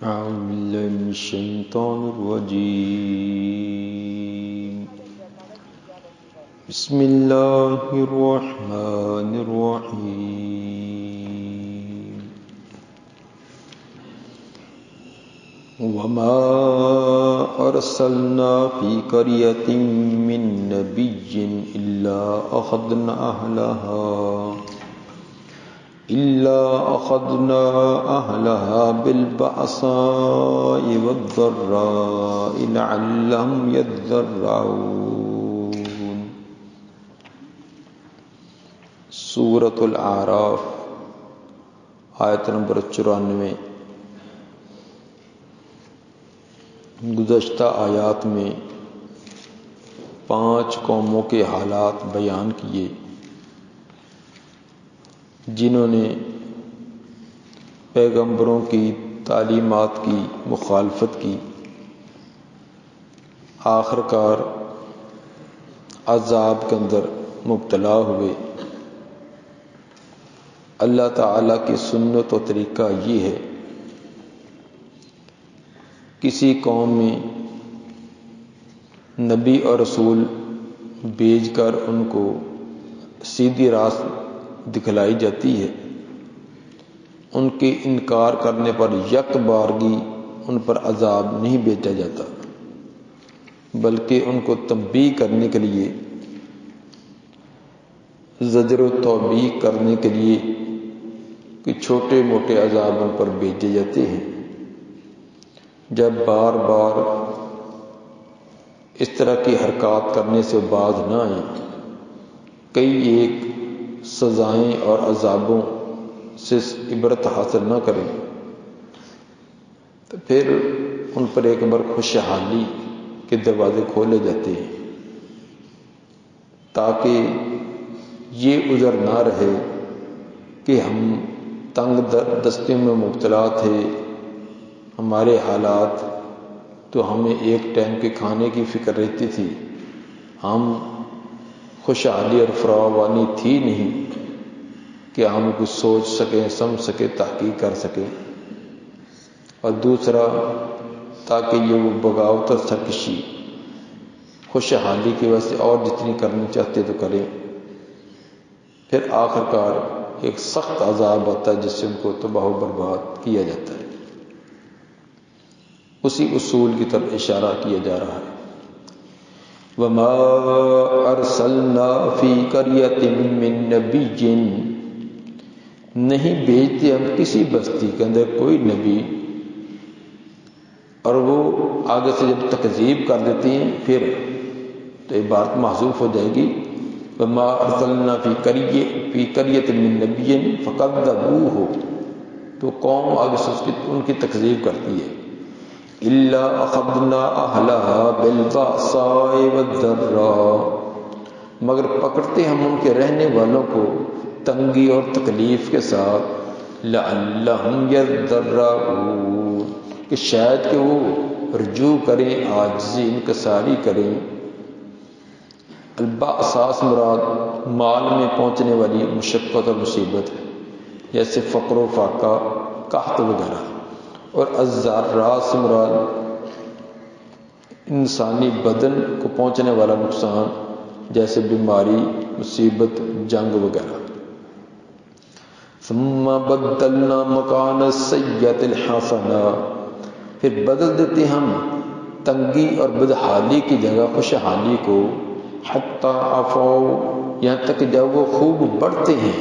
أعوذ بالله من الشيطان الرجيم. بسم الله الرحمن الرحيم. وما أرسلنا في قرية من نبي إلا أخذنا أهلها بالبأساء والضراء لعلهم يضرعون. سورۃ الاعراف آیت نمبر 94. گزشتہ آیات میں 5 قوموں کے حالات بیان کیے جنہوں نے پیغمبروں کی تعلیمات کی مخالفت کی، آخر کار عذاب کے اندر مبتلا ہوئے۔ اللہ تعالیٰ کی سنت و طریقہ یہ ہے، کسی قوم میں نبی اور رسول بھیج کر ان کو سیدھی راہ دکھلائی جاتی ہے، ان کے انکار کرنے پر یک بارگی ان پر عذاب نہیں بھیجا جاتا، بلکہ ان کو تنبیہ کرنے کے لیے، زجر و توبیخ کرنے کے لیے کہ چھوٹے موٹے عذاب ان پر بھیجے جاتے ہیں۔ جب بار بار اس طرح کی حرکات کرنے سے باز نہ آئیں، کئی ایک سزائیں اور عذابوں سے عبرت حاصل نہ کریں، تو پھر ان پر ایک بار خوشحالی کے دروازے کھولے جاتے ہیں، تاکہ یہ عذر نہ رہے کہ ہم تنگ دستیوں میں مبتلا تھے، ہمارے حالات تو ہمیں ایک ٹائم کے کھانے کی فکر رہتی تھی، ہم خوشحالی اور فراوانی تھی نہیں کہ ہم کچھ سوچ سکیں، سمجھ سکیں، تحقیق کر سکیں۔ اور دوسرا، تاکہ یہ وہ بغاوت اور سرکشی خوشحالی کی وجہ سے اور جتنی کرنی چاہتے تو کریں، پھر آخر کار ایک سخت عذاب آتا ہے جس سے ان کو تباہ و برباد کیا جاتا ہے۔ اسی اصول کی طرف اشارہ کیا جا رہا ہے۔ وَمَا أَرْسَلْنَا فِي قَرْيَةٍ مِّن نَبِيٍّ، نہیں بھیجتے ہم کسی بستی کے اندر کوئی نبی، اور وہ آگے سے جب تکذیب کر دیتے ہیں پھر تو عبارت محذوف ہو جائے گی، وَمَا أَرْسَلْنَا فِي قَرْيَةٍ مِّن نَبِيٍّ فَكَذَّبُوهُ، تو قوم آگے سے ان کی تکذیب کرتی ہے۔ إِلَّا أَخَذْنَا أَهْلَهَا بِالْبَأْسَاءِ وَالضَّرَّاءِ، مگر پکڑتے ہم ان کے رہنے والوں کو تنگی اور تکلیف کے ساتھ، لَعَلَّهُمْ يَضَّرَّعُونَ، کہ شاید کہ وہ رجوع کریں، عاجزی انکساری کریں۔ البأساء مراد مال میں پہنچنے والی مشقت اور مصیبت ہے، جیسے فقر و فاقہ، قحط وغیرہ، اور الضراء سے مراد انسانی بدن کو پہنچنے والا نقصان، جیسے بیماری، مصیبت، جنگ وغیرہ۔ ثم بدلنا مکان السیئۃ الحسنہ، پھر بدل دیتے ہم تنگی اور بدحالی کی جگہ خوشحالی کو، حتی عفوا، یہاں تک کہ جب وہ خوب بڑھتے ہیں،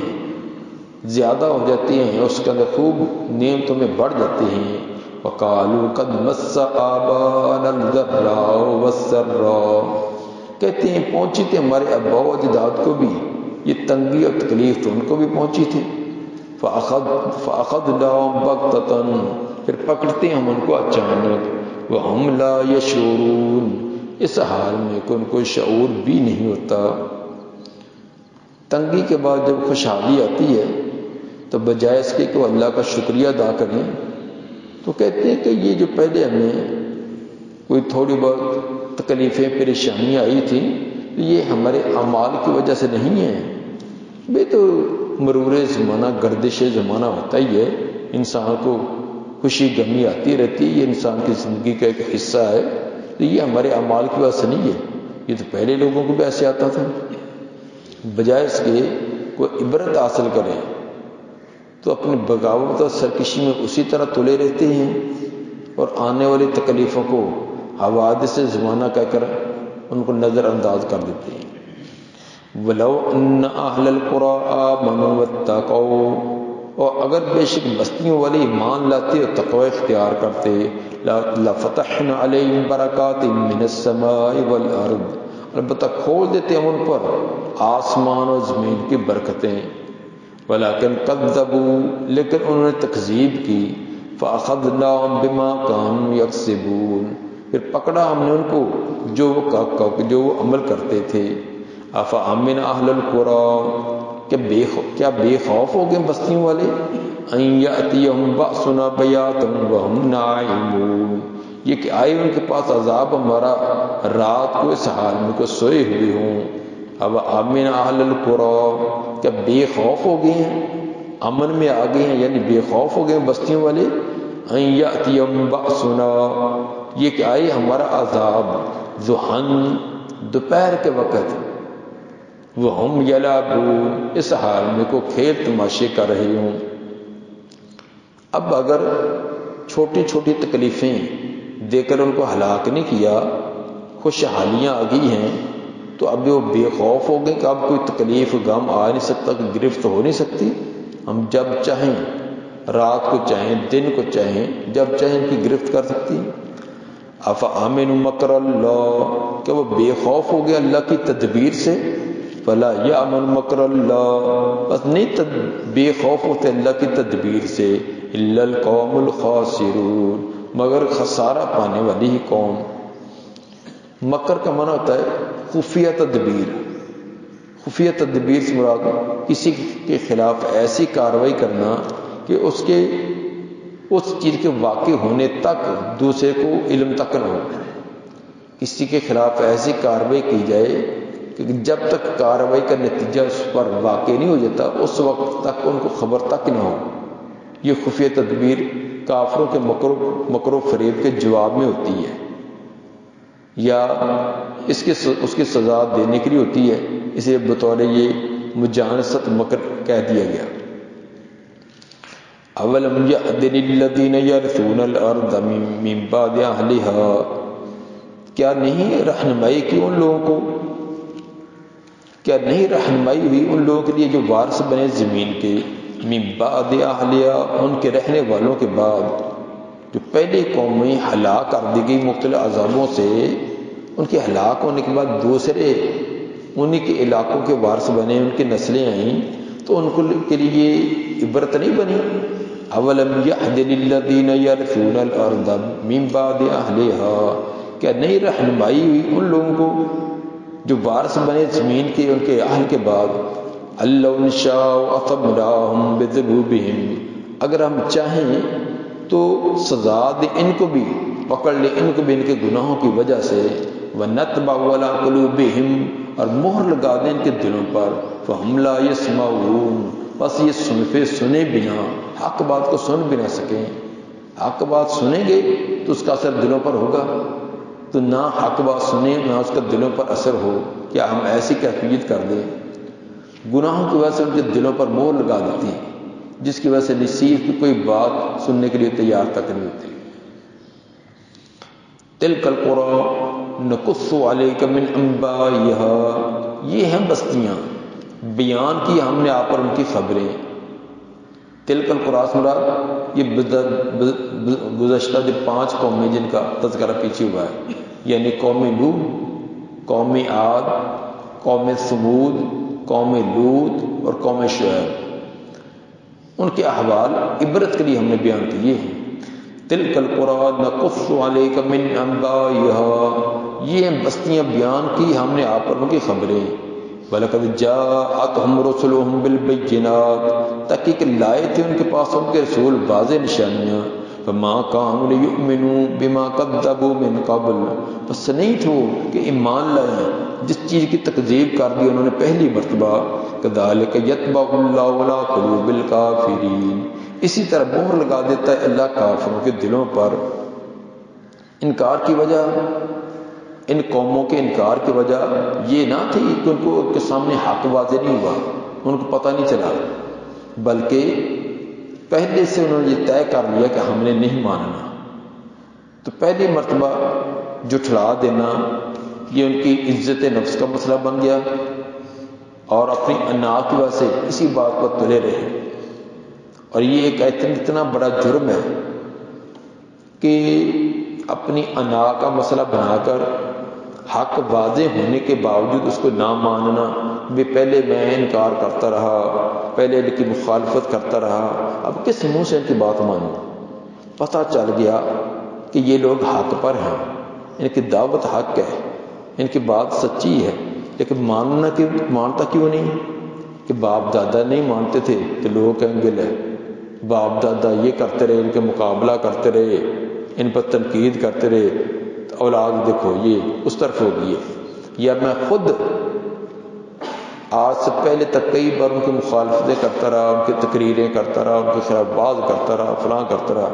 زیادہ ہو جاتے ہیں، اس کے اندر خوب نعمتوں میں بڑھ جاتے ہیں۔ وَقَالُوا قَدْ مَسَّ آبَاءَنَا الضَّرَّاءُ وَالسَّرَّاءُ، کہتے ہیں پہنچی تھی ہمارے آباء و اجداد کو بھی یہ تنگی اور تکلیف، تو ان کو بھی پہنچی تھی۔ فَأَخَذْنَاهُمْ بَغْتَةً، پھر پکڑتے ہیں ہم ان کو اچانک، وَهُمْ لَا يَشْعُرُونَ، اس حال میں کہ ان کو شعور بھی نہیں ہوتا۔ تنگی کے بعد جب خوشحالی آتی ہے تو بجائے اس کے کہ وہ اللہ کا شکریہ ادا کریں، تو کہتے ہیں کہ یہ جو پہلے ہمیں کوئی تھوڑی بہت تکلیفیں پریشانیاں آئی تھیں، یہ ہمارے اعمال کی وجہ سے نہیں ہے۔ بھئی تو مرور زمانہ، گردش زمانہ ہوتا ہی ہے، انسان کو خوشی غمی آتی رہتی ہے، یہ انسان کی زندگی کا ایک حصہ ہے، تو یہ ہمارے اعمال کی وجہ سے نہیں ہے، یہ تو پہلے لوگوں کو بھی ایسے آتا تھا۔ بجائے اس کے کوئی عبرت حاصل کرے تو اپنی بغاوت اور سرکشی میں اسی طرح تلے رہتے ہیں اور آنے والی تکلیفوں کو حوادث زمانہ کہہ کر ان کو نظر انداز کر دیتے ہیں۔ وَلَوْ أَنَّ أَهْلَ الْقُرَىٰ آمَنُوا وَاتَّقَوْا، اور اگر بے شک بستیوں والے ایمان لاتے اور تقوی اختیار کرتے، لَفَتَحْنَا عَلَيْهِمْ بَرَكَاتٍ مِّنَ السَّمَاءِ وَالْأَرْضِ، البتہ کھول دیتے ہم ان پر آسمان اور زمین کی برکتیں، وَلَٰكِن كَذَّبُوا، لیکن انہوں نے تکذیب کی، فَأَخَذْنَاهُمْ بِمَا كَانُوا يَكْسِبُونَ، پھر پکڑا ہم نے ان کو جو وہ عمل کرتے تھے۔ أَفَأَمِنَ أَهْلُ الْقُرَىٰ، کیا بے خوف ہو گئے بستیوں والے، أَن يَأْتِيَهُمْ بَأْسُنَا بَيَاتًا وَهُمْ نَائِمُونَ، یہ کہ آئے ان کے پاس عذاب ہمارا رات کو اس حال میں کو سوئے ہوئے ہوں۔ اب آمن اہل القرى، کیا بے خوف ہو گئے ہیں، امن میں آ گئے ہیں، یعنی بے خوف ہو گئے ہیں بستیوں والے۔ ان یأتیہم بأسنا، یہ کہ آئے ہمارا عذاب ضحی، دوپہر کے وقت، وہم یلعبون، اس حال میں کو کھیل تماشے کر رہے ہوں۔ اب اگر چھوٹی چھوٹی تکلیفیں دے کر ان کو ہلاک نہیں کیا، خوشحالیاں آ گئی ہیں، تو اب وہ بے خوف ہو گئے کہ اب کوئی تکلیف غم آ نہیں سکتا، گرفت ہو نہیں سکتی، ہم جب چاہیں رات کو چاہیں دن کو چاہیں جب چاہیں ان کی گرفت کر سکتی۔ افامنوا مکر اللہ، کہ وہ بے خوف ہو گیا اللہ کی تدبیر سے، فلا یامن مکر اللہ، بس نہیں بے خوف ہوتے اللہ کی تدبیر سے، الا القوم الخاسرون، مگر خسارہ پانے والی ہی قوم۔ مکر کا معنی ہوتا ہے خفیہ تدبیر۔ خفیہ تدبیر سے مراد کسی کے خلاف ایسی کارروائی کرنا کہ اس چیز کے واقع ہونے تک دوسرے کو علم تک نہ ہو۔ کسی کے خلاف ایسی کارروائی کی جائے کہ جب تک کارروائی کا نتیجہ اس پر واقع نہیں ہو جاتا اس وقت تک ان کو خبر تک نہ ہو۔ یہ خفیہ تدبیر کافروں کے مکر و فریب کے جواب میں ہوتی ہے، یا اس کی سزا دینے کے لیے ہوتی ہے، اسے بطور یہ مجانست مکر کہہ دیا گیا۔ اولم یأذن للذین یرثون الارض من بعد اہلها، کیا نہیں رہنمائی کی ان لوگوں کو، کیا نہیں رہنمائی ہوئی ان لوگوں کے لیے جو وارث بنے زمین کے، من بعد اہلها، ان کے رہنے والوں کے بعد، جو پہلی قومیں ہلاک کر دی گئی مختلف عذابوں سے، ان کے ہلاک ہونے کے بعد دوسرے انہی کے علاقوں کے وارث بنے، ان کی نسلیں آئیں، تو ان کے لیے عبرت نہیں بنی۔ اولم یعد للذین یرثون الارض من بعد اہلها، کیا نہیں رہنمائی ہوئی ان لوگوں کو جو وارث بنے زمین کے ان کے اہل کے بعد، لو نشاء اصبناہم بذنوبہم، اگر ہم چاہیں تو سزا دیں ان کو بھی، پکڑ لیں ان کو بھی ان کے گناہوں کی وجہ سے، وَنَطْبَعُ عَلَىٰ قُلُوبِهِمْ، اور مہر لگا دیں ان کے دلوں پر، فَهُمْ لَا يَسْمَعُونَ، بس یہ سنے بنا حق بات کو سن بھی نہ سکیں۔ حق بات سنیں گے تو اس کا اثر دلوں پر ہوگا، تو نہ حق بات سنیں نہ اس کا دلوں پر اثر ہو، کیا ہم ایسی کیفیت کر دیں؟ گناہوں کی وجہ سے ان کے دلوں پر مہر لگا دیتی ہے، جس کی وجہ سے نصیحت کی کوئی بات سننے کے لیے تیار تک نہیں ہوتی۔ تلک القری نقص علیک من انبائها، یہ ہیں بستیاں، بیان کی ہم نے آپ پر ان کی خبریں۔ تلک القری سے مراد یہ گزشتہ 5 قومیں جن کا تذکرہ پیچھے ہوا ہے، یعنی قوم نوح، قوم عاد، قوم ثمود، قوم لوط اور قوم شعیب، ان کے احوال عبرت کے لیے ہم نے بیان کیے ہیں۔ تلک القری نقص علیک من انبائها، یہ بستیاں بیان کی ہم نے آپ پر ان کی خبریں۔ وَلَقَدْ جَاءَتْهُمْ رُسُلُهُمْ بِالْبَيِّنَاتِ، تحقیق لائے تھے ان کے پاس ان کے رسول واضح نشانیاں، فَمَا كَانُوا لِيُؤْمِنُوا بِمَا كَذَّبُوا مِن قَبْلُ، بس نہیں تھو کہ ایمان لائیں جس چیز کی تکذیب کر دی انہوں نے پہلی مرتبہ۔ كَذَلِكَ يَطْبَعُ اللَّهُ عَلَىٰ قُلُوبِ الْكَافِرِينَ، اسی طرح مہر لگا دیتا ہے اللہ کافروں کے دلوں پر۔ انکار کی وجہ، ان قوموں کے انکار کی وجہ یہ نہ تھی کہ ان کے سامنے حق واضح نہیں ہوا، ان کو پتہ نہیں چلا، بلکہ پہلے سے انہوں نے یہ طے کر لیا کہ ہم نے نہیں ماننا۔ تو پہلی مرتبہ جھٹلا دینا یہ ان کی عزت نفس کا مسئلہ بن گیا، اور اپنی انا کی وجہ سے اسی بات پر تلے رہے۔ اور یہ ایک اتنا بڑا جرم ہے کہ اپنی انا کا مسئلہ بنا کر حق واضح ہونے کے باوجود اس کو نہ ماننا، بھی پہلے میں انکار کرتا رہا، پہلے ان کی مخالفت کرتا رہا، اب کس منہ سے ان کی بات مانوں؟ پتہ چل گیا کہ یہ لوگ حق پر ہیں، ان کی دعوت حق ہے، ان کی بات سچی ہے، لیکن مانتا کیوں نہیں؟ کہ باپ دادا نہیں مانتے تھے کہ لوگ کہیں گے لے باپ دادا یہ کرتے رہے، ان کے مقابلہ کرتے رہے، ان پر تنقید کرتے رہے، اولاد دیکھو یہ اس طرف ہو گئی ہے۔ یا میں خود آج سے پہلے تک کئی بار ان کی مخالفتیں کرتا رہا، ان کی تقریریں کرتا رہا، ان کے خلاف باز کرتا رہا، فلاں کرتا رہا،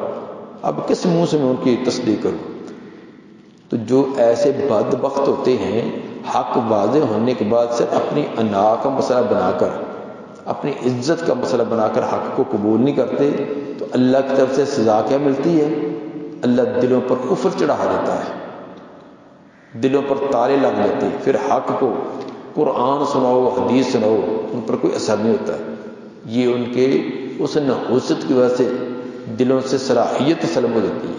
اب کس منہ سے میں ان کی تصدیق کروں؟ تو جو ایسے بدبخت ہوتے ہیں حق واضح ہونے کے بعد صرف اپنی انا کا مسئلہ بنا کر، اپنی عزت کا مسئلہ بنا کر حق کو قبول نہیں کرتے، تو اللہ کی طرف سے سزا کیا ملتی ہے؟ اللہ دلوں پر کفر چڑھا دیتا ہے، دلوں پر تالے لگ جاتے، پھر حق کو قرآن سناؤ، حدیث سناؤ، ان پر کوئی اثر نہیں ہوتا۔ یہ ان کے اس نحوست کی وجہ سے دلوں سے صلاحیت سلب ہو جاتی ہے۔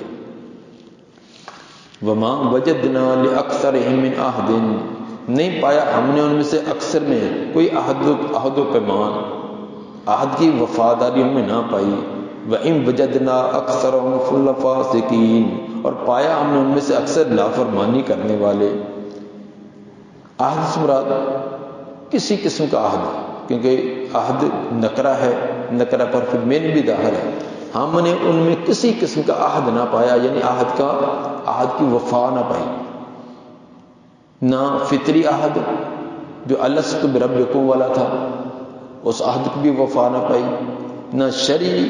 وَمَا وَجَدْنَا لِأَكْثَرِهِم مِّنْ عَهْدٍ، نہیں پایا ہم نے ان میں سے اکثر میں کوئی عہد و پیمان، عہد کی وفاداری ان میں نہ پائی۔ وَإِن وَجَدْنَا أَكْثَرَهُمْ لَفَاسِقِينَ، اور پایا ہم نے ان میں سے اکثر نافرمانی کرنے والے۔ عہد سے مراد کسی قسم کا عہد، کیونکہ عہد نکرہ ہے، نکرہ پر پھر من بھی داخل ہے۔ ہم نے ان میں کسی قسم کا عہد نہ پایا، یعنی عہد کی وفا نہ پائی، نہ فطری عہد جو الست بربکم والا تھا اس عہد کی بھی وفا نہ پائی، نہ شرعی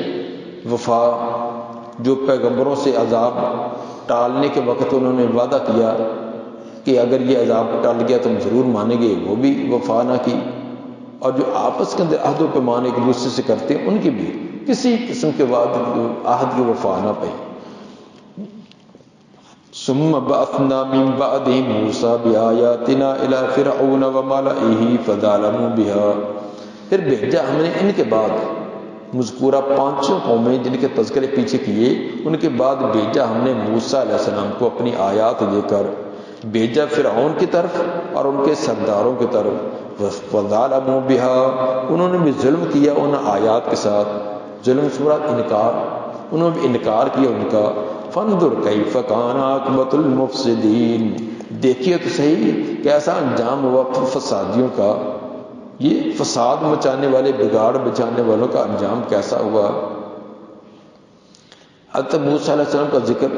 وفا جو پیغمبروں سے عذاب ٹالنے کے وقت انہوں نے وعدہ کیا کہ اگر یہ عذاب ٹل گیا تو ہم ضرور مانیں گے، وہ بھی وفا نہ کی، اور جو آپس کے اندر عہد و پیمان ایک دوسرے سے کرتے ہیں ان کی بھی کسی قسم کے عہد کی وفا نہ پائی۔ ثم بعثنا من بعده موسى بآياتنا إلى فرعون وملئه فظلموا بها، پھر بھیجا ہم نے ان کے بعد مذکورہ پانچوں قومیں جن کے تذکرے پیچھے کیے، ان کے بعد بھیجا ہم نے موسیٰ علیہ السلام کو اپنی آیات دے کر، بھیجا فرعون کی طرف اور ان کے سرداروں کی طرف۔ فظلموا بها، انہوں نے بھی ظلم کیا ان آیات کے ساتھ، ظلم صورت انکار، انہوں نے بھی انکار کیا ان کا۔ فانظر کیف کان عاقبۃ المفسدین، دیکھیے تو صحیح کیسا انجام ہوا فسادیوں کا، یہ فساد مچانے والے، بگاڑ بچانے والوں کا انجام کیسا ہوا۔ حضرت موسیٰ علیہ السلام کا ذکر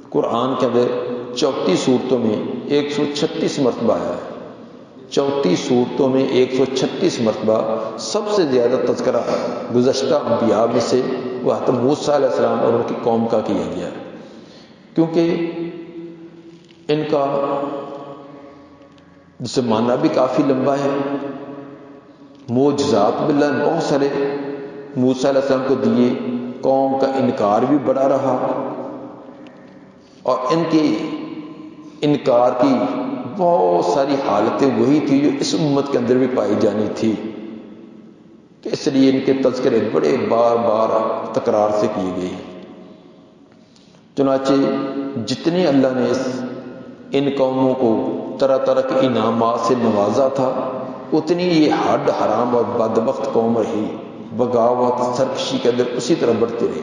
قرآن کے اندر 34 صورتوں میں 136 مرتبہ آیا ہے، 34 صورتوں میں 136 مرتبہ۔ سب سے زیادہ تذکرہ گزشتہ انبیاء میں سے وہ حضرت موسیٰ علیہ السلام اور ان کی قوم کا کیا گیا، کیونکہ ان کا زمانہ بھی کافی لمبا ہے، معجزات بھی اللہ نے بہت سارے موسیٰ علیہ السلام کو دیے، قوم کا انکار بھی بڑا رہا، اور ان کی انکار کی بہت ساری حالتیں وہی تھی جو اس امت کے اندر بھی پائی جانی تھی، کہ اس لیے ان کے تذکرے بڑے بار بار تکرار سے کیے گئے۔ چنانچہ جتنے اللہ نے ان قوموں کو طرح طرح کے انعامات سے نوازا تھا، اتنی یہ حد حرام اور بدبخت قوم رہی، بغاوت سرکشی کے اندر اسی طرح بڑھتے رہے،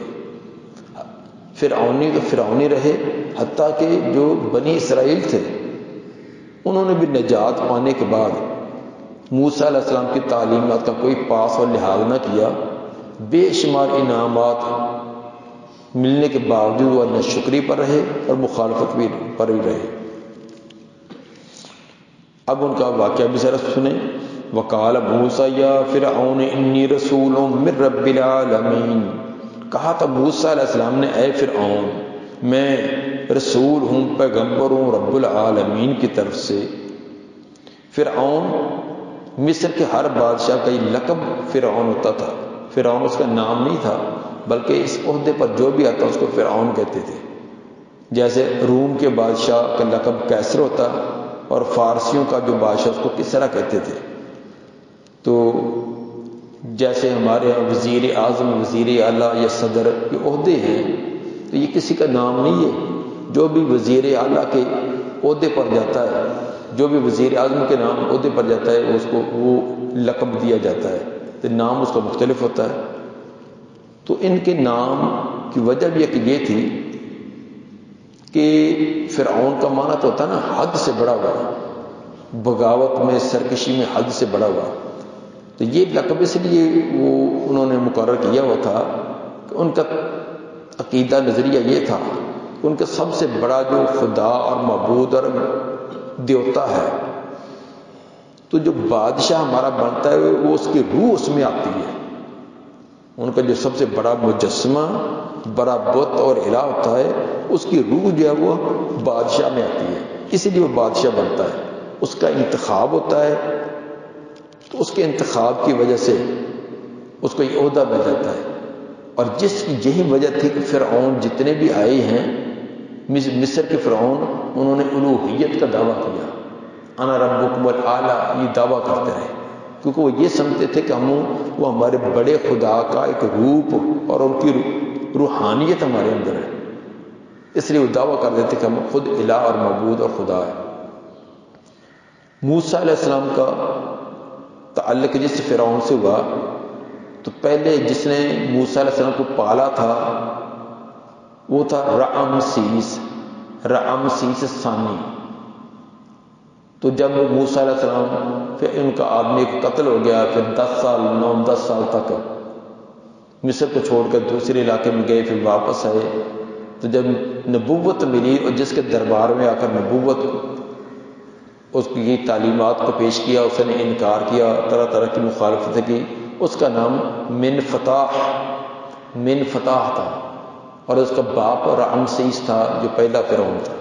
فرعونی تو فرعونی رہے، حتیٰ کہ جو بنی اسرائیل تھے انہوں نے بھی نجات پانے کے بعد موسیٰ علیہ السلام کی تعلیمات کا کوئی پاس اور لحاظ نہ کیا، بے شمار انعامات ملنے کے باوجود وہ ناشکری پر رہے اور مخالفت بھی پر ہی رہے۔ اب ان کا واقعہ بھی ذرا سنیں۔ وقال موسیٰ یا فرعون انی رسول من رب العالمین، کہا تھا موسیٰ علیہ السلام نے اے فرعون میں رسول ہوں، پیغمبر ہوں رب العالمین کی طرف سے۔ فرعون مصر کے ہر بادشاہ کا یہ لقب فرعون ہوتا تھا، فرعون اس کا نام نہیں تھا بلکہ اس عہدے پر جو بھی آتا اس کو فرعون کہتے تھے۔ جیسے روم کے بادشاہ کا لقب کیسر ہوتا اور فارسیوں کا جو بادشاہ اس کو کسرا کہتے تھے۔ تو جیسے ہمارے یہاں وزیر اعظم، وزیر اعلیٰ یا صدر یہ عہدے ہیں، تو یہ کسی کا نام نہیں ہے۔ جو بھی وزیر اعلیٰ کے عہدے پر جاتا ہے، جو بھی وزیر اعظم کے نام عہدے پر جاتا ہے اس کو وہ لقب دیا جاتا ہے، تو نام اس کا مختلف ہوتا ہے۔ تو ان کے نام کی وجہ بھی ایک یہ تھی کہ فرعون کا معنی تو ہوتا نا حد سے بڑا ہوا، بغاوت میں، سرکشی میں حد سے بڑا ہوا۔ تو یہ لقب اس لیے وہ انہوں نے مقرر کیا ہوا تھا کہ ان کا عقیدہ نظریہ یہ تھا کہ ان کا سب سے بڑا جو خدا اور معبود اور دیوتا ہے، تو جو بادشاہ ہمارا بنتا ہے وہ اس کی روح اس میں آتی ہے۔ ان کا جو سب سے بڑا مجسمہ، بڑا بت اور الہ ہوتا ہے، اس کی روح جو ہے وہ بادشاہ میں آتی ہے، اسی لیے وہ بادشاہ بنتا ہے۔ اس کا انتخاب ہوتا ہے، تو اس کے انتخاب کی وجہ سے اس کو یہ عہدہ مل جاتا ہے۔ اور جس کی یہی وجہ تھی کہ فرعون جتنے بھی آئے ہیں مصر کے فرعون، انہوں نے الوہیت کا دعویٰ کیا، انا ربکم الاعلیٰ، یہ دعویٰ کرتے رہے، کیونکہ وہ یہ سمجھتے تھے کہ وہ ہمارے بڑے خدا کا ایک روپ اور ان کی روحانیت ہمارے اندر ہے، اس لیے وہ دعویٰ کر دیتے کہ ہم خود الہ اور معبود اور خدا ہے۔ موسیٰ علیہ السلام کا تعلق جس فرعون سے ہوا، تو پہلے جس نے موسیٰ علیہ السلام کو پالا تھا وہ تھا رعمسیس ثانی۔ تو جب موسیٰ علیہ السلام پھر ان کا آدمی کو قتل ہو گیا، پھر 9-10 سال تک مصر کو چھوڑ کر دوسرے علاقے میں گئے، پھر واپس آئے۔ تو جب نبوت ملی اور جس کے دربار میں آ کر نبوت اس کی تعلیمات کو پیش کیا، اس نے انکار کیا، طرح طرح کی مخالفتیں کی، اس کا نام من فتح تھا، اور اس کا باپ رعمسیس تھا جو پہلا فرعون تھا۔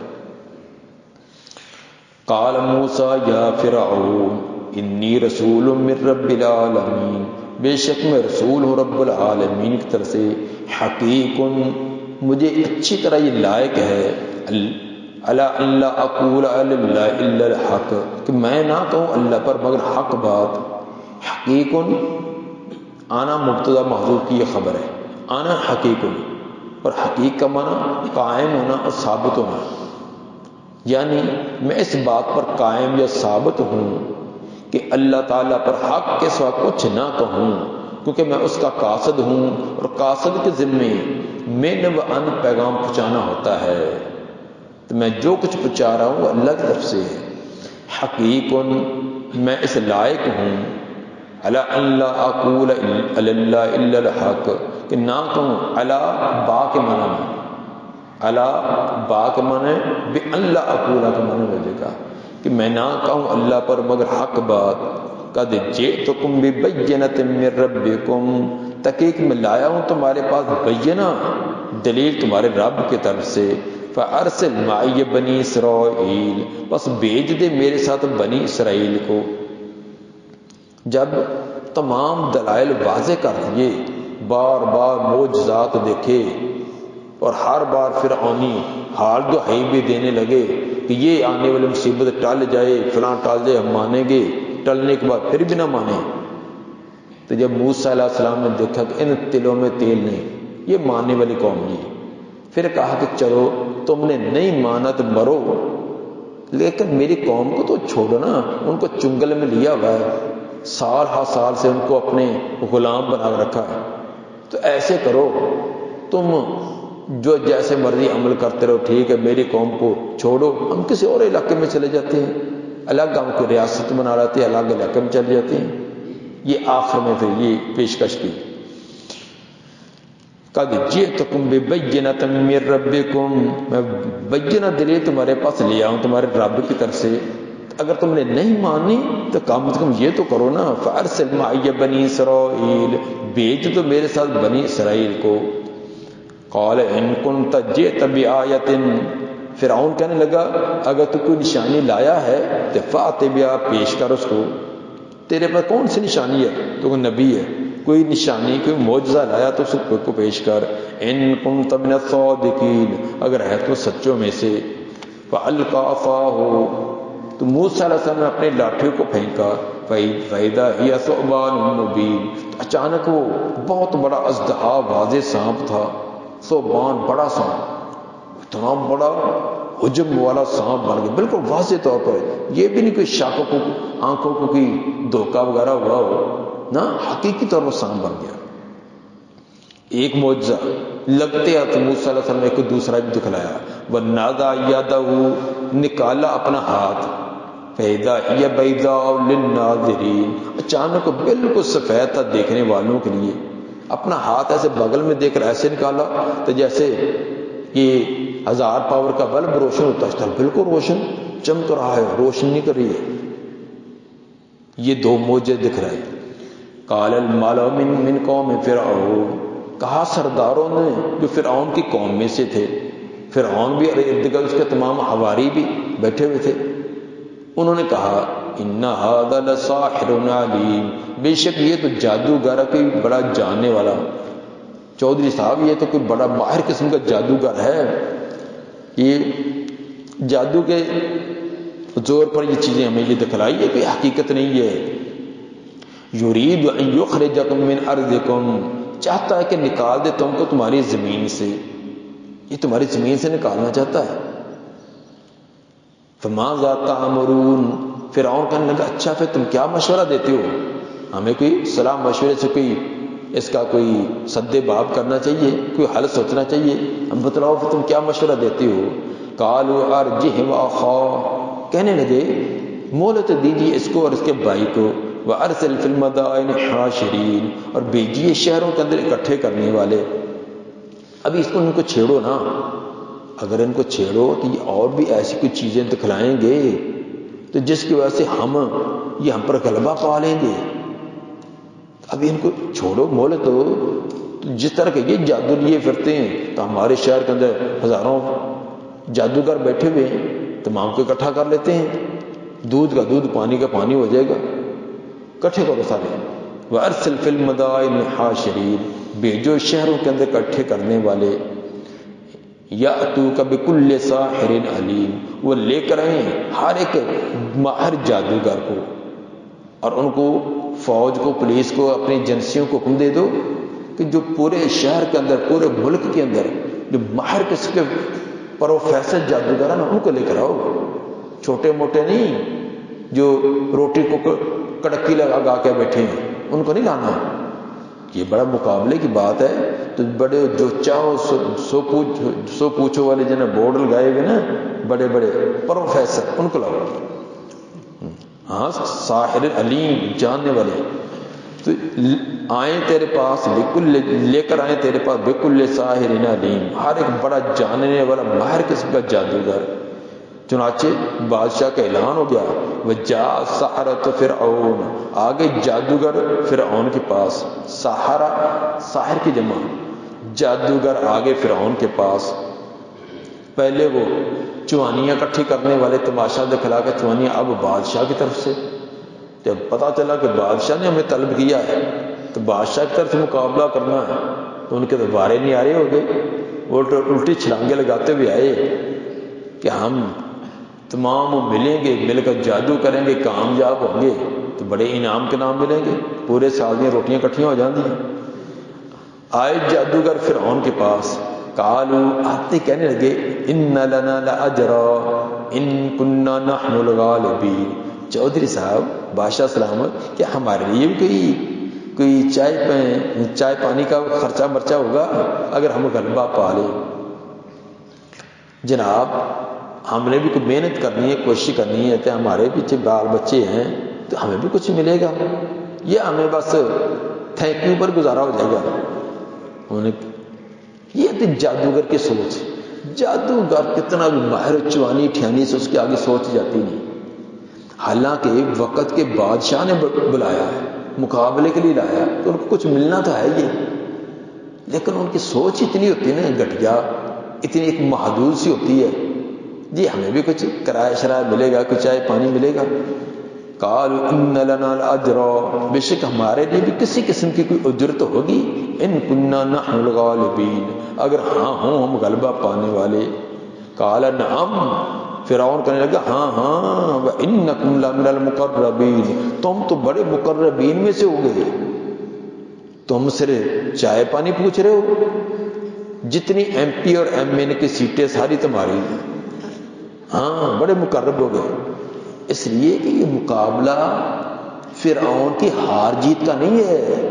قال موسیٰ یا فرعون انی رسول من رب العالمین، بے شک میں رسول ہوں رب العالمین کی طرف سے، حقیق مجھے اچھی طرح یہ لائق ہے، اللہ اقول علی اللہ الا الحق، کہ میں نہ کہوں اللہ پر مگر حق بات۔ حقیق آنا مبتدا محذوف کی یہ خبر ہے، آنا حقیق، اور حقیق کا معنی قائم ہونا اور ثابت ہونا، یعنی میں اس بات پر قائم یا ثابت ہوں کہ اللہ تعالیٰ پر حق کے سوا کچھ نہ کہوں، کیونکہ میں اس کا قاصد ہوں، اور قاصد کے ذمے من و ان پیغام پہنچانا ہوتا ہے، تو میں جو کچھ پہنچا رہا ہوں وہ اللہ کی طرف سے ہے۔ حقیق میں اس لائق ہوں، اللہ اقول علی اللہ الا الحق، کہ نہ کہوں اللہ با کے معنی میں، اللہ با کے معنی بے اللہ اقول کے معنی ہو جائے گا کہ میں نہ کہوں اللہ پر مگر حق بات۔ قد جئتکم ببینۃ من ربکم، تحقیق میں لایا ہوں تمہارے پاس بینہ، دلیل تمہارے رب کی طرف سے، فارسل معی بنی اسرائیل، بس بھیج دے میرے ساتھ بنی اسرائیل کو۔ جب تمام دلائل واضح کر دیے، بار بار معجزات دیکھے، اور ہر بار فرعونی حال دہائی بھی دینے لگے کہ یہ آنے والی مصیبت ٹل جائے، فلاں ٹل جائے، ہم مانیں گے، ٹلنے کے بعد پھر بھی نہ مانیں۔ تو جب موسیٰ علیہ السلام نے دیکھا کہ ان تلوں میں تیل نہیں، یہ ماننے والی قوم نہیں، پھر کہا کہ چلو تم نے نہیں مانا تو مرو، لیکن میری قوم کو تو چھوڑو نا، ان کو چنگل میں لیا ہوا ہے، سال ہر سال سے ان کو اپنے غلام بنا رکھا ہے، تو ایسے کرو تم جو جیسے مرضی عمل کرتے رہو، ٹھیک ہے، میری قوم کو چھوڑو، ہم کسی اور علاقے میں چلے جاتے ہیں، الگ ہم کو ریاست بنا لاتے ہیں، الگ علاقے میں چلے جاتے ہیں۔ یہ آخر میں پھر یہ پیشکش کی، قد جئتکم ببینۃ من ربکم، میں بینہ دلیل تمہارے پاس لے آؤں تمہارے رب کی طرف سے۔ اگر تم نے نہیں مانی تو کم از کم یہ تو کرو نا، فارسل معی بنی اسرائیل، بھیج تو میرے ساتھ بنی اسرائیل کو۔ قال ان کنت جئت بآیۃ، فرعون کہنے لگا اگر تو کوئی نشانی لایا ہے تو فأت بہا، پیش کر اس کو، تیرے پاس کون سی نشانی ہے، تو کوئی نبی ہے، کوئی نشانی کوئی معجزہ لایا تو اس کو پیش کر۔ ان کنت من الصادقین، اگر ہے تو سچوں میں سے۔ فألقى عصاه، تو موسیٰ علیہ السلام نے اپنے لاٹھی کو پھینکا، فإذا هي ثعبان مبین، اچانک وہ بہت بڑا اژدہا واضح سانپ تھا، ثعبان بڑا سانپ، اتنا بڑا حجم والا سانپ بن گیا بالکل واضح طور پر، یہ بھی نہیں کوئی شاخوں کو آنکھوں کو کوئی دھوکہ وغیرہ ہوا ہو نا، حقیقی طور پر سانپ بن گیا۔ ایک معجزہ لگتے ہاتھ موسیٰ علیہ السلام نے ایک دوسرا بھی دکھلایا، وَنَازَعَ يَدَهُ، نکالا اپنا ہاتھ، فَإِذَا هِيَ بَيْضَاءُ لِلنَّاظِرِينَ، اچانک بالکل سفید تھا دیکھنے والوں کے لیے، اپنا ہاتھ ایسے بغل میں دیکھ کر ایسے نکالا تو جیسے یہ 1000 پاور کا بلب روشن ہوتا ہے، بالکل روشن چمک رہا ہے، روشن نہیں کر رہی ہے۔ یہ دو معجزے دکھ رہے ہیں۔ قال الملأ من قوم فرعون، کہا سرداروں نے جو فرعون کی قوم میں سے تھے، فرعون بھی اور ارد گرد اس کے تمام حواری بھی بیٹھے ہوئے تھے، انہوں نے کہا ان ھذا لساحر علیم، بے شک یہ تو جادوگر ہے، کوئی بڑا جاننے والا، چودھری صاحب یہ تو کوئی بڑا ماہر قسم کا جادوگر ہے، یہ جادو کے زور پر یہ چیزیں ہمیں یہ دکھلائی ہے کہ حقیقت نہیں ہے۔ یرید ان یخرجکم من ارضکم، چاہتا ہے کہ نکال دے تم کو تمہاری زمین سے، یہ تمہاری زمین سے نکالنا چاہتا ہے۔ فماذا تأمرون، فرعون کہنے لگا اچھا پھر تم کیا مشورہ دیتے ہو، ہمیں کوئی صلاح مشورے سے کوئی اس کا کوئی سد باب کرنا چاہیے، کوئی حل سوچنا چاہیے، ہم بتلاؤ پھر تم کیا مشورہ دیتے ہو۔ قالوا ارجہ واخاہ، کہنے لگے مہلت دیجیے اس کو اور اس کے بھائی کو، وارسل فی المدائن حاشرین، اور بھیجیے شہروں کے اندر اکٹھے کرنے والے۔ ابھی اس کو ان کو چھیڑو نا، اگر ان کو چھیڑو تو یہ اور بھی ایسی کچھ چیزیں دکھلائیں گے تو جس کی وجہ سے یہ ہم پر غلبہ پا لیں گے۔ ابھی ان کو چھوڑو، مہلت دو، تو جس طرح کے یہ جادو لیے پھرتے ہیں تو ہمارے شہر کے اندر ہزاروں جادوگر بیٹھے ہوئے ہیں، تمام کو اکٹھا کر لیتے ہیں، دودھ کا دودھ پانی کا پانی ہو جائے گا، اکٹھے کرو سارے۔ وارسل فی المدائن حاشرین، بھیجو شہروں کے اندر اکٹھے کرنے والے، یاتوک بکل ساحر علیم، وہ لے کر آئیں ہر ایک ماہر جادوگر کو، اور ان کو فوج کو پولیس کو اپنی ایجنسیوں کو حکم دے دو کہ جو پورے شہر کے اندر پورے ملک کے اندر جو ماہر قسم کے پروفیسر جادوگر ہیں نا ان کو لے کر آؤ، چھوٹے موٹے نہیں جو روٹی کو کڑکی لگا کے بیٹھے ہیں ان کو نہیں لانا، یہ بڑا مقابلے کی بات ہے۔ تو بڑے جو چاہو سو پوچھو والے جنہیں بورڈ لگائے ہوئے نا بڑے بڑے پروفیسر ان کو لاؤ، ہاں ساحر علیم جاننے والے، تو آئیں تیرے پاس بالکل لے کر آئیں تیرے پاس بالکل ساحر علیم، ہر ایک بڑا جاننے والا ماہر قسم کا جادوگر۔ چنانچہ بادشاہ کا اعلان ہو گیا، وجاء السحرۃ فرعون، آگے جادوگر فرعون کے پاس، سحرہ ساحر کی جمع، جادوگر آگے فرعون کے پاس۔ پہلے وہ چوانیاں اکٹھی کرنے والے تماشا دکھلا کے چوانیاں، اب بادشاہ کی طرف سے جب پتا چلا کہ بادشاہ نے ہمیں طلب کیا ہے تو بادشاہ کی طرف سے مقابلہ کرنا ہے تو ان کے تو بارے نہیں آ رہے ہو گئے، وہ الٹی چھلانگیں لگاتے ہوئے آئے کہ ہم تمام ملیں گے، مل کر جادو کریں گے، کامیاب ہوں گے تو بڑے انعام کے نام ملیں گے، پورے سال میں روٹیاں اکٹھیاں ہو جاتی ہیں۔ آئے جادوگر فرعون کے پاس، قالوا آتے کہنے لگے ان لنا لاجرا ان كنا نحن الغالبین، چودھری صاحب بادشاہ سلامت کیا ہمارے لیے بھی کوئی چائے پانی کا خرچہ مرچہ ہوگا اگر ہم غلبہ پا لیں؟ جناب ہم نے بھی کوئی محنت کرنی ہے، کوشش کرنی ہے کہ ہمارے پیچھے بال بچے ہیں تو ہمیں بھی کچھ ملے گا، یہ ہمیں بس تھینک یو پر گزارا ہو جائے گا۔ یہ تھی جادوگر کی سوچ، جادوگر کتنا بھی ماہر چوانی ٹھیانی سے اس کے آگے سوچ جاتی نہیں۔ حالانکہ وقت کے بادشاہ نے بلایا ہے، مقابلے کے لیے لایا تو ان کو کچھ ملنا تو ہے یہ، لیکن ان کی سوچ اتنی ہوتی ہے نا گھٹیا، اتنی ایک محدود سی ہوتی ہے، جی ہمیں بھی کچھ کرایہ شرائع ملے گا، کچھ چائے پانی ملے گا۔ قالوا ان لنا الاجر، بے شک ہمارے لیے بھی کسی قسم کی کوئی اجرت ہوگی، ان كنا نحن الغالبین، اگر ہاں ہوں ہم غلبہ پانے والے۔ قال نعم، فرعون کہنے لگا ہاں ہاں، وانکم لمن المقربین، تم تو بڑے مقربین میں سے ہو گئے، تم صرف چائے پانی پوچھ رہے ہو، جتنی ایم پی اور ایم این کی سیٹیں ساری تمہاری، ہاں بڑے مقرب ہو گئے۔ اس لیے کہ یہ مقابلہ فرعون کی ہار جیت کا نہیں ہے،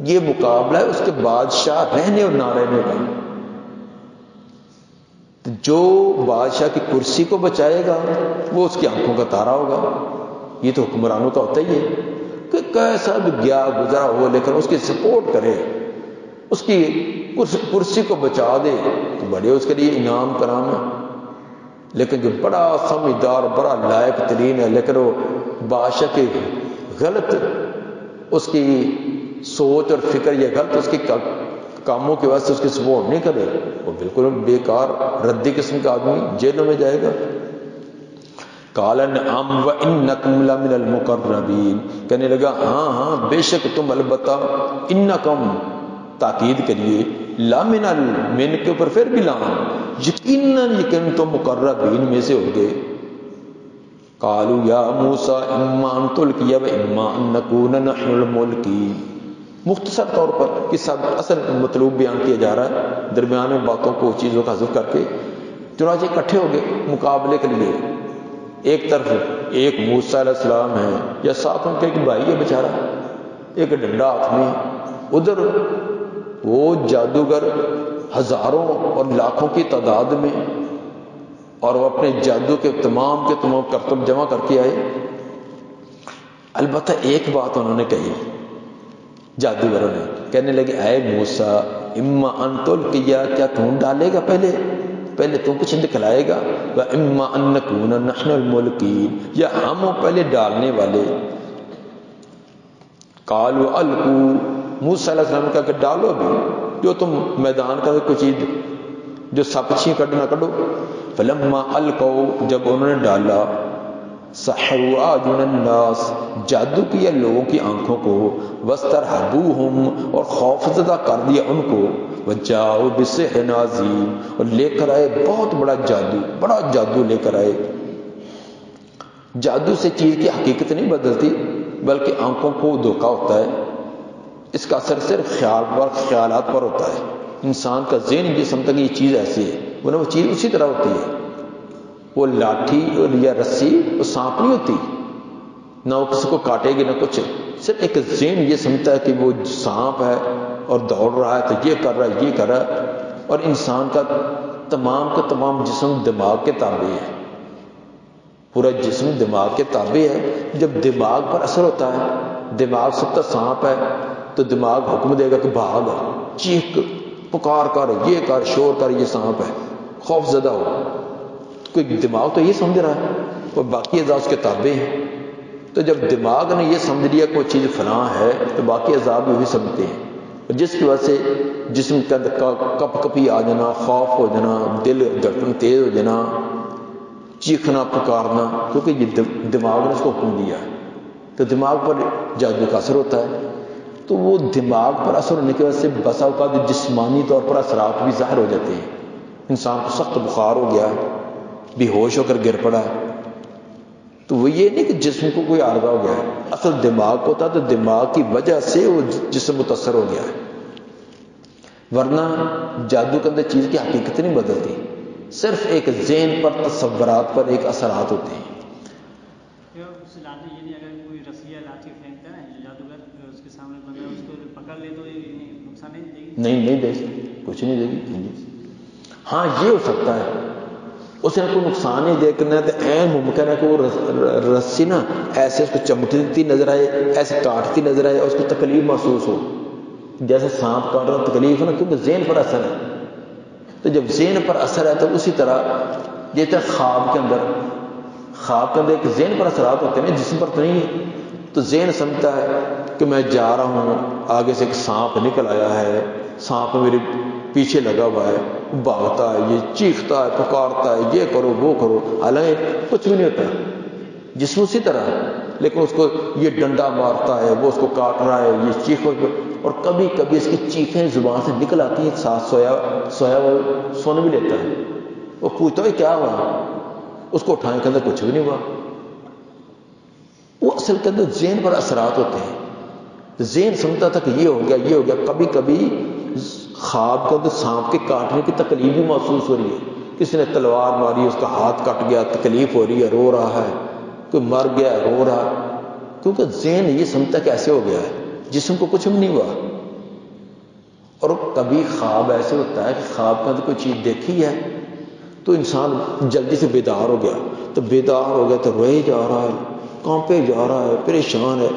یہ مقابلہ ہے اس کے بادشاہ رہنے اور نہ رہنے کا۔ جو بادشاہ کی کرسی کو بچائے گا وہ اس کی آنکھوں کا تارا ہوگا۔ یہ تو حکمرانوں کا ہوتا ہی ہے کہ کیسا بھی گیا گزرا ہو لیکن اس کی سپورٹ کرے، اس کی کرسی کو بچا دے تو بڑے اس کے لیے انعام کرام ہے۔ لیکن جو بڑا سمجھدار بڑا لائق ترین ہے لیکن وہ بادشاہ کی غلط اس کی سوچ اور فکر یا غلط اس کی کاموں کی وجہ سے اس کی سپورٹ نہیں کرے، وہ بالکل بیکار ردی قسم کا آدمی جیلوں میں جائے گا۔ قال نعم وانکم لمن المقربین، کہنے لگا ہاں ہاں بے شک تم البتہ، انکم تاکید کریے، لامن المن کے اوپر پھر بھی لام، یقیناً تم مقربین میں سے ہو گئے۔ قالوا یا موسیٰ اما ان تلقی و اما ان نکون نحن الملقین۔ مختصر طور پر قصہ اصل مطلوب بیان کیا جا رہا ہے، درمیان میں باتوں کو چیزوں کا حذف کر کے۔ چنانچہ اکٹھے ہو گئے مقابلے کے لیے، ایک طرف ایک موسیٰ علیہ السلام ہے یا ساتھ ان کے ایک بھائی ہے بیچارہ، ایک ڈنڈا ہاتھ میں، ادھر وہ جادوگر ہزاروں اور لاکھوں کی تعداد میں، اور وہ اپنے جادو کے تمام کرتب جمع کر کے آئے۔ البتہ ایک بات انہوں نے کہی، جادوگروں نے کہنے لگے اے موسیٰ اما ان تلقی، کیا تم ڈالے گا، پہلے تم کچھ دکھلائے گا، و اما ان نکون نحن الملقین، یا ہم پہلے ڈالنے والے۔ قالوا القوا، موسیٰ علیہ السلام نے کہا کہ ڈالو بھی، جو تم میدان کا کوئی چیز جو سپچھی کڈنا کڈو۔ فلما القوا، جب انہوں نے ڈالا، سحروا اعین الناس، جادو کیا لوگوں کی آنکھوں کو، واسترہبوہم، اور خوف زدہ کر دیا ان کو، وجاؤوا بسحر عظیم، اور لے کر آئے بہت بڑا جادو لے کر آئے۔ جادو سے چیز کی حقیقت نہیں بدلتی بلکہ آنکھوں کو دھوکا ہوتا ہے، اس کا اثر صرف خیالات پر ہوتا ہے۔ انسان کا ذہن یہ سمجھتا کہ یہ چیز ایسی ہے، ورنہ وہ چیز اسی طرح ہوتی ہے۔ وہ لاٹھی یا رسی وہ سانپ نہیں ہوتی، نہ وہ کسی کو کاٹے گی نہ کچھ، صرف ایک ذہن یہ سمجھتا ہے کہ وہ سانپ ہے اور دوڑ رہا ہے تو یہ کر رہا ہے، اور انسان کا تمام جسم دماغ کے تابع ہے، پورا جسم دماغ کے تابع ہے۔ جب دماغ پر اثر ہوتا ہے، دماغ سمجھتا سانپ ہے تو دماغ حکم دے گا کہ بھاگ، چیخ پکار کر، یہ کر، شور کر، یہ سانپ ہے، خوف زدہ ہو۔ کوئی دماغ تو یہ سمجھ رہا ہے اور باقی اعضاء اس کے تابع ہیں، تو جب دماغ نے یہ سمجھ لیا کوئی چیز فلاں ہے تو باقی اعضاء بھی وہی سمجھتے ہیں، اور جس کی وجہ سے جسم کے اندر کپ کپی آ جانا، خوف ہو جانا، دل دھڑکن تیز ہو جانا، چیخنا پکارنا، کیونکہ یہ دماغ نے اس کو حکم دیا ہے۔ تو دماغ پر جادو کا اثر ہوتا ہے، تو وہ دماغ پر اثر ہونے کی وجہ سے بسا اوقات جسمانی طور پر اثرات بھی ظاہر ہو جاتے ہیں۔ انسان کو سخت بخار ہو گیا، بے ہوش ہو کر گر پڑا، تو وہ یہ نہیں کہ جسم کو کوئی عارضہ ہو گیا ہے، اصل دماغ کو تھا تو دماغ کی وجہ سے وہ جسم متاثر ہو گیا ہے، ورنہ جادو کے اندر چیز کی حقیقت نہیں بدلتی، صرف ایک ذہن پر تصورات پر ایک اثرات ہوتے ہیں۔ اگر کوئی رسی یا لاٹھی پھینکتا ہے نا جادوگر، اس کے سامنے بندہ اس کو پکڑ لے تو یہ نقصان نہیں دے گی؟ نہیں دے سکتی، کچھ نہیں دے گی۔ ہاں یہ ہو سکتا ہے اسے کوئی نقصان نہیں دیکھنا ہے، تو عین ممکن ہے کہ وہ رسی نا ایسے اس کو چمٹتی نظر آئے، ایسے کاٹتی نظر آئے اور اس کو تکلیف محسوس ہو، جیسے سانپ کاٹ رہا تکلیف ہے نا، کیونکہ ذہن پر اثر ہے۔ تو جب ذہن پر اثر ہے تو اسی طرح جیسے خواب خواب کے اندر ایک ذہن پر اثرات ہوتے ہیں، جسم پر تو نہیں ہے. تو ذہن سمجھتا ہے کہ میں جا رہا ہوں، آگے سے ایک سانپ نکل آیا ہے، سانپ میرے پیچھے لگا ہوا ہے، بھاگتا ہے، یہ چیختا ہے، پکارتا ہے، یہ کرو وہ کرو، حالانکہ کچھ بھی نہیں ہوتا. جسم اسی طرح ہے، لیکن اس کو یہ ڈنڈا مارتا ہے، وہ اس کو کاٹ رہا ہے، یہ چیخ، اور کبھی کبھی اس کی چیخیں زبان سے نکل آتی ہیں. ساتھ سویا وہ سن بھی لیتا ہے. وہ پوچھتا ہے کیا ہوا، اس کو اٹھانے کے اندر کچھ بھی نہیں ہوا. وہ اصل کے اندر ذہن پر اثرات ہوتے ہیں. ذہن سمجھتا تھا کہ یہ ہو گیا یہ ہو گیا. کبھی کبھی خواب کے اندر سانپ کے کاٹنے کی تکلیف بھی محسوس ہو رہی ہے. کسی نے تلوار ماری، اس کا ہاتھ کٹ گیا، تکلیف ہو رہی ہے، رو رہا ہے. کوئی مر گیا، رو رہا، کیونکہ ذہن یہ سمجھتا کہ ایسے ہو گیا ہے، جسم کو کچھ بھی نہیں ہوا. اور کبھی خواب ایسے ہوتا ہے کہ خواب کے اندر کوئی چیز دیکھی ہے تو انسان جلدی سے بیدار ہو گیا، تو بیدار ہو گیا تو روئے جا رہا ہے، کانپے جا رہا ہے، پریشان ہے،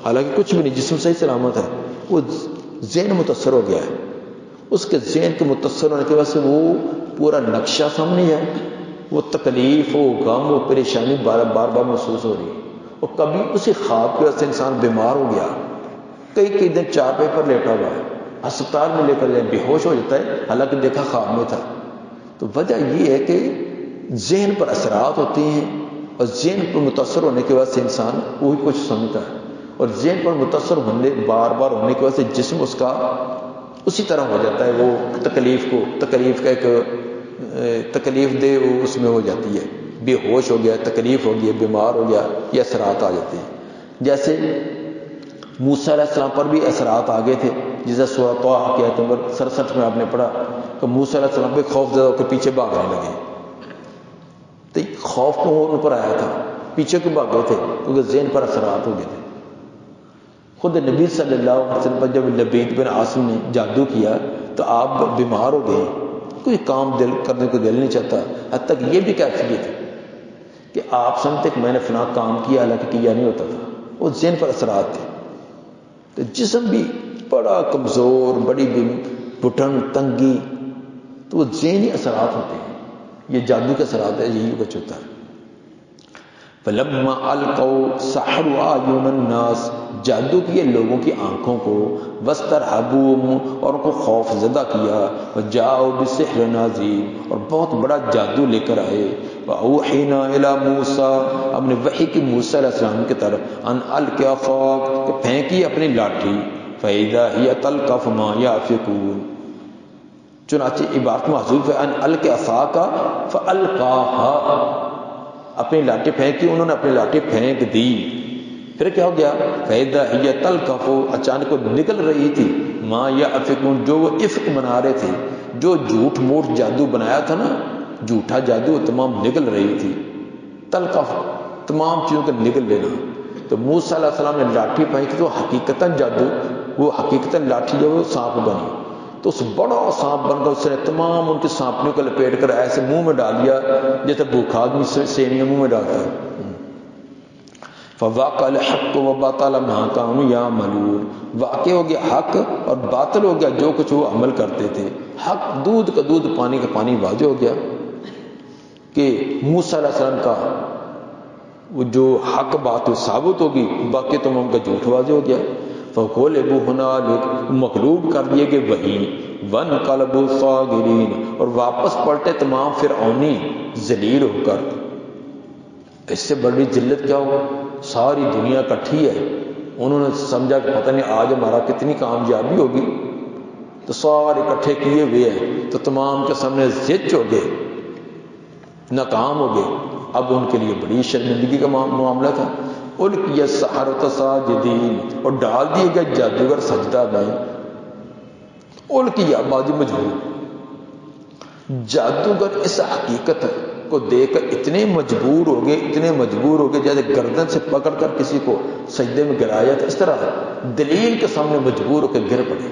حالانکہ کچھ بھی نہیں، جسم صحیح سلامت ہے. وہ ذہن متاثر ہو گیا ہے. اس کے ذہن کے متاثر ہونے کی وجہ سے وہ پورا نقشہ سامنے ہے، وہ تکلیف، وہ غم، وہ پریشانی بار بار محسوس ہو رہی ہے. اور کبھی اسی خواب کی وجہ سے انسان بیمار ہو گیا، کئی دن چارپائی پر لیٹا ہوا ہے، ہسپتال میں لے کر جائے، بے ہوش ہو جاتا ہے، حالانکہ دیکھا خواب میں تھا. تو وجہ یہ ہے کہ ذہن پر اثرات ہوتے ہیں، اور ذہن پر متاثر ہونے کی وجہ سے انسان وہی کچھ سمجھتا ہے. اور ذہن پر متاثر ہونے بار ہونے کی وجہ سے جسم اس کا اسی طرح ہو جاتا ہے. وہ تکلیف کا ایک تکلیف دہ وہ اس میں ہو جاتی ہے، بے ہوش ہو گیا، تکلیف ہو گیا، بیمار ہو گیا، یہ اثرات آ جاتے ہیں. جیسے موسیٰ علیہ السلام پر بھی اثرات آ گئے تھے، جیسے سورہ طٰہٰ کی آیت نمبر 67 میں آپ نے پڑھا کہ موسیٰ علیہ السلام پہ خوف زدہ ہو کے پیچھے بھاگنے لگے. تو خوف تو ان پر آیا تھا، پیچھے کیوں بھاگ گئے تھے؟ کیونکہ ذہن پر اثرات ہو گئے تھے. خود نبی صلی اللہ علیہ وسلم پر جب لبید بن عاصم نے جادو کیا تو آپ بیمار ہو گئے، کوئی کام کرنے کو دل نہیں چاہتا. حتیٰ کہ یہ بھی کیفیت ہے کہ آپ سمجھتے کہ میں نے فلاں کام کیا، حالانکہ کیا نہیں ہوتا تھا. وہ ذہن پر اثرات تھے. تو جسم بھی بڑا کمزور، بڑی گھٹن تنگی، تو وہ ذہنی اثرات ہوتے ہیں. یہ جادو کے اثرات ہے، یہی کچھ ہوتا ہے. فلما القوا سحروا اعین الناس، جادو کیے لوگوں کی آنکھوں کو، واسترهبوهم، اور ان کو خوف زدہ کیا، وجاءوا بسحر عظیم، اور بہت بڑا جادو لے کر آئے. واوحینا الی موسیٰ، ہم نے وحی کی موسیٰ علیہ السلام کی طرف، ان الق عصاک، کہ پھینکی اپنی لاٹھی، فاذا هی تلقف ما یافکون. چنانچہ عبارت محذوف ہے، ان الق عصاک فالقاها، اپنی لاٹھی پھینکی، انہوں نے اپنی لاٹھی پھینک دی. پھر کیا ہو گیا؟ فَإِذَا هِيَ تَلْقَفُ، اچانک وہ نکل رہی تھی، مَا يَأْفِكُونَ، جو وہ افق بنا رہے تھے، جو جھوٹ موٹ جادو بنایا تھا نا، جھوٹا جادو، وہ تمام نکل رہی تھی. تلقف، تمام چیزوں کا نکل لینا. تو موسیٰ علیہ السلام نے لاٹھی پھینکی تو حقیقتاً جادو، وہ حقیقتاً لاٹھی جو وہ سانپ بنی. تو اس بڑا سانپ بن کر اس نے تمام ان کی سانپنیوں کو لپیٹ کر ایسے منہ میں ڈال دیا جیسے بھوکھا آدمی سینیاں منہ میں ڈالتا ہے. فواقع الحق وبطل ما كانوا يعملون، واقع ہو گیا حق اور باطل ہو گیا جو کچھ وہ عمل کرتے تھے. حق دودھ کا دودھ، پانی کا پانی واضح ہو گیا کہ موسیٰ علیہ السلام کا وہ جو حق بات ثابت ہوگی، باقی تمام کا جھوٹ واضح ہو گیا. فغلبوا هنالك، مغلوب کر دیے گئے وہیں، وانقلبوا صاغرین، اور واپس پلٹے تمام فرعونی ذلیل ہو کر. اس سے بڑی ذلت کیا ہوگا؟ ساری دنیا اکٹھی ہے، انہوں نے سمجھا کہ پتہ نہیں آج ہمارا کتنی کامیابی ہوگی، تو سارے اکٹھے کیے ہوئے ہیں، تو تمام کے سامنے زچ ہو گئے، ناکام ہو گئے. اب ان کے لیے بڑی شرمندگی کا معاملہ تھا. القی السحرۃ ساجدین، اور ڈال دیے گئے جادوگر سجدہ میں. القی ماضی مجبور، جادوگر اس حقیقت کو دیکھ کر اتنے مجبور ہو گئے جیسے گردن سے پکڑ کر کسی کو سجدے میں گرایا تھا، اس طرح دلیل کے سامنے مجبور ہو کے گر پڑے.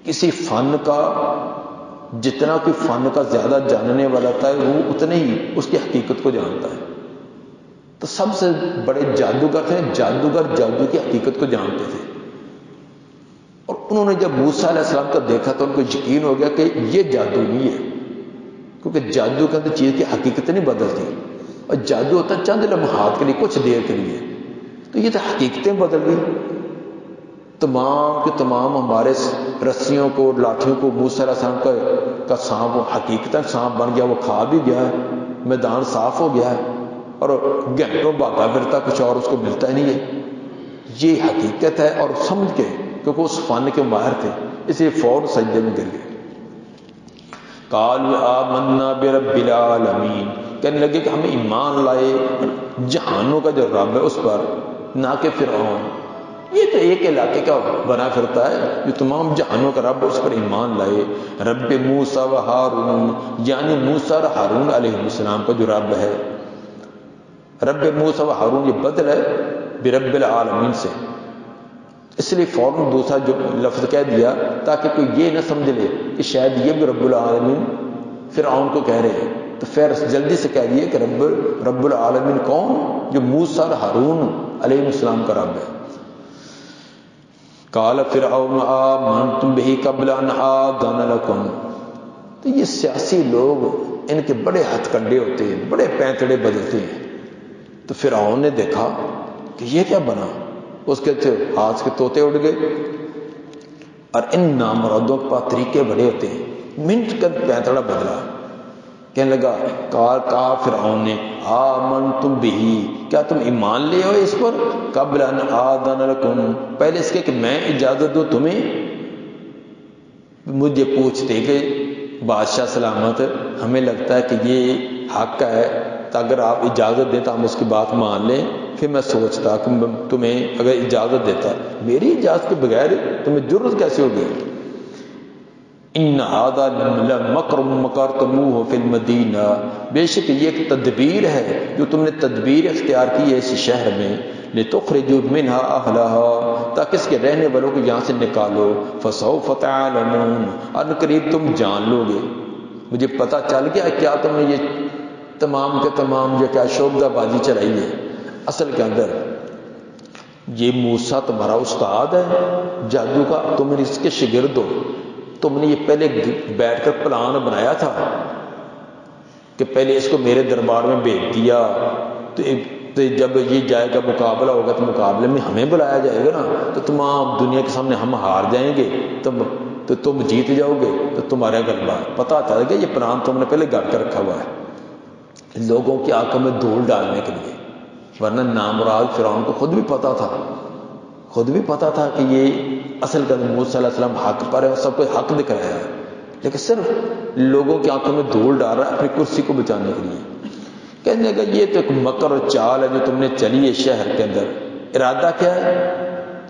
کسی فن کا، جتنا کوئی فن کا زیادہ جاننے والا تھا وہ اتنے ہی اس کی حقیقت کو جانتا ہے. تو سب سے بڑے جادوگر تھے، جادوگر جادو کی حقیقت کو جانتے تھے. اور انہوں نے جب موسیٰ علیہ السلام کا دیکھا تو ان کو یقین ہو گیا کہ یہ جادو نہیں ہے، کیونکہ جادو کے اندر چیز کی حقیقت نہیں بدلتی. اور جادو ہوتا ہے چند لمحات کے لیے، کچھ دیر کے لیے. تو یہ تو حقیقتیں بدل گئی. تمام کے تمام ہمارے رسیوں کو، لاٹھیوں کو موسیٰ علیہ السلام کا سانپ حقیقتاً سانپ بن گیا، وہ کھا بھی گیا ہے، میدان صاف ہو گیا ہے، اور گھنٹوں بھاگا پھرتا، کچھ اور اس کو ملتا ہی نہیں ہے. یہ حقیقت ہے. اور سمجھ کے، کیونکہ اس فن کے ماہر تھے، اس لیے فوراً سجدے میں گر گئے. قالوا آمنا برب العالمین، کہنے لگے کہ ہم ایمان لائے جہانوں کا جو رب ہے اس پر، نہ کہ فرعون. یہ تو ایک علاقے کا بنا پھرتا ہے، جو تمام جہانوں کا رب اس پر ایمان لائے. رب موسیٰ و ہارون، یعنی موسیٰ اور ہارون علیہ السلام کا جو رب ہے. رب موسیٰ و ہارون یہ بدل ہے برب العالمین سے، اس لیے فوراً دوسرا جو لفظ کہہ دیا تاکہ کوئی یہ نہ سمجھ لے کہ شاید یہ بھی رب العالمین فرعون کو کہہ رہے ہیں. تو پھر جلدی سے کہہ دیے کہ رب العالمین کون؟ جو موسیٰ اور ہارون علیہ السلام کا رب ہے. قال فرعون آمنتم به قبل ان آذن لكم. تو یہ سیاسی لوگ، ان کے بڑے ہتھ کنڈے ہوتے ہیں، بڑے پینتڑے بدلتے ہیں. تو فرعون نے دیکھا کہ یہ کیا بنا، اس کے ہاتھ کے طوطے اڑ گئے. اور ان نامرادوں کے پاس طریقے بڑے ہوتے ہیں، منٹ کا پینتڑا بدلا. کہنے لگا، کہا فرعون نے، آمنتم بہ، کیا تم ایمان لے ہو اس پر؟ قبل ان آذن لکم، پہلے اس کے کہ میں اجازت دوں تمہیں. مجھے پوچھتے کہ بادشاہ سلامت، ہمیں لگتا ہے کہ یہ حق ہے، تو اگر آپ اجازت دیں تو ہم اس کی بات مان لیں. پھر میں سوچتا کہ تمہیں اگر اجازت دیتا، میری اجازت کے بغیر تمہیں جرت کیسے ہوگی؟ ان ھذا لمکر مکرتموہ فی المدینہ، بے شک یہ ایک تدبیر ہے جو تم نے تدبیر اختیار کی ہے اس شہر میں. لتخرجوا منہا اہلہا، تاکہ اس کے رہنے والوں کو یہاں سے نکالو. فسوف تعلمون، ان قریب تم جان لو گے. مجھے پتہ چل گیا کیا تم نے یہ تمام کے تمام جو کیا شعبدہ بازی چلائی ہے. اصل کے اندر یہ موسیٰ تمہارا استاد ہے جادو کا، تم نے اس کے شاگرد ہو. تم نے یہ پہلے بیٹھ کر پلان بنایا تھا کہ پہلے اس کو میرے دربار میں بھیج دیا، تو جب یہ جائے گا مقابلہ ہوگا تو مقابلے میں ہمیں بلایا جائے گا نا، تو تمام دنیا کے سامنے ہم ہار جائیں گے، تو تم جیت جاؤ گے، تو تمہارا غلبہ. پتہ چل گیا یہ پلان تم نے پہلے گھڑ کر رکھا ہوا ہے لوگوں کی آنکھوں میں دھول ڈالنے کے لیے. ورنہ نامراد فرعون کو خود بھی پتہ تھا کہ یہ اصل کا موسیٰ علیہ السلام حق پر ہے اور سب کو حق دکھ رہا ہے، لیکن صرف لوگوں کی آنکھوں میں دھول ڈال رہا ہے اپنی کرسی کو بچانے کے لیے. کہنے لگا یہ تو ایک مکر اور چال ہے جو تم نے چلی ہے شہر کے اندر. ارادہ کیا ہے؟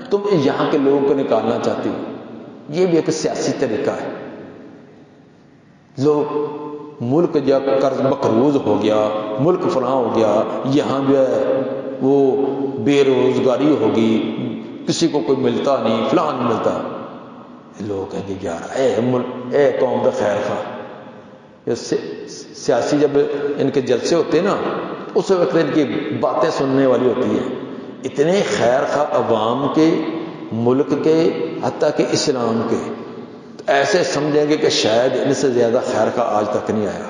تم یہاں کے لوگوں کو نکالنا چاہتے ہو. یہ بھی ایک سیاسی طریقہ ہے. لوگ ملک جو قرض مقروض ہو گیا، ملک فلاں ہو گیا، یہاں جو ہے وہ بے روزگاری ہوگی، کسی کو کوئی ملتا نہیں، فلاں نہیں ملتا. لوگ کہیں گے یار اے قوم دا خیر خواہ. سیاسی جب ان کے جلسے ہوتے ہیں نا، اس وقت ان کی باتیں سننے والی ہوتی ہیں. اتنے خیر خواہ عوام کے، ملک کے، حتیٰ کہ اسلام کے، ایسے سمجھیں گے کہ شاید ان سے زیادہ خیر خواہ آج تک نہیں آیا.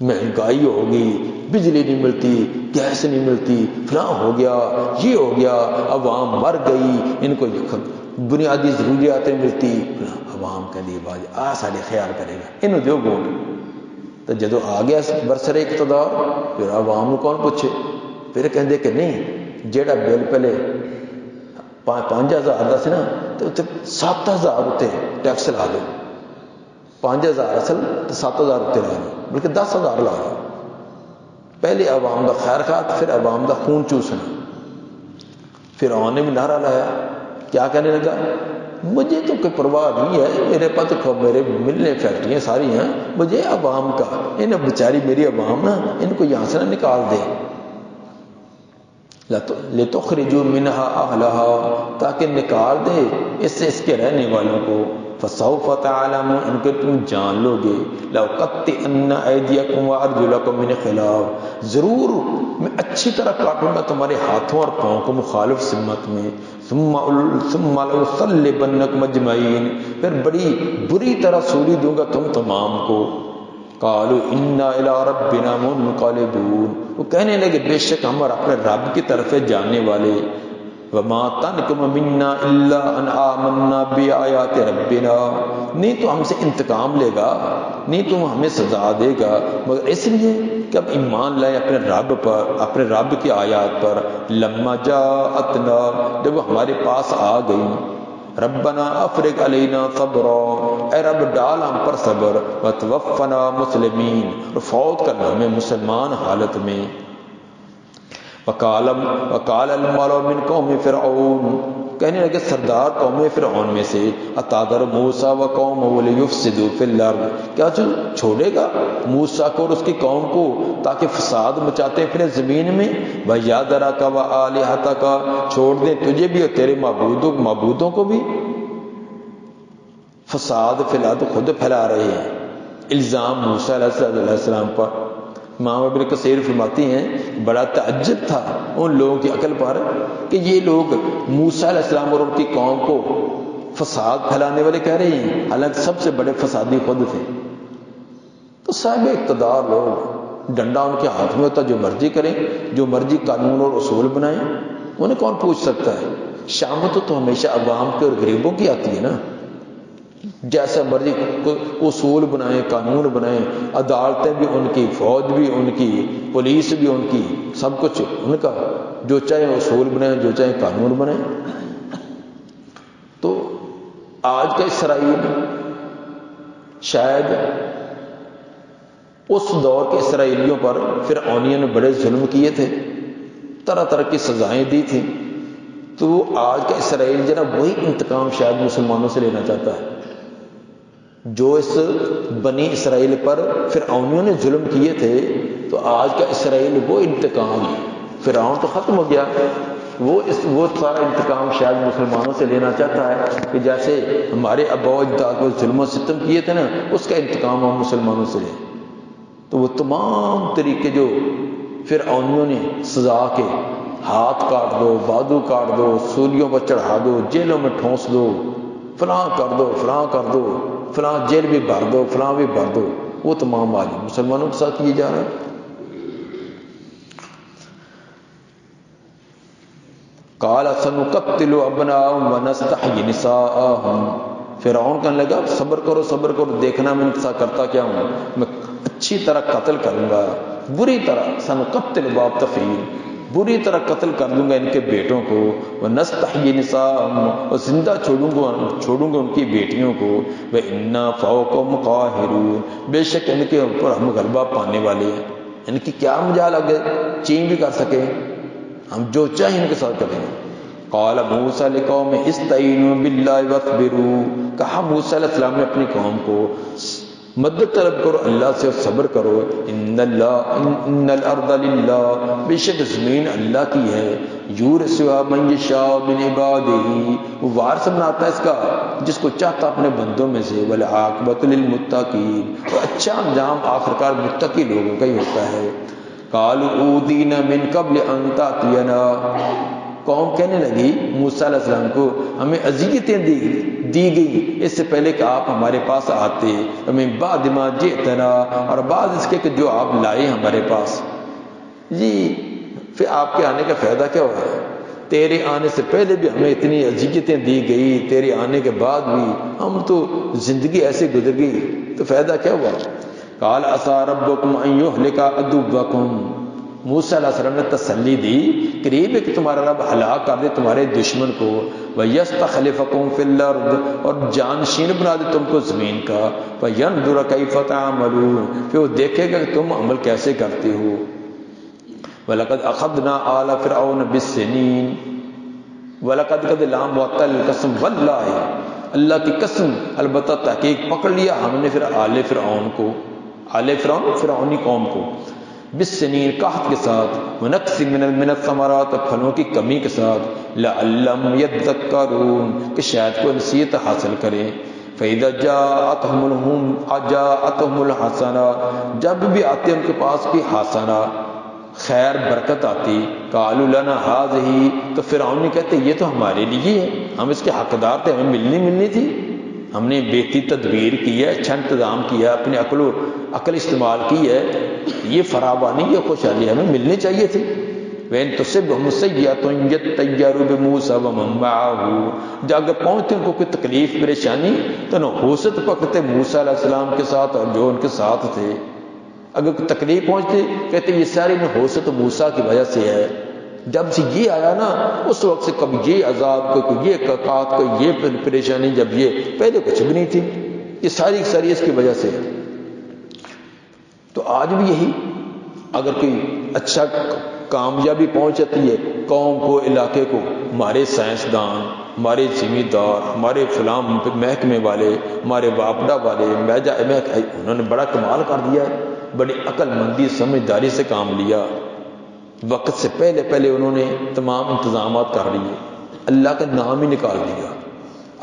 مہنگائی ہوگی، بجلی نہیں ملتی، گیس نہیں ملتی، فلاں ہو گیا، یہ ہو گیا، عوام مر گئی، ان کو بنیادی ضروریاتیں ملتی. عوام کے لیے باز سارے خیال کرے گا، انہوں جو ووٹ. تو جدو آ گیا برسر اقتدار، پھر عوام کون پوچھے؟ پھر کہندے کہ نہیں، جیڑا بل پہلے 5,000 کا سی نا، تو 7,000 اتنے ٹیکس لا دو. 5,000 اصل تو 7,000 اتنے لا دو، بلکہ 10,000 لا دو. پہلے عوام کا خیر خواہ، پھر عوام کا خون چوسنا. فرعون نے بھی نعرہ لایا. کیا کہنے لگا؟ مجھے تو کوئی پرواہ نہیں ہے، میرے پاس تو میرے ملنے فیکٹریاں ساری ہیں، مجھے عوام کا، ان بیچاری میری عوام نا، ان کو یہاں سے نہ نکال دے. لتخرجوا منہا اہلہا، تاکہ نکال دے اس سے اس کے رہنے والوں کو. فسوف تعلمون، ان کو تم جان لو گے. لأقطعن ایدیکم وارجلکم من خلاف، ضرور میں اچھی طرح کاٹوں گا تمہارے ہاتھوں اور پاؤں کو مخالف سمت میں. ثم لأصلبنکم اجمعین، پھر بڑی بری طرح سولی دوں گا تم تمام کو. قالوا انا الی ربنا منقلبون، وہ کہنے لگے بے شک ہم اور اپنے رب کی طرف جانے والے. وما تنقم منا الا ان آمنا بآیات ربنا، نہیں تو ہم سے انتقام لے گا، نہیں تو ہمیں سزا دے گا، مگر اس لیے کہ اب ایمان لائے اپنے رب پر، اپنے رب کی آیات پر. لما جاءتنا، جب وہ ہمارے پاس آ گئی. ربنا افرغ علینا صبرا، اے رب ڈال ہم پر صبر. وتوفنا مسلمین، اور فوت کرنا ہمیں مسلمان حالت میں. وقال الملأ من قوم فرعون، کہنے لگے سردار قوم فرعون میں سے، اتذر موسیٰ و قومہ لیفسدوا فی الارض، کیا چھوڑے گا موسیٰ کو اور اس کی قوم کو تاکہ فساد مچاتے پھرے زمین میں. وَيَذَرَكَ وَآلِهَتَكَ، چھوڑ دیں تجھے بھی اور تیرے معبودوں کو بھی. فساد فی الارض خود پھیلا رہے ہیں، الزام موسیٰ علیہ السلام پر. امام ابن کثیر فرماتی ہیں بڑا تعجب تھا ان لوگوں کی عقل پر کہ یہ لوگ موسیٰ علیہ السلام اور ان کی قوم کو فساد پھیلانے والے کہہ رہے ہیں، حالانکہ سب سے بڑے فسادی خود تھے. تو صاحب اقتدار لوگ، ڈنڈا ان کے ہاتھ میں ہوتا، جو مرضی کریں، جو مرضی قانون اور اصول بنائیں، انہیں کون پوچھ سکتا ہے. شامت تو ہمیشہ عوام کے اور غریبوں کی آتی ہے نا. جیسا مرضی اصول بنائیں، قانون بنائیں، عدالتیں بھی ان کی، فوج بھی ان کی، پولیس بھی ان کی، سب کچھ ان کا، جو چاہے اصول بنائیں، جو چاہے قانون بنائیں. تو آج کا اسرائیل شاید اس دور کے اسرائیلیوں پر فرعونیوں نے بڑے ظلم کیے تھے، طرح طرح کی سزائیں دی تھیں. تو آج کا اسرائیل جناب وہی انتقام شاید مسلمانوں سے لینا چاہتا ہے جو اس بنی اسرائیل پر فرعونیوں نے ظلم کیے تھے. تو آج کا اسرائیل وہ انتقام، فرعون تو ختم ہو گیا، وہ سارا انتقام شاید مسلمانوں سے لینا چاہتا ہے کہ جیسے ہمارے آباء و اجداد کو ظلم و ستم کیے تھے نا، اس کا انتقام ہم مسلمانوں سے لیں. تو وہ تمام طریقے جو فرعونیوں نے سزا کے، ہاتھ کاٹ دو، بازو کاٹ دو، سولیوں پر چڑھا دو، جیلوں میں ٹھونس دو، فلاں کر دو، فلاں کر دو، فلاں جیل بھی بھر دو، فلاں بھی بھر دو، وہ تمام آج مسلمانوں کے ساتھ کیے جا رہا ہے. قال سنقتل ابناءهم ونستحيي نساءهم، فرعون کہنے لگا صبر کرو صبر کرو، دیکھنا میں ان کے ساتھ کرتا کیا ہوں، میں اچھی طرح قتل کروں گا، بری طرح. سنقتل باب تفعیل، بری طرح قتل کر دوں گا ان کے بیٹوں کو. ونستحيي نساءهم، اور زندہ چھوڑوں گا ان کی بیٹیوں کو. وإنا فوقهم قاهرون، بے شک ان کے اوپر ہم غلبہ پانے والے ہیں. ان کی کیا مجال آگے چین بھی کر سکے، ہم جو چاہیں ان کے ساتھ کریں. قال موسیٰ لقوم استعینوا باللہ واصبروا، کہا موسیٰ علیہ السلام نے اپنی قوم کو مدد طلب کرو اللہ سے اور صبر کرو. ان الارض للہ، بے شک زمین اللہ کی ہے. یورثها من یشاء من عبادہ، وہ وارث بناتا ہے اس کا جس کو چاہتا اپنے بندوں میں سے. والعاقبۃ للمتقین، اور اچھا انجام آخرکار متقی لوگوں کا ہی ہوتا ہے. قالوا اوذینا من قبل ان تأتینا، قوم کہنے لگی موسیٰ علیہ السلام کو ہمیں اذیتیں دی گئی اس سے پہلے کہ آپ ہمارے پاس آتے. من بعد ما جئتنا، اور بعد اس کے کہ جو آپ لائے ہمارے پاس. جی پھر آپ کے آنے کا فائدہ کیا ہوا ہے؟ تیرے آنے سے پہلے بھی ہمیں اتنی اذیتیں دی گئی، تیرے آنے کے بعد بھی ہم تو زندگی ایسے گزر گئی، تو فائدہ کیا ہوا؟ قال عسى ربكم ان يهلك عدوكم، موسیٰ علیہ السلام نے تسلی دی قریب ہے کہ تمہارا رب ہلاک کر دے تمہارے دشمن کو. وَيَسْتَخْلِفَكُمْ فِي الْأَرْضِ، اور جانشین بنا دے تم کو زمین کا. فَيَنْظُرَ كَيْفَ تَعْمَلُونَ، پھر وہ دیکھے گا کہ تم عمل کیسے کرتے ہو. وَلَقَدْ أَخَذْنَا آلَ فِرْعَوْنَ بِالسِّنِينَ، وَلَقَدْ قَدْ لَامُ وَقَلْ قسم، وَاللَّهِ اللہ کی قسم، البتہ تحقیق پکڑ لیا ہم نے پھر آل فرعون کو، آل فرعون فرعونی قوم کو. بالسنین قحط کے ساتھ، ونقص من الثمرات پھلوں کی کمی کے ساتھ. لعلهم يذكرون، کہ شاید کوئی نصیحت حاصل کریں. فَإِذَا جَاءَتْهُمُ الْحَسَنَةُ، جب بھی آتے ان کے پاس بھی حسنہ خیر برکت آتی. قالوا لنا هذه، تو فرعون نے کہتے یہ تو ہمارے لیے ہے، ہم اس کے حقدار تھے، ہمیں ملنی تھی. ہم نے بہتری تدبیر کی ہے، اچھا انتظام کیا، اپنے عقل استعمال کی ہے، یہ فراوانی، یہ خوشحالی ہمیں ملنی چاہیے تھی۔ وَإِن تُصِبْهُمْ سَيِّئَةٌ يَطَّيَّرُوا بِمُوسَىٰ وَمَن مَّعَهُ، جب اگر پہنچتے ان کو کوئی تکلیف پریشانی تو نحوست پکڑتے موسیٰ علیہ السلام کے ساتھ اور جو ان کے ساتھ تھے۔ اگر کوئی تکلیف پہنچتی کہتے یہ ساری نحوست موسیٰ کی وجہ سے ہے۔ جب سے یہ آیا نا اس وقت سے کبھی یہ عذاب، کوئی یہ قحط، کوئی یہ پریشانی، جب یہ پہلے کچھ بھی نہیں تھی، یہ ساری اس کی وجہ سے ہے۔ تو آج بھی یہی، اگر کوئی اچھا کامیابی پہنچ جاتی ہے قوم کو، علاقے کو، ہمارے سائنسدان، ہمارے ذمہ دار، ہمارے فلاں محکمے والے، ہمارے واپڈا والے، انہوں نے بڑا کمال کر دیا ہے، بڑی عقل مندی سمجھداری سے کام لیا، وقت سے پہلے انہوں نے تمام انتظامات کر لیے، اللہ کا نام ہی نکال دیا،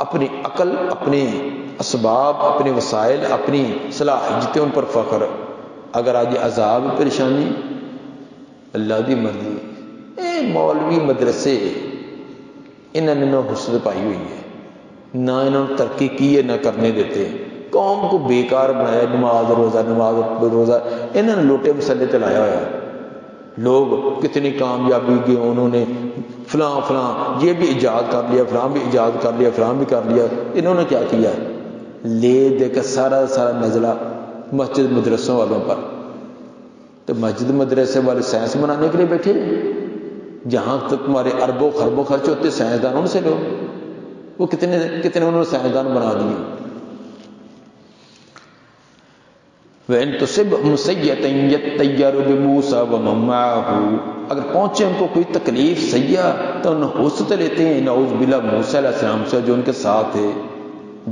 اپنی عقل، اپنے اسباب، اپنے وسائل، اپنی صلاحیتیں، ان پر فخر۔ اگر آج عذاب پریشانی، اللہ دی مرضی، مولوی مدرسے انہوں نے نہ حسد پائی ہوئی ہے، نہ انہوں نے ترقی کی ہے، نہ کرنے دیتے، قوم کو بیکار بنایا، نماز روزہ انہوں نے لوٹے مسلے چلایا ہوا ہے۔ لوگ کتنی کامیابی کی، انہوں نے فلاں یہ بھی ایجاد کر لیا، فلاں بھی ایجاد کر لیا، فلاں بھی کر لیا، انہوں نے کیا کیا؟ لے دے کر سارا نزلہ مسجد مدرسوں والوں پر۔ تو مسجد مدرسے والے سائنس بنانے کے لیے بیٹھے، جہاں تک تمہارے اربوں خربوں خرچ ہوتے سائنسدانوں سے لو، وہ کتنے انہوں نے سائنسدان بنا دیے۔ وَإِن تُصِبْهُمْ سَيِّئَةٌ يَطَّيَّرُوا بِمُوسَىٰ وَمَن مَّعَهُ، اگر پہنچے ان کو کوئی تکلیف سیاح تو نحوست لیتے ہیں نعوذ باللہ موسیٰ علیہ السلام سے جو ان کے ساتھ ہے۔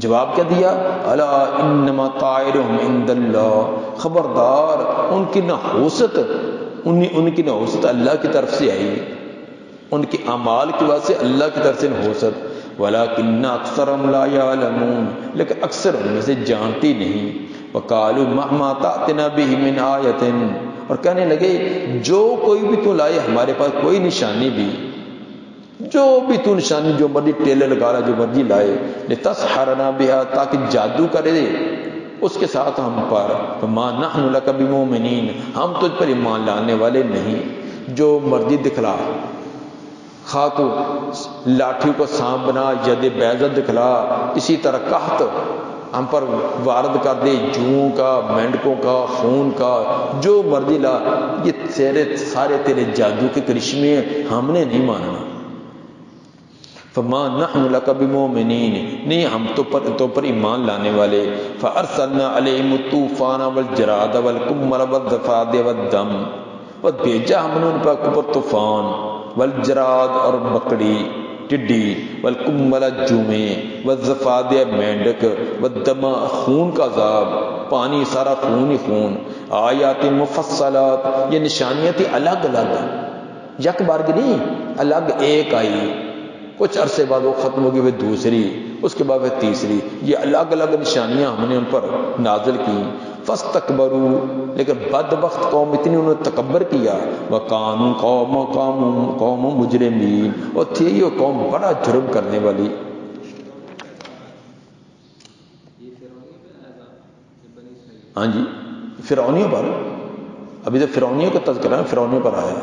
جواب کیا دیا؟ الا انما طائرهم عند اللہ، خبردار ان کی نحوست، ان کی نحوست اللہ کی طرف سے آئی، ان کے اعمال کی وجہ سے اللہ کی طرف سے نحوست۔ ولکن اکثرهم لا يعلمون، لیکن اکثر ان میں سے جانتی نہیں۔ وقالوا مهما تأتنا به من آیۃ، اور کہنے لگے جو کوئی بھی تو لائے ہمارے پاس کوئی نشانی بھی، جو بھی تو نشانی، جو مرضی ٹیلے لگا رہا، جو مرضی لائے، لتسحرنا بها، تاکہ جادو کرے اس کے ساتھ ہم پر، فما نحن لک بمؤمنین، ہم تجھ پر ایمان لانے والے نہیں۔ جو مرضی دکھلا، خواہ تو لاٹھی کو سانپ بنا، ید بیضت دکھلا، اسی طرح قحط ہم پر وارد کر دے، جوؤں کا، مینڈکوں کا، خون کا، جو مرضی لا، یہ سارے تیرے جادو کے کرشمے ہیں، ہم نے نہیں ماننا۔ فما نحن لک بمؤمنین، نہیں ہم تو پر ایمان لانے والے۔ فارسلنا علیہم الطوفان والجراد والقمل والضفادع والدم، اور بھیجا ہم نے ان پر طوفان، والجراد اور مکڑی ٹڈی، والقمل جومے، والضفادع مینڈک، والدم خون کا عذاب، پانی سارا خون ہی خون۔ آیات مفصلات، یہ نشانیاں تھی الگ الگ، یک بار کی نہیں، الگ ایک آئی، کچھ عرصے بعد وہ ختم ہوگی، پھر دوسری، اس کے بعد پھر تیسری، یہ الگ الگ نشانیاں ہم نے ان پر نازل کی۔ فاستکبروا، لیکن بدبخت قوم اتنی انہوں نے تکبر کیا، وکانوا قوم مجرمین، اور تھی یہ قوم بڑا جرم کرنے والی۔ ہاں جی، فرعونیوں پر، ابھی تو فرعونیوں کا تذکرہ فرعونیوں پر آیا۔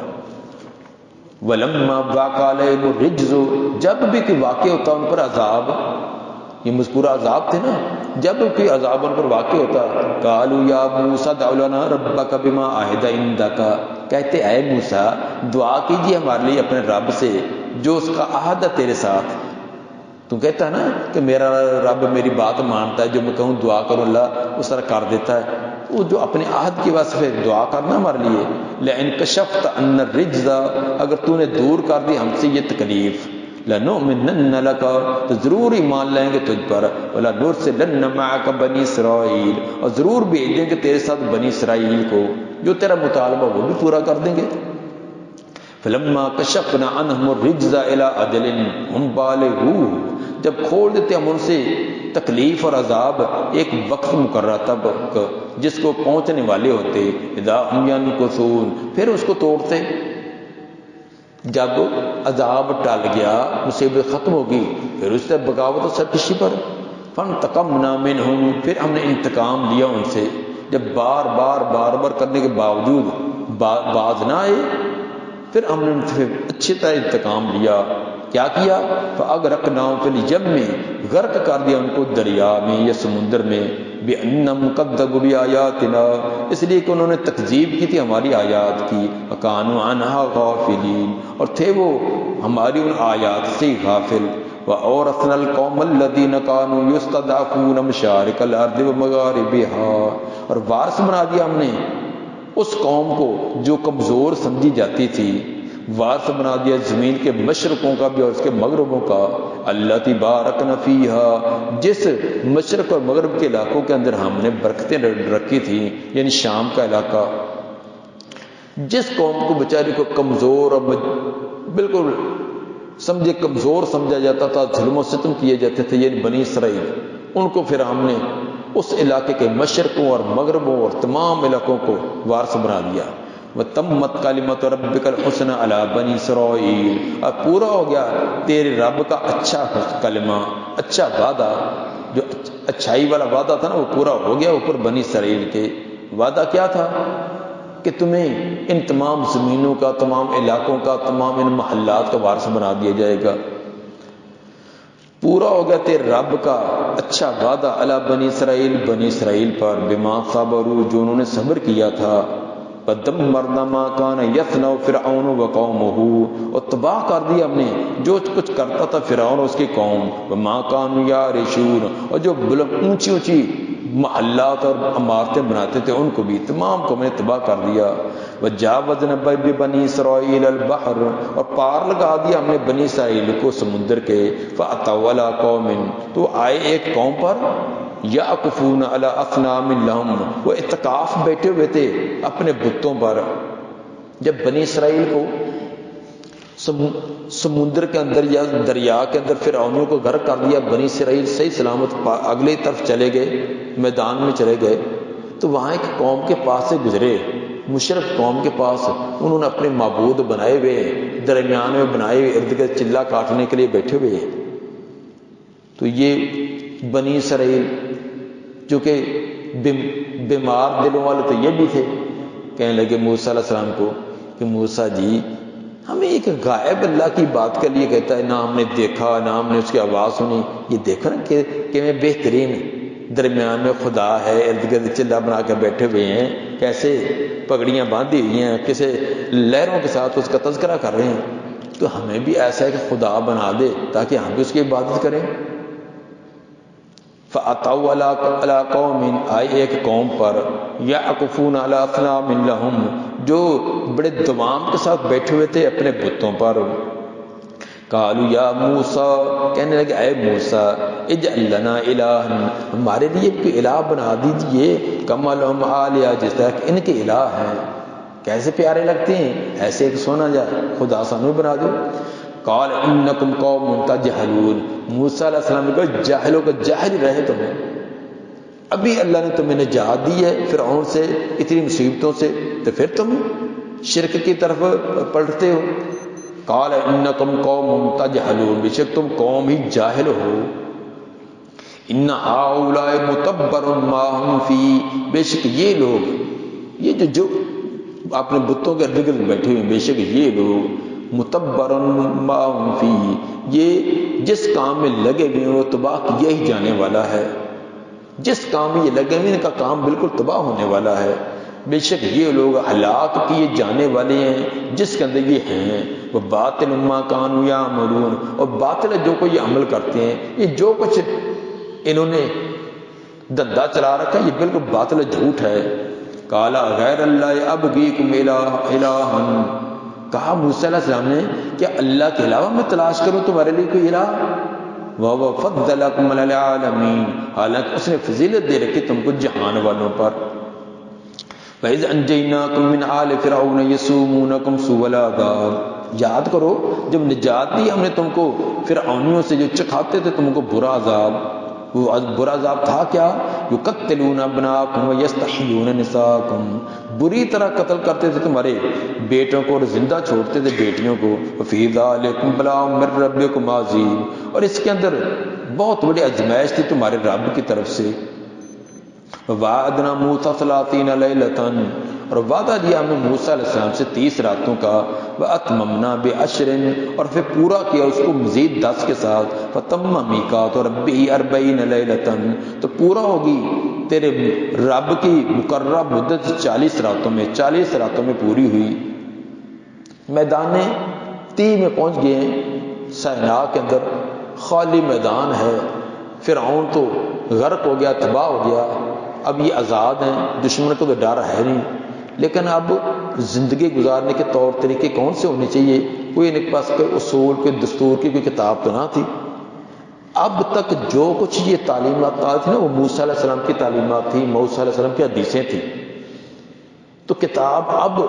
وَلَمَّا وَقَعَ عَلَيْهِمُ الرِّجْزُ، جب بھی کوئی واقع ہوتا ان پر عذاب، یہ مذکورہ عذاب تھے نا، جب کوئی عذاب ان پر واقع ہوتا، قَالُوا يَا مُوسَىٰ ادْعُ لَنَا رَبَّكَ بِمَا عَهِدَ عِندَكَ، کہتے اے موسیٰ دعا کیجیے ہمارے لیے اپنے رب سے جو اس کا عہد ہے تیرے ساتھ۔ تو کہتا ہے نا کہ میرا رب میری بات مانتا ہے، جو میں کہوں دعا کروں اللہ اس طرح کر دیتا ہے، وہ جو اپنے عہد کی واسطے پھر دعا کرنا ہمارے لیے۔ لئن کشفت عنا الرجز، اگر تو نے دور کر دی ہم سے یہ تکلیف، لنؤمنن لک، تو ضرور ایمان لائیں گے تجھ پر، ولنرسلن معک بنی اسرائیل، اور ضرور بھیج دیں گے تیرے ساتھ بنی اسرائیل کو، جو تیرا مطالبہ وہ بھی پورا کر دیں گے۔ فلما کشفنا عنہم الرجز الی اجل ہم بالغوہ، جب کھول دیتے ہم ان سے تکلیف اور عذاب ایک وقت مقررہ تب جس کو پہنچنے والے ہوتے، اذا ہم ینکثون، پھر اس کو توڑتے۔ جب عذاب ٹل گیا، مصیبت ختم ہوگی، پھر اس سے بغاوت اور سرکشی پر فانتقمنا منہم، پھر ہم نے انتقام لیا ان سے. جب بار بار کرنے کے باوجود باز نہ آئے، پھر ہم نے ان سے اچھی طرح انتقام لیا. کیا کیا؟ فاغرقناہم فی الیم، غرق کر دیا ان کو دریا میں یا سمندر میں. بانہم کذبوا بآیاتنا، اس لیے کہ انہوں نے تکذیب کی تھی ہماری آیات کی. وکانوا عنہا غافلین، اور تھے وہ ہماری ان آیات سے غافل. وَأَوْرَثْنَا الْقَوْمَ الَّذِينَ كَانُوا يُسْتَضْعَفُونَ مَشَارِقَ الْأَرْضِ وَمَغَارِبِهَا، اور وارث بنا دیا ہم نے اس قوم کو جو کمزور سمجھی جاتی تھی، وارث بنا دیا زمین کے مشرقوں کا بھی اور اس کے مغربوں کا. اللَّتِي بَارَكْنَا فِيهَا، جس مشرق اور مغرب کے علاقوں کے اندر ہم نے برکتیں رکھی تھی، یعنی شام کا علاقہ. جس قوم کو بیچاری کو کمزور اور بالکل سمجھے کمزور سمجھا جاتا تھا، ظلم و ستم کیے جاتے تھے، یعنی بنی اسرائیل، ان کو پھر ہم نے اس علاقے کے مشرقوں اور مغربوں اور تمام علاقوں کو وارث بنا دیا. وَتَمَّتْ كَلِمَةُ رَبِّكَ الْحُسْنَى عَلَىٰ بَنِي إِسْرَائِيلَ، اور پورا ہو گیا تیرے رب کا اچھا کلمہ، اچھا وعدہ، جو اچھائی والا وعدہ تھا نا، وہ پورا ہو گیا اوپر بنی اسرائیل کے. وعدہ کیا تھا؟ کہ تمہیں ان تمام زمینوں کا، تمام علاقوں کا، تمام ان محلات کا وارث بنا دیا جائے گا. پورا ہو گیا تیرے رب کا اچھا وعدہ علی بنی اسرائیل، بنی اسرائیل پر، بما صبروا، جو انہوں نے صبر کیا تھا. فدمرنا ما کان یصنع فرعون وقومہ، اور تباہ کر دیا ہم نے جو کچھ کرتا تھا فرعون اور اس کی قوم. وما کانوا یعرشون، اور جو اونچی اونچی محلات اور عمارتیں بناتے تھے ان کو بھی تمام کو میں نے تباہ کر دیا. وجاوزنا ببنی اسرائیل البحر، اور پار لگا دیا ہم نے بنی اسرائیل کو سمندر کے. فاتوا علی قوم، تو آئے ایک قوم پر، یعکفون علی اصنام لہم، وہ اعتکاف بیٹھے ہوئے تھے اپنے بتوں پر. جب بنی اسرائیل کو سمندر کے اندر یا دریا کے اندر فرعونیوں کو غرق کر دیا، بنی اسرائیل صحیح سلامت اگلی طرف چلے گئے، میدان میں چلے گئے، تو وہاں ایک قوم کے پاس سے گزرے، مشرک قوم کے پاس. انہوں نے اپنے معبود بنائے ہوئے، درمیان میں بنائے ہوئے، ارد گرد چلا کاٹنے کے لیے بیٹھے ہوئے. تو یہ بنی اسرائیل جو کہ بیمار دلوں والے تو یہ بھی تھے، کہنے لگے موسیٰ علیہ السلام کو کہ موسیٰ جی، ہمیں ایک غائب اللہ کی بات کے لیے کہتا ہے، نہ ہم نے دیکھا نہ ہم نے اس کی آواز سنی. یہ دیکھو نا کہ میں بہترین درمیان میں خدا ہے، ارد گرد چلا بنا کے بیٹھے ہوئے ہیں، کیسے پگڑیاں باندھی ہوئی ہیں، کیسے لہروں کے ساتھ اس کا تذکرہ کر رہے ہیں. تو ہمیں بھی ایسا ہے کہ خدا بنا دے تاکہ ہم بھی اس کی عبادت کریں. فَأَتَوْا عَلَىٰ قَوْمٍ، آئے ایک قوم پر، یعکفون علی اصنام لہم، جو بڑے دوام کے ساتھ بیٹھے ہوئے تھے اپنے بتوں پر. قالوا یا موسیٰ، کہنے لگے اے موسیٰ، اجعل لنا الہا، ہمارے لیے کوئی الہ بنا دیجئے، کما لہم آلیہ، جس طرح کہ ان کے الہ ہیں. کیسے پیارے لگتے ہیں، ایسے ایک سونا جائے خدا سانو بنا دو. قال انکم قوم تجہلون، موسیٰ علیہ السلام نے کہا جاہلوں کا جاہل رہے تمہیں، ابھی اللہ نے تمہیں نجات دی ہے فرعون سے، اتنی مصیبتوں سے، تو پھر تم شرک کی طرف پلٹتے ہو. قال انکم قوم تجہلون، بے شک تم قوم ہی جاہل ہو. ان ہؤلاء متبر ما هم فی، بے شک یہ لوگ، یہ جو اپنے بتوں کے ارد گرد بیٹھے ہوئے، بے شک یہ لوگ متبر ما هم فی، یہ جس کام میں لگے ہوئے ہیں وہ تباہ کیا ہی جانے والا ہے. جس کام میں یہ لگے ہوئے ان کا کام بالکل تباہ ہونے والا ہے. بے شک یہ لوگ ہلاک کیے جانے والے ہیں جس کے اندر یہ ہیں. وہ باطل ما کانوا یعملون، اور باطل ہے جو کوئی عمل کرتے ہیں، یہ جو کچھ انہوں نے دھندا چلا رکھا ہے یہ بالکل باطل ہے، جھوٹ ہے. قال غیر اللہ ابغیکم الہا، کہا موسیٰ علیہ السلام نے کہ اللہ کے علاوہ میں تلاش کروں تمہارے لیے کوئی الہ. وَهُوَ فَضَّلَكُمْ عَلَى الْعَالَمِينَ، حالانکہ اس نے فضیلت دے رکھی تم کو جہان والوں پر. وَإِذْ أَنْجَيْنَاكُمْ مِنْ آلِ فِرْعَوْنَ يَسُومُونَكُمْ سُوءَ الْعَذَابِ، یاد کرو جب نجات دی ہم نے تم کو فرعونیوں سے جو چکھاتے تھے تم کو برا عذاب. وہ برا عذاب تھا کیا؟ یقتلون ابناءکم ویستحیون نساءکم، بری طرح قتل کرتے تھے تمہارے بیٹوں کو اور زندہ چھوڑتے تھے بیٹیوں کو. وفی ذلکم بلاء من ربکم عظیم، اور اس کے اندر بہت بڑی آزمائش تھی تمہارے رب کی طرف سے. وعدنا موسیٰ 30 لیلۃ، اور وعدہ دیا ہم نے موسیٰ علیہ السلام سے 30 راتوں کا. واتممنا ب10، اور پھر پورا کیا اس کو مزید 10 کے ساتھ. فتم میقات ربہ 40 لیلۃ، تو پورا ہوگی تیرے رب کی مقررہ مدت 40 راتوں میں. 40 راتوں میں پوری ہوئی. میدان تی میں پہنچ گئے ہیں، سینا کے اندر خالی میدان ہے. فرعون تو غرق ہو گیا، تباہ ہو گیا. اب یہ آزاد ہیں، دشمن کو تو ڈر ہے نہیں. لیکن اب زندگی گزارنے کے طور طریقے کون سے ہونے چاہیے؟ کوئی ان کے پاس کوئی اصول، کوئی دستور کی کوئی کتاب تو نہ تھی. اب تک جو کچھ یہ تعلیمات تھی نا، وہ موسیٰ علیہ السلام کی تعلیمات تھی، موسیٰ علیہ السلام کی حدیثیں تھیں. تو کتاب اب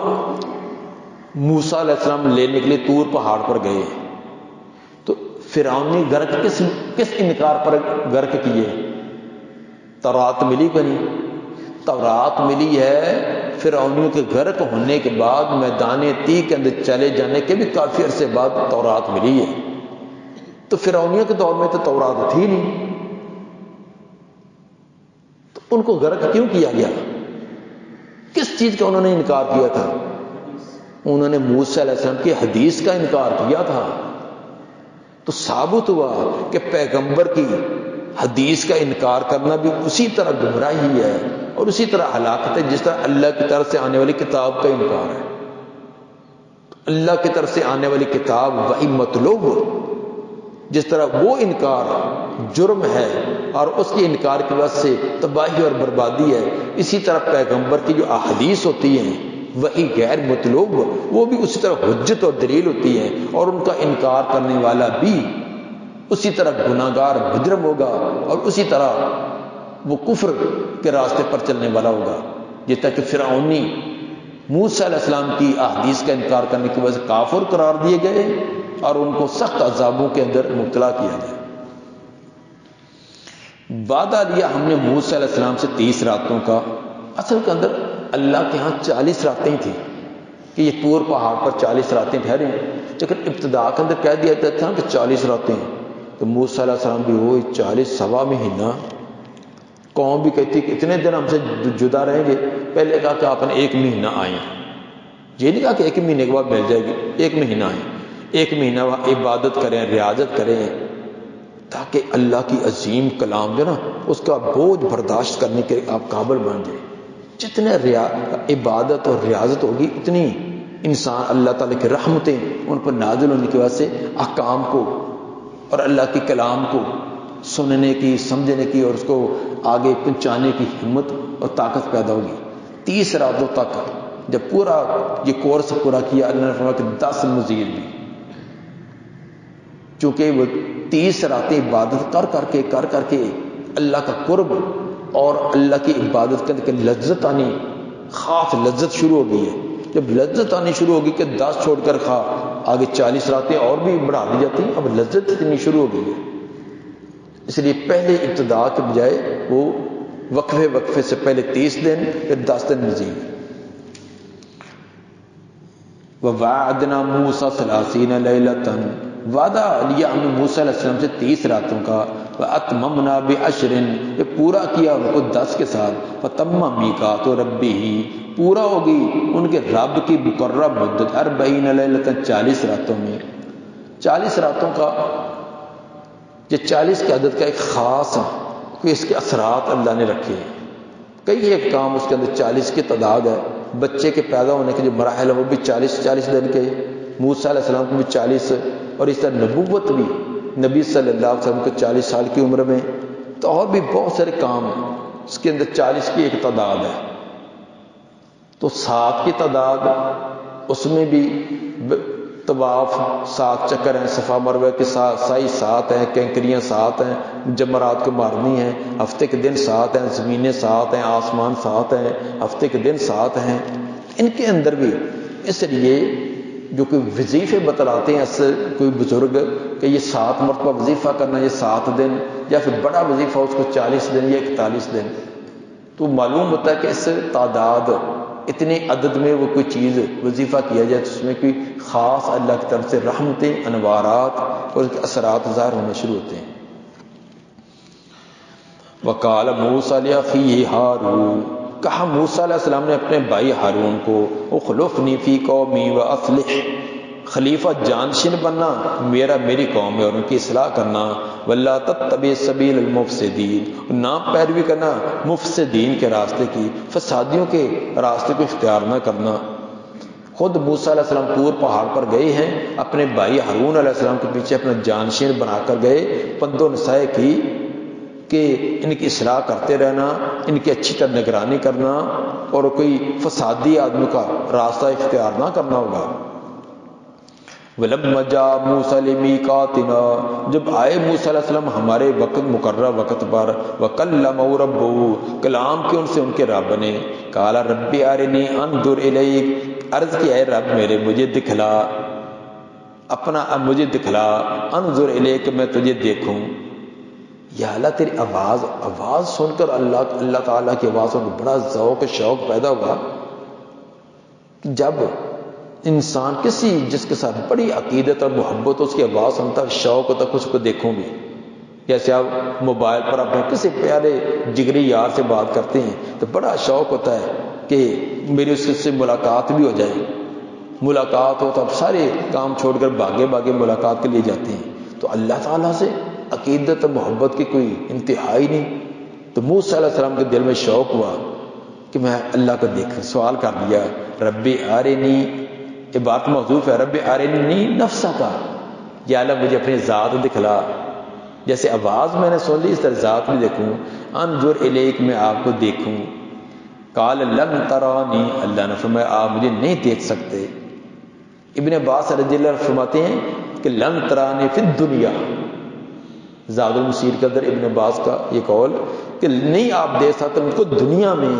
موسیٰ علیہ السلام لینے کے لیے طور پہاڑ پر گئے. تو فرعون نے غرق کس انکار پر غرق کیے؟ تورات ملی بنی، تورات ملی ہے. فرعونیوں کے غرق ہونے کے بعد میدان تی کے اندر چلے جانے کے بھی کافی عرصے بعد تورات ملی ہے. تو فرعونیوں کے دور میں تو تورات تھی نہیں، تو ان کو غرق کیوں کیا گیا؟ کس چیز کا انہوں نے انکار کیا تھا؟ انہوں نے موسیٰ علیہ السلام کی حدیث کا انکار کیا تھا. تو ثابت ہوا کہ پیغمبر کی حدیث کا انکار کرنا بھی اسی طرح گمراہی ہے اور اسی طرح ہلاکت ہے جس طرح اللہ کی طرف سے آنے والی کتاب کا انکار ہے. اللہ کی طرف سے آنے والی کتاب وہی مطلوب، جس طرح وہ انکار جرم ہے اور اس کے انکار کی وجہ سے تباہی اور بربادی ہے، اسی طرح پیغمبر کی جو احادیث ہوتی ہیں وہی غیر مطلوب، وہ بھی اسی طرح حجت اور دلیل ہوتی ہے، اور ان کا انکار کرنے والا بھی اسی طرح گناہگار مجرم ہوگا اور اسی طرح وہ کفر کے راستے پر چلنے والا ہوگا. جس طرح کہ فرعونی موسیٰ علیہ السلام کی احادیث کا انکار کرنے کی وجہ سے کافر قرار دیے گئے اور ان کو سخت عذابوں کے اندر مبتلا کیا گیا. وعدہ دیا ہم نے موسیٰ علیہ السلام سے 30 راتوں کا. اصل کے اندر اللہ کے ہاں 40 راتیں تھیں کہ یہ طور پہاڑ پر 40 راتیں ٹھہریں، لیکن ابتدا کے اندر کہہ دیا جاتا تھا کہ 40 راتیں. تو موسیٰ علیہ السلام بھی ہوئے 40 سوا مہینہ. قوم بھی کہتی کہ اتنے دن ہم سے جدا رہیں گے. پہلے کہا کہ آپ نے 1 مہینہ آئیں، یہ نہیں کہا کہ 1 مہینے کے بعد مل جائے گی. 1 مہینہ آئیں، 1 مہینہ عبادت کریں، ریاضت کریں، تاکہ اللہ کی عظیم کلام جو نا اس کا بوجھ برداشت کرنے کے آپ قابل بن جائیں. جتنے عبادت اور ریاضت ہوگی اتنی انسان اللہ تعالیٰ کی رحمتیں ان پر نازل ہونے کی وجہ سے احکام کو اور اللہ کے کلام کو سننے کی، سمجھنے کی اور اس کو آگے پہنچانے کی ہمت اور طاقت پیدا ہوگی. 30 راتوں تک جب پورا یہ کورس پورا کیا، اللہ نے فرمایا کہ 10 مزید بھی، چونکہ وہ 30 راتیں عبادت کر کے اللہ کا قرب اور اللہ کی عبادت کے اندر لذت آنی، خاص لذت شروع ہو گئی ہے. جب لذت آنی شروع ہوگی کہ 10 چھوڑ کر آگے 40 راتیں اور بھی بڑھا دی جاتی ہیں، اب لذت اتنی شروع ہو گئی ہے. اس لیے پہلے ابتدا کے بجائے وہ وقفے سے پہلے 30 دن پھر 10 دن مزید. وَوَعَدْنَا مُوسَىٰ 30 لَيْلَةً، وعدہ لیا ہم نے موسیٰ علیہ السلام سے 30 راتوں کا. وَأَتْمَمْنَا بِعَشْرٍ، پھر پورا کیا ان کو 10 کے ساتھ. فَتَمَّ مِيقَاتُ رَبِّهِ، پورا ہوگی ان کے رب کی مقررہ مدت 40 لیلۃ، 40 راتوں میں. 40 راتوں کا یہ 40 کی عدد کا ایک خاص کوئی اس کے اثرات اللہ نے رکھے. کئی ایک کام اس کے اندر 40 کی تعداد ہے. بچے کے پیدا ہونے کے جو مراحل ہیں وہ بھی 40 دن کے. موسیٰ علیہ السلام کو بھی 40، اور اس طرح نبوت بھی نبی صلی اللہ علیہ وسلم کو 40 سال کی عمر میں. تو اور بھی بہت سارے کام ہیں اس کے اندر 40 کی ایک تعداد ہے. تو 7 کی تعداد، اس میں بھی طواف 7 چکر ہیں، صفا مروہ کے سائی 7 ہیں، کینکریاں 7 ہیں، جمرات کو مارنی ہیں. ہفتے کے دن 7 ہیں، زمینیں 7 ہیں، آسمان 7 ہیں، ہفتے کے دن 7 ہیں. ان کے اندر بھی اس لیے جو کوئی وظیفے بتلاتے ہیں کوئی بزرگ کہ یہ 7 مرتبہ وظیفہ کرنا، یہ 7 دن، یا پھر بڑا وظیفہ اس کو 40 دن یا 41 دن، تو معلوم ہوتا ہے کہ اس تعداد اتنے عدد میں وہ کوئی چیز وظیفہ کیا جائے تو اس میں کوئی خاص اللہ کی طرف سے رحمتیں، انوارات اور اس کے اثرات ظاہر ہونے شروع ہوتے ہیں. وقال موسیٰ لأخیہ ہارون، کہا موسیٰ علیہ السلام نے اپنے بھائی ہارون کو، اخلفنی فی قومی واصلح، خلیفہ جانشین بننا میری قوم ہے اور ان کی اصلاح کرنا، ولا تتبع سبیل المفسدین، نہ پیروی کرنا مفسدین کے راستے کی، فسادیوں کے راستے کو اختیار نہ کرنا۔ خود موسیٰ علیہ السلام طور پہاڑ پر گئے ہیں، اپنے بھائی ہارون علیہ السلام کے پیچھے اپنا جانشین بنا کر گئے، پند و نصیحت کی کہ ان کی اصلاح کرتے رہنا، ان کی اچھی طرح نگرانی کرنا اور کوئی فسادی آدمی کا راستہ اختیار نہ کرنا ہوگا۔ وَلَمَّا جَاءَ مُوسَىٰ لِمِيقَاتِنَا، جب آئے موسیٰ علیہ السلام ہمارے مقررہ وقت پر، وَكَلَّمَهُ رَبُّهُ، کلام کی ان سے ان کے رب نے، قَالَ رَبِّ أَرِنِي أَنظُرْ إِلَيْكَ، عرض کیا ہے رب میرے مجھے دکھلا، اپنا اب مجھے دکھلا، انظر الیک میں تجھے دیکھوں۔ یا اللہ تیری آواز سن کر اللہ تعالیٰ کی آواز سن کر بڑا ذوق شوق پیدا ہوا۔ جب انسان جس کے ساتھ بڑی عقیدت اور محبت اس کی آواز سنتا ہے، شوق ہوتا ہے اس کو دیکھوں بھی۔ جیسے آپ موبائل پر اپنے کسی پیارے جگری یار سے بات کرتے ہیں تو بڑا شوق ہوتا ہے کہ میری اس سے ملاقات بھی ہو جائے۔ ملاقات ہو تو اب سارے کام چھوڑ کر بھاگے ملاقات کے لیے جاتے ہیں۔ تو اللہ تعالیٰ سے عقیدت اور محبت کی کوئی انتہائی نہیں۔ تو موسیٰ علیہ السلام کے دل میں شوق ہوا کہ میں اللہ کو دیکھوں، سوال کر دیا رب ارنی، عبارت محذوف ہے، رب ارنی نفسک، یا اللہ مجھے اپنی ذات دکھلا۔ جیسے آواز میں نے سن لی اس طرح ذات بھی دیکھوں، انظر الیک میں آپ کو دیکھوں۔ قال لن ترانی، اللہ نے فرمایا آپ مجھے نہیں دیکھ سکتے۔ ابن عباس رضی اللہ عنہ فرماتے ہیں کہ لن ترانی فی الدنیا، زاد المسیر کے اندر ابن عباس کا یہ قول کہ نہیں آپ دیکھ سکتے مجھ کو دنیا میں،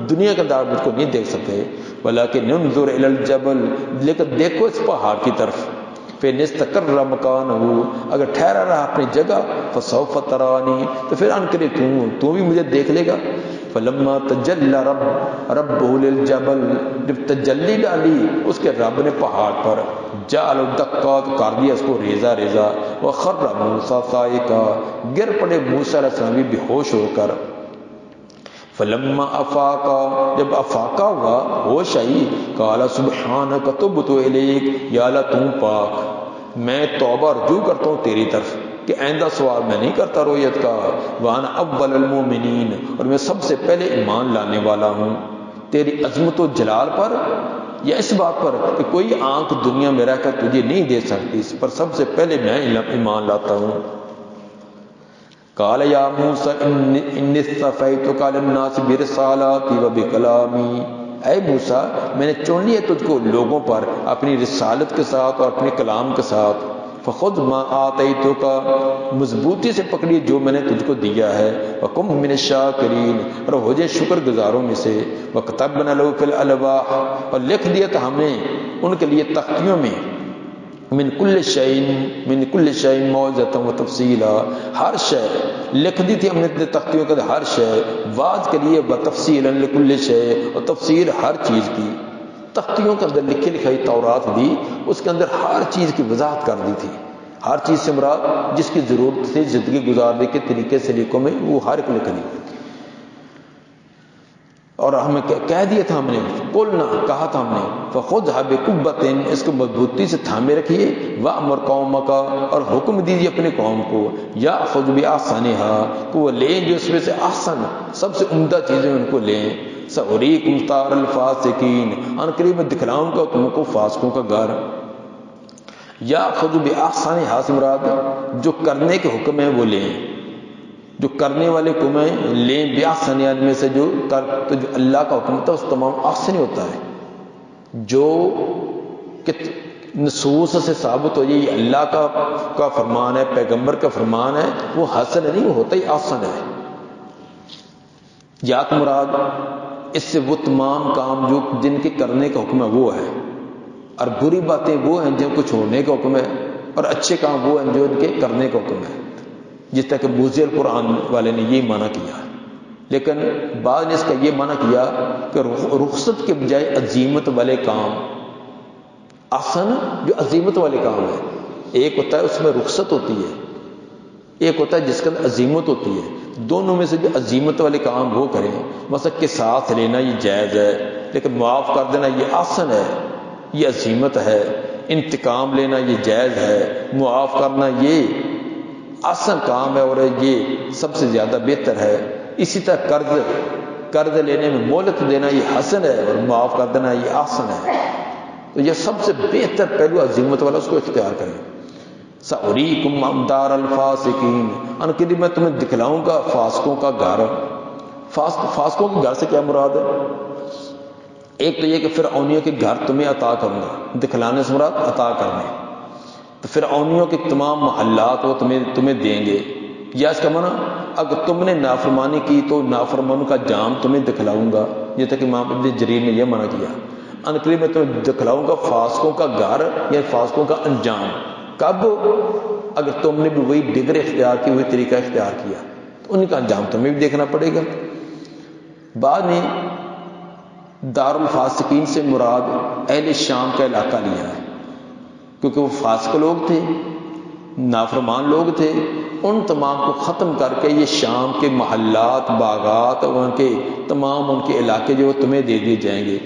دنیا کے اندر مجھ کو نہیں دیکھ سکتے، ولکن انظر الی الجبل، لیکن دیکھو اس پہاڑ کی طرف، فإن استقر مکانہ، اگر ٹھہرا رہا اپنی جگہ، فسوف ترانی، تو پھر ان قریب تو بھی مجھے دیکھ لے گا۔ فلما تجلی ربہ للجبل، جب تجلی ڈالی اس کے رب نے پہاڑ پر، جعل دکا، کر دیا اس کو ریزہ ریزہ، وخر موسیٰ صاعقا، گر پڑے موسیٰ علیہ السلام بھی ہوش ہو کر۔ فلما افاقا، جب افاقہ ہوا ہوش آئی، قال سبحانک تبت الیک، یا اللہ تم پاک، میں توبہ رجوع کرتا ہوں تیری طرف کہ آئندہ سوال میں نہیں کرتا رویت کا، وانا اول المومنین، اور میں سب سے پہلے ایمان لانے والا ہوں تیری عظمت و جلال پر، یا اس بات پر کہ کوئی آنکھ دنیا میں رہ کر تجھے نہیں دے سکتی، اس پر سب سے پہلے میں ایمان لاتا ہوں۔ قال یا موسیٰ انی اصطفیتک علی الناس برسالاتی و بکلامی، اے موسیٰ میں نے چن لیا تجھ کو لوگوں پر اپنی رسالت کے ساتھ اور اپنے کلام کے ساتھ، فخذ ما آتیتک، مضبوطی سے پکڑی جو میں نے تجھ کو دیا ہے، وکن من الشاکرین، اور ہو جائے شکر گزاروں میں سے، وکتبنا لہ فی الالواح، اور لکھ دیا تھا ہم نے ان کے لیے تختیوں میں، من کل شیء موعظۃ و تفصیلا، ہر شے لکھ دی تھی ہم نے تختیوں کے ہر شے واعظ کے لیے، و تفصیلا لکل شیء، اور تفصیل ہر چیز کی، تختیوں کے اندر لکھی لکھائی تورات دی، اس کے اندر ہر چیز کی وضاحت کر دی تھی، ہر چیز سے مراد جس کی ضرورت تھی زندگی گزارنے کے طریقے سلیقوں میں وہ ہر ایک لکھ دی، اور ہمیں کہہ دیا تھا ہم نے، قلنا کہا تھا ہم نے، فخذھا بقوۃ، اس کو مضبوطی سے تھامے رکھیے، وامر قومک، اور حکم دیجیے اپنے قوم کو، یاخذ باحسنھا، کہ وہ لیں جو اس میں سے احسن سب سے عمدہ چیزیں ان کو لیں، سأریکم دار الفاسقین، ان قریب میں دکھلاؤں گا تم کو فاسقوں کا گھر۔ یاخذ باحسنھا سے مراد جو کرنے کے حکم ہیں وہ لیں، جو کرنے والے حکم ہیں لیں، باحسن میں سے جو اللہ کا حکم ہوتا ہے اس تمام احسن ہوتا ہے، جو کہ نصوص سے ثابت ہو جائے یہ اللہ کا فرمان ہے، پیغمبر کا فرمان ہے، وہ حسن نہیں، وہ ہوتا ہی احسن ہے۔ یا تو مراد اس سے وہ تمام کام جو جن کے کرنے کا حکم ہے وہ ہے، اور بری باتیں وہ ہیں جن کو چھوڑنے کا حکم ہے، اور اچھے کام وہ ہیں جو ان کے کرنے کا حکم ہے، جس طرح کہ موذی القرآن والے نے یہ معنی کیا، لیکن بعض نے اس کا یہ معنی کیا کہ رخصت کے بجائے عزیمت والے کام، احسن جو عزیمت والے کام ہے، ایک ہوتا ہے اس میں رخصت ہوتی ہے، ایک ہوتا ہے جس کے اندر عزیمت ہوتی ہے، دونوں میں سے جو عزیمت والے کام وہ کریں. مثلا کہ ساتھ لینا یہ جائز ہے، لیکن معاف کر دینا یہ آسن ہے، یہ عزیمت ہے. انتقام لینا یہ جائز ہے، معاف کرنا یہ آسن کام ہے اور یہ سب سے زیادہ بہتر ہے. اسی طرح قرض لینے میں مہلت دینا یہ حسن ہے اور معاف کر دینا یہ آسن ہے. تو یہ سب سے بہتر پہلو عزیمت والا، اس کو اختیار کریں. سأریکم دار الفاسقین، ان کے لیے میں تمہیں دکھلاؤں گا فاسقوں کا گھر. فاسقوں کے گھر سے کیا مراد ہے؟ ایک تو یہ کہ فرعونیوں کے گھر تمہیں عطا کروں گا، دکھلانے سے مراد عطا کرنے. تو فرعونیوں کے تمام محلات وہ تمہیں دیں گے. یا اس کا معنی اگر تم نے نافرمانی کی تو نافرمانوں کا جام تمہیں دکھلاؤں گا. یہ تک امام ابن جریر نے یہ منع کیا. ان کے لیے میں تمہیں دکھلاؤں گا فاسقوں کا گھر یا فاسقوں کا انجام. کب؟ اگر تم نے بھی وہی ڈگر اختیار کی، وہی طریقہ اختیار کیا تو ان کا انجام تمہیں بھی دیکھنا پڑے گا. بعد میں دار الفاسقین سے مراد اہل شام کا علاقہ لیا ہے، کیونکہ وہ فاسق لوگ تھے، نافرمان لوگ تھے. ان تمام کو ختم کر کے یہ شام کے محلات، باغات اور ان کے تمام ان کے علاقے جو تمہیں دے دیے جائیں گے.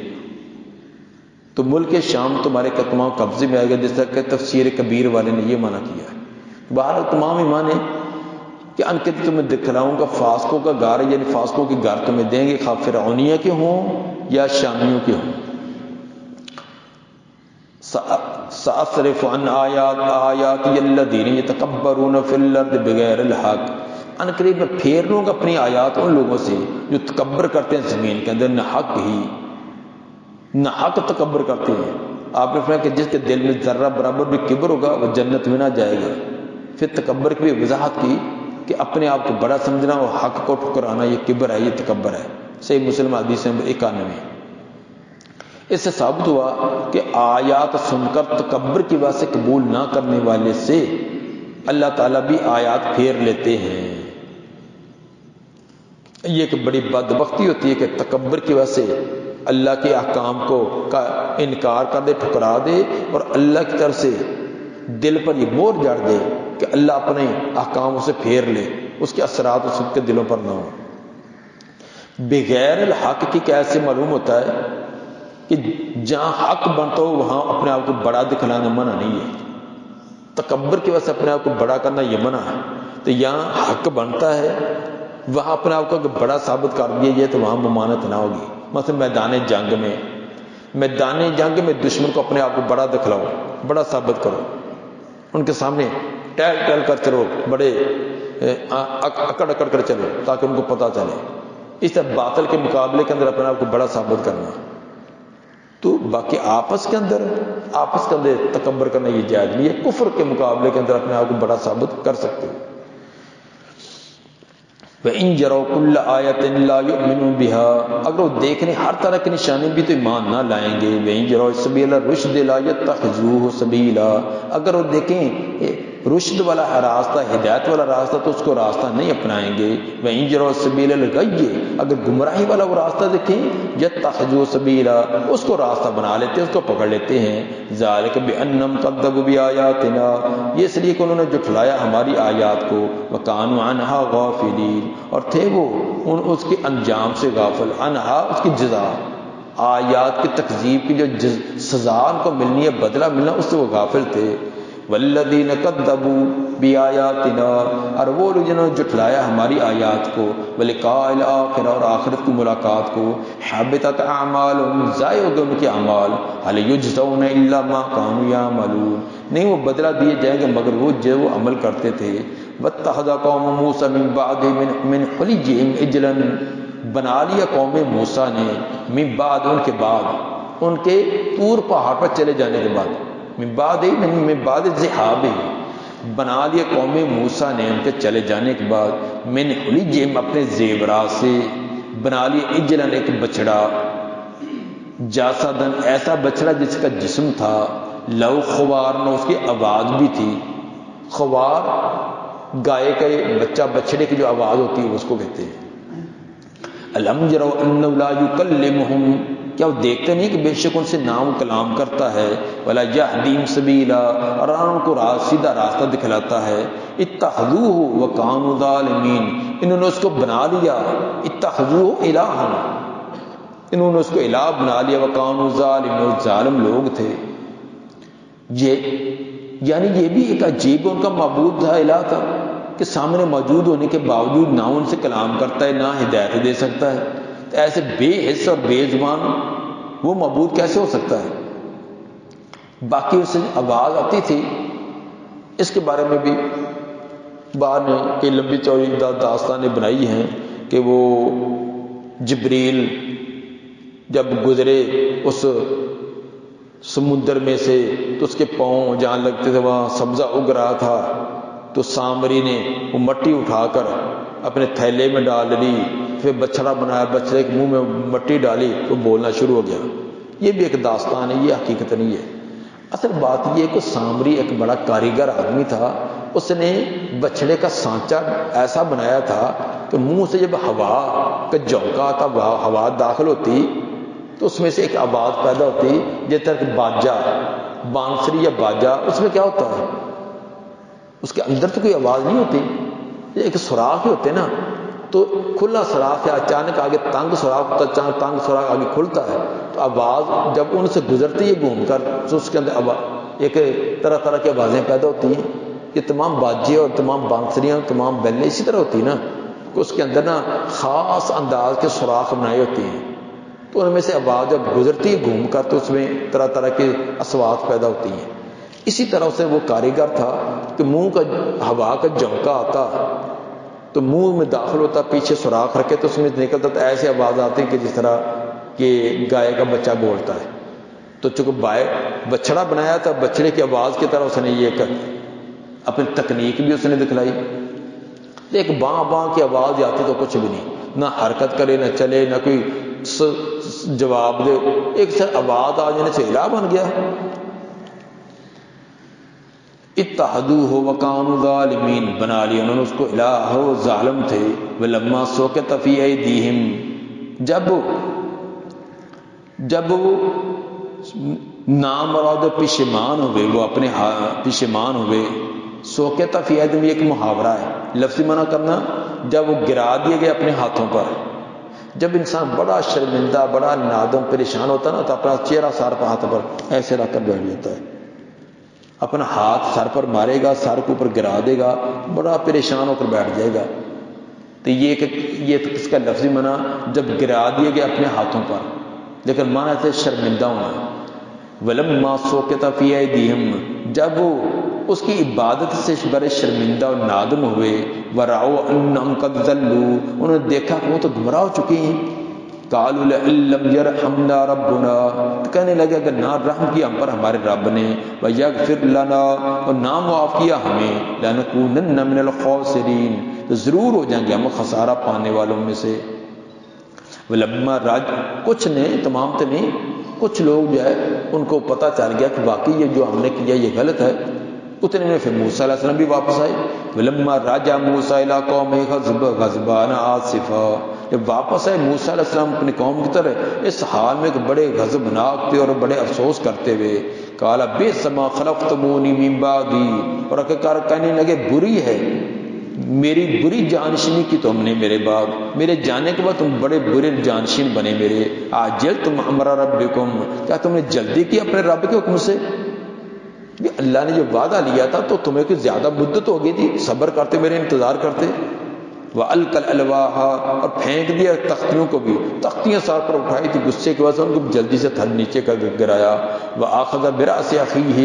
تو ملک شام تمہارے تمام قبضے میں آئے گا، جس طرح کہ تفسیر کبیر والے نے یہ منع کیا ہے. بہرحال تمام ایمان ہے کہ ان کے تمہیں دکھلاؤں گا فاسقوں کا گھر، یعنی فاسقوں کے گھر تمہیں دیں گے، خواہ فرعونیہ کے ہوں یا شامیوں کے ہوں. سأصرف عن آیاتی الذین یتکبرون فی الارض بغیر الحق. ان قریب میں پھیر لوں گا اپنی آیات ان لوگوں سے جو تکبر کرتے ہیں زمین کے اندر، نہ حق تکبر کرتے ہیں. آپ نے فرمایا کہ جس کے دل میں ذرہ برابر بھی کبر ہوگا وہ جنت میں نہ جائے گا. پھر تکبر کی بھی وضاحت کی کہ اپنے آپ کو بڑا سمجھنا اور حق کو ٹھکرانا یہ کبر ہے، یہ تکبر ہے. صحیح مسلم حدیث نمبر 91. اس سے ثابت ہوا کہ آیات سن کر تکبر کی وجہ سے قبول نہ کرنے والے سے اللہ تعالیٰ بھی آیات پھیر لیتے ہیں. یہ ایک بڑی بدبختی ہوتی ہے کہ تکبر کی وجہ سے اللہ کے احکام کو کا انکار کر دے، ٹھکرا دے، اور اللہ کی طرف سے دل پر یہ مور جڑ دے کہ اللہ اپنے احکام سے پھیر لے، اس کے اثرات اس کے دلوں پر نہ ہو. بغیر الحق کی کیسے معلوم ہوتا ہے کہ جہاں حق بنتا ہو وہاں اپنے آپ کو بڑا دکھلانا منع نہیں ہے. تکبر کی وجہ سے اپنے آپ کو بڑا کرنا یہ منع ہے. تو یہاں حق بنتا ہے وہاں اپنے آپ کو اگر بڑا ثابت کر دیا جائے تو وہاں ممانعت نہ ہوگی. مثلا میدان جنگ میں دشمن کو اپنے آپ کو بڑا دکھلاؤ، بڑا ثابت کرو، ان کے سامنے ٹہل کر چلو، بڑے اکڑ کر چلو تاکہ ان کو پتہ چلے. اس طرح باطل کے مقابلے کے اندر اپنے آپ کو بڑا ثابت کرنا. تو باقی آپس کے اندر تکبر کرنا یہ جائز نہیں ہے. کفر کے مقابلے کے اندر اپنے آپ کو بڑا ثابت کر سکتے ہو. وَإِن يَرَوْا كُلَّ آيَةٍ لَا يُؤْمِنُوا بِهَا، اگر وہ دیکھنے ہر طرح کی نشانی بھی تو ایمان نہ لائیں گے. وَإِن يَرَوْا سَبِيلَ الرُّشْدِ لَا يَتَّخِذُوهُ سَبِيلًا، اگر وہ دیکھیں رشد والا راستہ، ہدایت والا راستہ، تو اس کو راستہ نہیں اپنائیں گے. وَإِن يَرَوْا سَبِيلَ الْغَيِّ، اگر گمراہی والا وہ راستہ دیکھیں، يَتَّخِذُوهُ سَبِيلًا، اس کو راستہ بنا لیتے ہیں، اس کو پکڑ لیتے ہیں. ذَلِكَ بِأَنَّهُمْ كَذَّبُوا بِآيَاتِنَا، یہ اس لیے کہ انہوں نے جھٹلایا ہماری آیات کو. وَكَانُوا عَنْهَا غَافِلِينَ، اور تھے وہ اس کے انجام سے غافل. انہا اس کی جزا، آیات کی تکذیب کی جو سزا ان کو ملنی ہے، بدلہ ملنا، اس سے وہ غافل تھے. والذین کذبوا بآیاتنا، اور وہ لوگ جنہوں نے جھٹلایا ہماری آیات کو. ولقاء الآخرہ، اور آخرت کی ملاقات کو. حبطت اعمالهم، ضائع ہو گئے ان کے اعمال. هل یجزون الا ما كانوا یعملون، نہیں وہ بدلہ دیے جائیں گے مگر وہ جو وہ عمل کرتے تھے. واتخذ قوم موسیٰ من بعد من حلیجہم عجلا، بنا لیا قوم موسیٰ نے من بعد، ان کے بعد، ان کے طور پہاڑ پر چلے جانے کے بعد، من بعد ذہاب، بنا لیا قوم موسیٰ نے ان کے چلے جانے کے بعد، من حلیجہم، اپنے زیورات سے بنا لیا عجلا، ایک بچڑا، جاسدن، ایسا بچڑا جس کا جسم تھا، لو خوار، نہ اس کی آواز بھی تھی. خوار گائے کا بچہ، بچڑے کی جو آواز ہوتی ہے اس کو کہتے ہیں. الم یروا انہ لا یکلمہم، کیا وہ دیکھتے نہیں کہ بے شک ان سے نام کلام کرتا ہے. ولا یہدیہم سبیلا، اور ان کو سیدھا راستہ دکھلاتا ہے. اتخذوہ وکانوا ظالمین، انہوں نے اس کو بنا لیا، اتخذوہ الہا، انہوں نے اس کو الہ بنا لیا، وکانوا ظالمین، ظالم لوگ تھے۔ یعنی یہ بھی ایک عجیب ان کا معبود تھا، الہ تھا، کہ سامنے موجود ہونے کے باوجود نہ ان سے کلام کرتا ہے، نہ ہدایت دے سکتا ہے، تو ایسے بے حس اور بے زبان وہ معبود کیسے ہو سکتا ہے؟ باقی اس سے آواز آتی تھی، اس کے بارے میں بھی بعد میں کئی لمبی چوڑی داستانیں بنائی ہیں کہ وہ جبریل جب گزرے اس سمندر میں سے تو اس کے پاؤں جہاں لگتے تھے وہاں سبزہ اگ رہا تھا، تو سامری نے وہ مٹی اٹھا کر اپنے تھیلے میں ڈال لی، پھر بچڑا بنایا، بچڑے کے منہ میں مٹی ڈالی، وہ بولنا شروع ہو گیا۔ یہ بھی ایک داستان ہے، یہ حقیقت نہیں ہے۔ اصل بات یہ کہ سامری ایک بڑا کاریگر آدمی تھا، اس نے بچڑے کا سانچہ ایسا بنایا تھا کہ منہ سے جب ہوا کا جھونکا آتا، ہوا داخل ہوتی تو اس میں سے ایک آواز پیدا ہوتی، جیسے کہ باجا، بانسری یا باجا، اس میں کیا ہوتا ہے؟ اس کے اندر تو کوئی آواز نہیں ہوتی، ایک سوراخ ہی ہوتے نا، تو کھلا سوراخ ہے، اچانک آگے تنگ سوراخ ہوتا ہے، تنگ سوراخ آگے کھلتا ہے، تو آواز جب ان سے گزرتی ہے گھوم کر تو اس کے اندر ایک طرح طرح کی آوازیں پیدا ہوتی ہیں۔ یہ تمام باجے اور تمام بانسریاں، تمام بیلیں اسی طرح ہوتی ہیں نا، کہ اس کے اندر نا خاص انداز کے سوراخ بنائے ہوتے ہیں، تو ان میں سے آواز جب گزرتی ہے گھوم کر تو اس میں طرح طرح کے اصوات پیدا ہوتی ہیں۔ اسی طرح سے وہ کاریگر تھا کہ منہ کا ہوا کا جھونکا آتا تو منہ میں داخل ہوتا، پیچھے سوراخ رکھے تو اس میں نکلتا، تو ایسے آواز آتی کہ جس طرح کہ گائے کا بچہ بولتا ہے۔ تو چونکہ بچڑا بنایا تھا، بچڑے کی آواز کی طرح اس نے یہ اپنی تکنیک بھی اس نے دکھلائی۔ ایک باں باں کی آواز آتی تو کچھ بھی نہیں، نہ حرکت کرے، نہ چلے، نہ کوئی جواب دے، ایک سر آواز آ جانے سے الہ بن گیا۔ اتخذوہ وکانوا ظالمین، بنا لیا انہوں نے اس کو الہ، وہ ظالم تھے۔ ولما سقط فی ایدیہم، جب نامراد پشیمان ہوئے، وہ اپنے پشیمان ہوئے۔ سقط فی ایدیہم ایک محاورہ ہے، لفظی معنی کرنا جب وہ گرا دیے گئے اپنے ہاتھوں پر۔ جب انسان بڑا شرمندہ، بڑا نادم، پریشان ہوتا نا، تو اپنا چہرہ سر پر ہاتھ پر ایسے رکھ کر بیٹھ جاتا ہے، اپنا ہاتھ سر پر مارے گا، سر کے اوپر گرا دے گا، بڑا پریشان ہو کر بیٹھ جائے گا۔ تو یہ اس کا لفظی معنی جب گرا دیے گئے اپنے ہاتھوں پر، لیکن معنی سے شرمندہ ہونا۔ ولما سقط فی ایدیہم، جب وہ اس کی عبادت سے بڑے شرمندہ اور نادم ہوئے۔ ورأوا انہم قد ضلوا، انہوں نے دیکھا کہ وہ تو گمراہ ہو چکے ہیں۔ قالوا لئن لم یرحمنا ربنا، کہنے لگے اگر نہ رحم کیا ہم پر ہمارے رب نے، ویغفر لنا، اور نہ معاف کیا ہمیں، لنکونن من الخاسرین، تو ضرور ہو جائیں گے ہم خسارہ پانے والوں میں سے۔ ولما کچھ نے، تمام تو نہیں، کچھ لوگ جو ہے ان کو پتہ چل گیا کہ واقعی یہ جو ہم نے کیا یہ غلط ہے، اتنے میں پھر موسیٰ علیہ السلام بھی واپس آئے۔ ولما رجع موسیٰ الی قومہ غضبان آسفا، جب واپس آئے موسیٰ علیہ السلام اپنی قوم کی طرح اس حال میں کہ بڑے غضبناک تھے اور بڑے افسوس کرتے ہوئے۔ قال بئس ما خلفتمونی من بعدی، اور کہنے لگے بری ہے میری بری جانشینی کی تم نے میرے بعد، میرے جانے کے بعد تم بڑے برے جانشین بنے میرے۔ عجلتم امر ربکم، کیا تم نے جلدی کی اپنے رب کے حکم سے؟ اللہ نے جو وعدہ لیا تھا تو تمہیں کوئی زیادہ مدت ہو گئی تھی، صبر کرتے، میرے انتظار کرتے۔ وَأَلْقَى الْأَلْوَاحَ، اور پھینک دیا تختیوں کو بھی، تختیاں سار پر اٹھائی تھی غصے کی وجہ سے، ان کو جلدی سے تھر نیچے کر گرایا۔ وَأَخَذَ بِرَأْسِ أَخِيهِ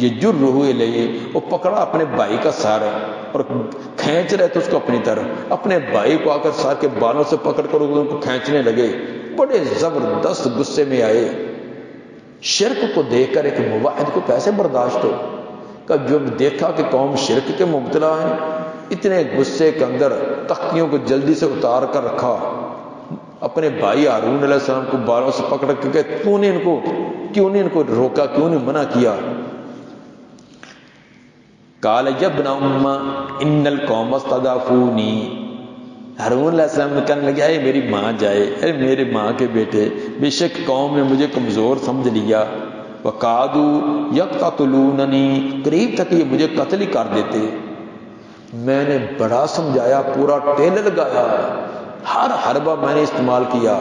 يَجُرُّهُ إِلَيْهِ، وہ پکڑا اپنے بھائی کا سر اور کھینچ رہے تھے اس کو اپنی طرف، اپنے بھائی کو آ کر سر کے بالوں سے پکڑ کر ان کو کھینچنے لگے، بڑے زبردست غصے میں آئے۔ شرک کو دیکھ کر ایک موحد کو کیسے برداشت ہو؟ کہ جب دیکھا کہ قوم شرک کے مبتلا ہیں، اتنے غصے کے اندر تختیوں کو جلدی سے اتار کر رکھا، اپنے بھائی ہارون علیہ السلام کو بالوں سے پکڑ کے کہ کیوں نہیں ان کو روکا، کیوں نہیں منع کیا؟ قال یا ابن ام ان القوم استضعفونی، ہارون علیہ السلام نے کہنے لگا اے میری ماں جائے، اے میرے ماں کے بیٹے، بے شک قوم نے مجھے کمزور سمجھ لیا۔ وقعدوا یقتلوننی، قریب تک یہ مجھے قتل ہی کر دیتے۔ میں نے بڑا سمجھایا، پورا ٹیل لگایا، ہر حربہ میں نے استعمال کیا،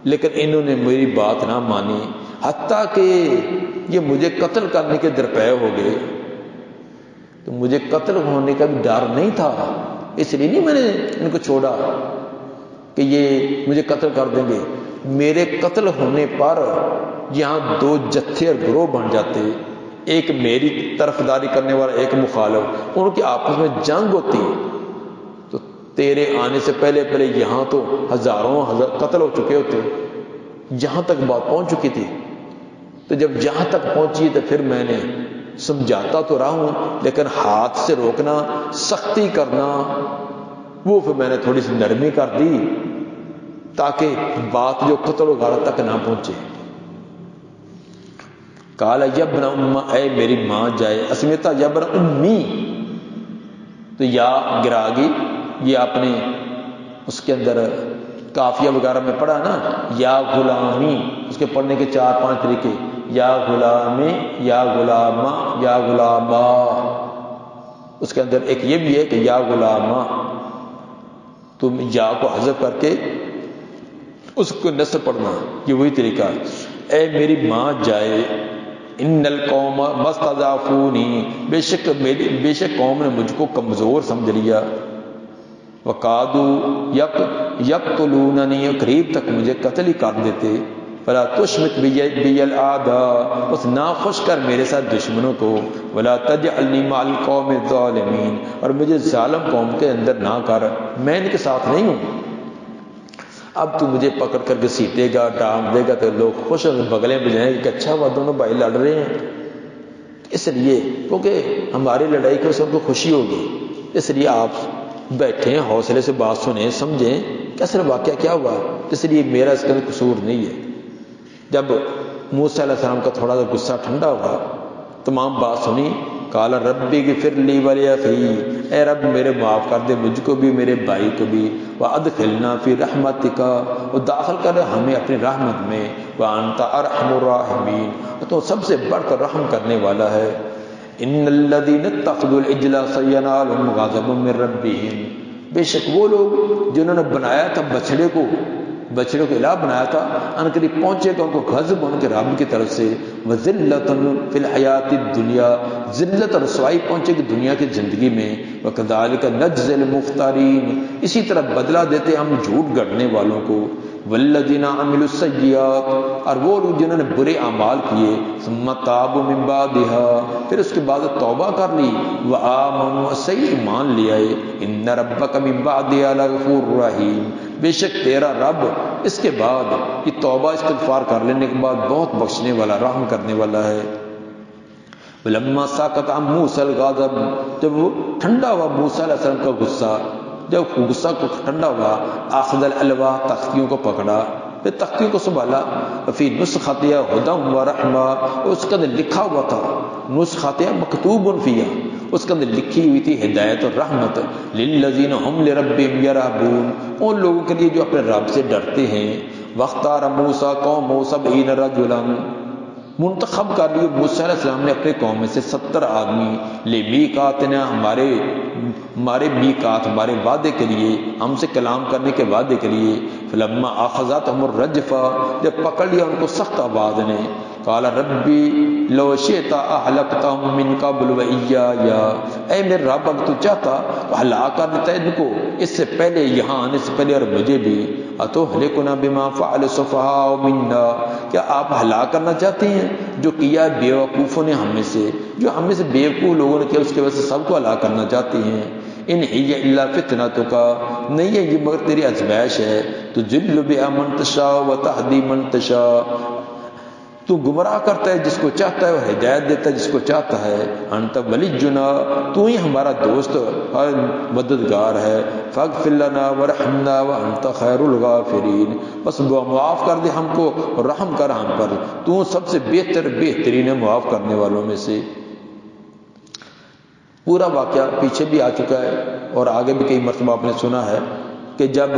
لیکن انہوں نے میری بات نہ مانی، حتیٰ کہ یہ مجھے قتل کرنے کے درپے ہو گئے۔ تو مجھے قتل ہونے کا بھی ڈر نہیں تھا، اس لیے نہیں میں نے ان کو چھوڑا کہ یہ مجھے قتل کر دیں گے۔ میرے قتل ہونے پر یہاں دو جتھے اور گروہ بن جاتے، ایک میری طرفداری کرنے والا، ایک مخالف، ان کی آپس میں جنگ ہوتی۔ تو تیرے آنے سے پہلے یہاں تو ہزاروں قتل ہو چکے ہوتے، جہاں تک بات پہنچ چکی تھی۔ تو جب جہاں تک پہنچی تو پھر میں نے سمجھاتا تو رہا ہوں، لیکن ہاتھ سے روکنا، سختی کرنا، وہ پھر میں نے تھوڑی سی نرمی کر دی تاکہ بات جو قتل وغیرہ تک نہ پہنچے۔ قال یبن امہ، اے میری ماں جائے، اسمیتا یبن امی، تو یا گرا گئی، یہ آپ نے اس کے اندر کافیہ وغیرہ میں پڑھا نا، یا غلامی، اس کے پڑھنے کے 4-5 طریقے، یا غلامی، یا غلامہ، یا غلامہ۔ اس کے اندر ایک یہ بھی ہے کہ یا غلامہ، تم یا کو حذف کر کے اس کو نصب پڑھنا، یہ وہی طریقہ ہے۔ اے میری ماں جائے، ان القوم مستضعفونی، بے شک قوم نے مجھ کو کمزور سمجھ لیا، وقادوا یقتلوننی، قریب تک مجھے قتل ہی کر دیتے، فلا تشمت بی الاعداء، بس نہ خوش کر میرے ساتھ دشمنوں کو، ولا تجعلنی مع القوم الظالمین، اور مجھے ظالم قوم کے اندر نہ کر، میں ان کے ساتھ نہیں ہوں۔ اب تو مجھے پکڑ کر گھسیٹے گا، ڈانٹ دے گا تو لوگ خوش ہو بغلیں بجائیں گے کہ اچھا ہوا دونوں بھائی لڑ رہے ہیں۔ اس لیے کیونکہ ہماری لڑائی کو سب کو خوشی ہوگی، اس لیے آپ بیٹھیں، حوصلے سے بات سنیں، سمجھیں کہ اصل واقعہ کیا ہوا، اس لیے میرا اس کا قصور نہیں ہے۔ جب موسیٰ علیہ السلام کا تھوڑا سا غصہ ٹھنڈا ہوا، تمام بات سنی، قال ربی اغفر لی ولی، اے رب میرے معاف کر دے مجھ کو بھی، میرے بھائی کو بھی، وادخلنا فی رحمتک، اور داخل کر ہمیں اپنی رحمت میں، وانت ارحم الراحمین، تو سب سے بڑھ کر رحم کرنے والا ہے۔ ان الذین اتخذوا العجل سینالہم غضب من ربہم، بے شک وہ لوگ جنہوں نے بنایا تھا بچڑے کو الہ بنایا تھا، ان قریب پہنچے گا ان کو غضب ان کے رب کی طرف سے، وذلۃ فی الحیات الدنیا، ذلت اور رسوائی پہنچے گی دنیا کی زندگی میں، وکذالک نجزی المفترین، اسی طرح بدلہ دیتے ہم جھوٹ گڑھنے والوں کو، والذین عملوا السیئات، اور وہ لوگ جنہوں نے برے اعمال کیے، ثم تابوا من بعدها، پھر اس کے بعد توبہ کر لی، وآمنوا، صحیح ایمان لے آئے، ان ربک من بعدها لغفور رحیم، بے شک تیرا رب اس کے بعد یہ توبہ استغفار کر لینے کے بعد بہت بخشنے والا، رحم کرنے والا ہے۔ ولما سکت عن موسیٰ الغضب، جب وہ ٹھنڈا ہوا موسیٰ علیہ السلام کا غصہ، جب غصہ کو ٹھنڈا ہوا، اخذ الالواح، تختیوں کو پکڑا، پھر تختیوں کو سنبھالا، فی نسختها ھدی ورحمہ، اس کے اندر لکھا ہوا تھا، نسختها مکتوب فیہا، اس کے اندر لکھی ہوئی تھی ہدایت اور رحمت، للذین ہم لربہم یرہبون، ان لوگوں کے لیے جو اپنے رب سے ڈرتے ہیں، واختار موسیٰ قومہ 70 رجلا، منتخب کر لیے موسیٰ علیہ السلام نے اپنے قوم میں سے 70 آدمی، لمیقاتنا، ہمارے میقات، ہمارے وعدے کے لیے، ہم سے کلام کرنے کے وعدے کے لیے، فلما اخذتهم الرجفہ، جب پکڑ لیا ان کو سخت آواز نے، قال ربی لو شئت اہلکتهم من قبل وإیایا، اے میرے رب اگر تو چاہتا تو ہلاک کر دیتا ان کو اس سے پہلے، یہاں آنے سے پہلے، اور مجھے بھی، اتہلکنا بما فعل السفہاء منا، کیا آپ ہلاک کرنا چاہتے ہیں جو کیا بیوقوفوں نے ہم میں سے، جو ہم میں سے بیوقوف لوگوں نے کیا اس کی وجہ سے سب کو ہلاک کرنا چاہتے ہیں؟ ان ہی الا فتنتک، نہیں ہے یہ مگر تیری آزمائش ہے، تضل بها من تشاء وتهدی من تشاء، تو گمراہ کرتا ہے جس کو چاہتا ہے اور ہدایت دیتا ہے جس کو چاہتا ہے، انت ولینا، تو ہی ہمارا دوست اور مددگار ہے، فاغفر لنا ورحمنا وانت خیر الغافرین، بس معاف کر دے ہم کو اور رحم کر ہم پر، تو سب سے بہترین ہے معاف کرنے والوں میں سے۔ پورا واقعہ پیچھے بھی آ چکا ہے اور آگے بھی کئی مرتبہ آپ نے سنا ہے کہ جب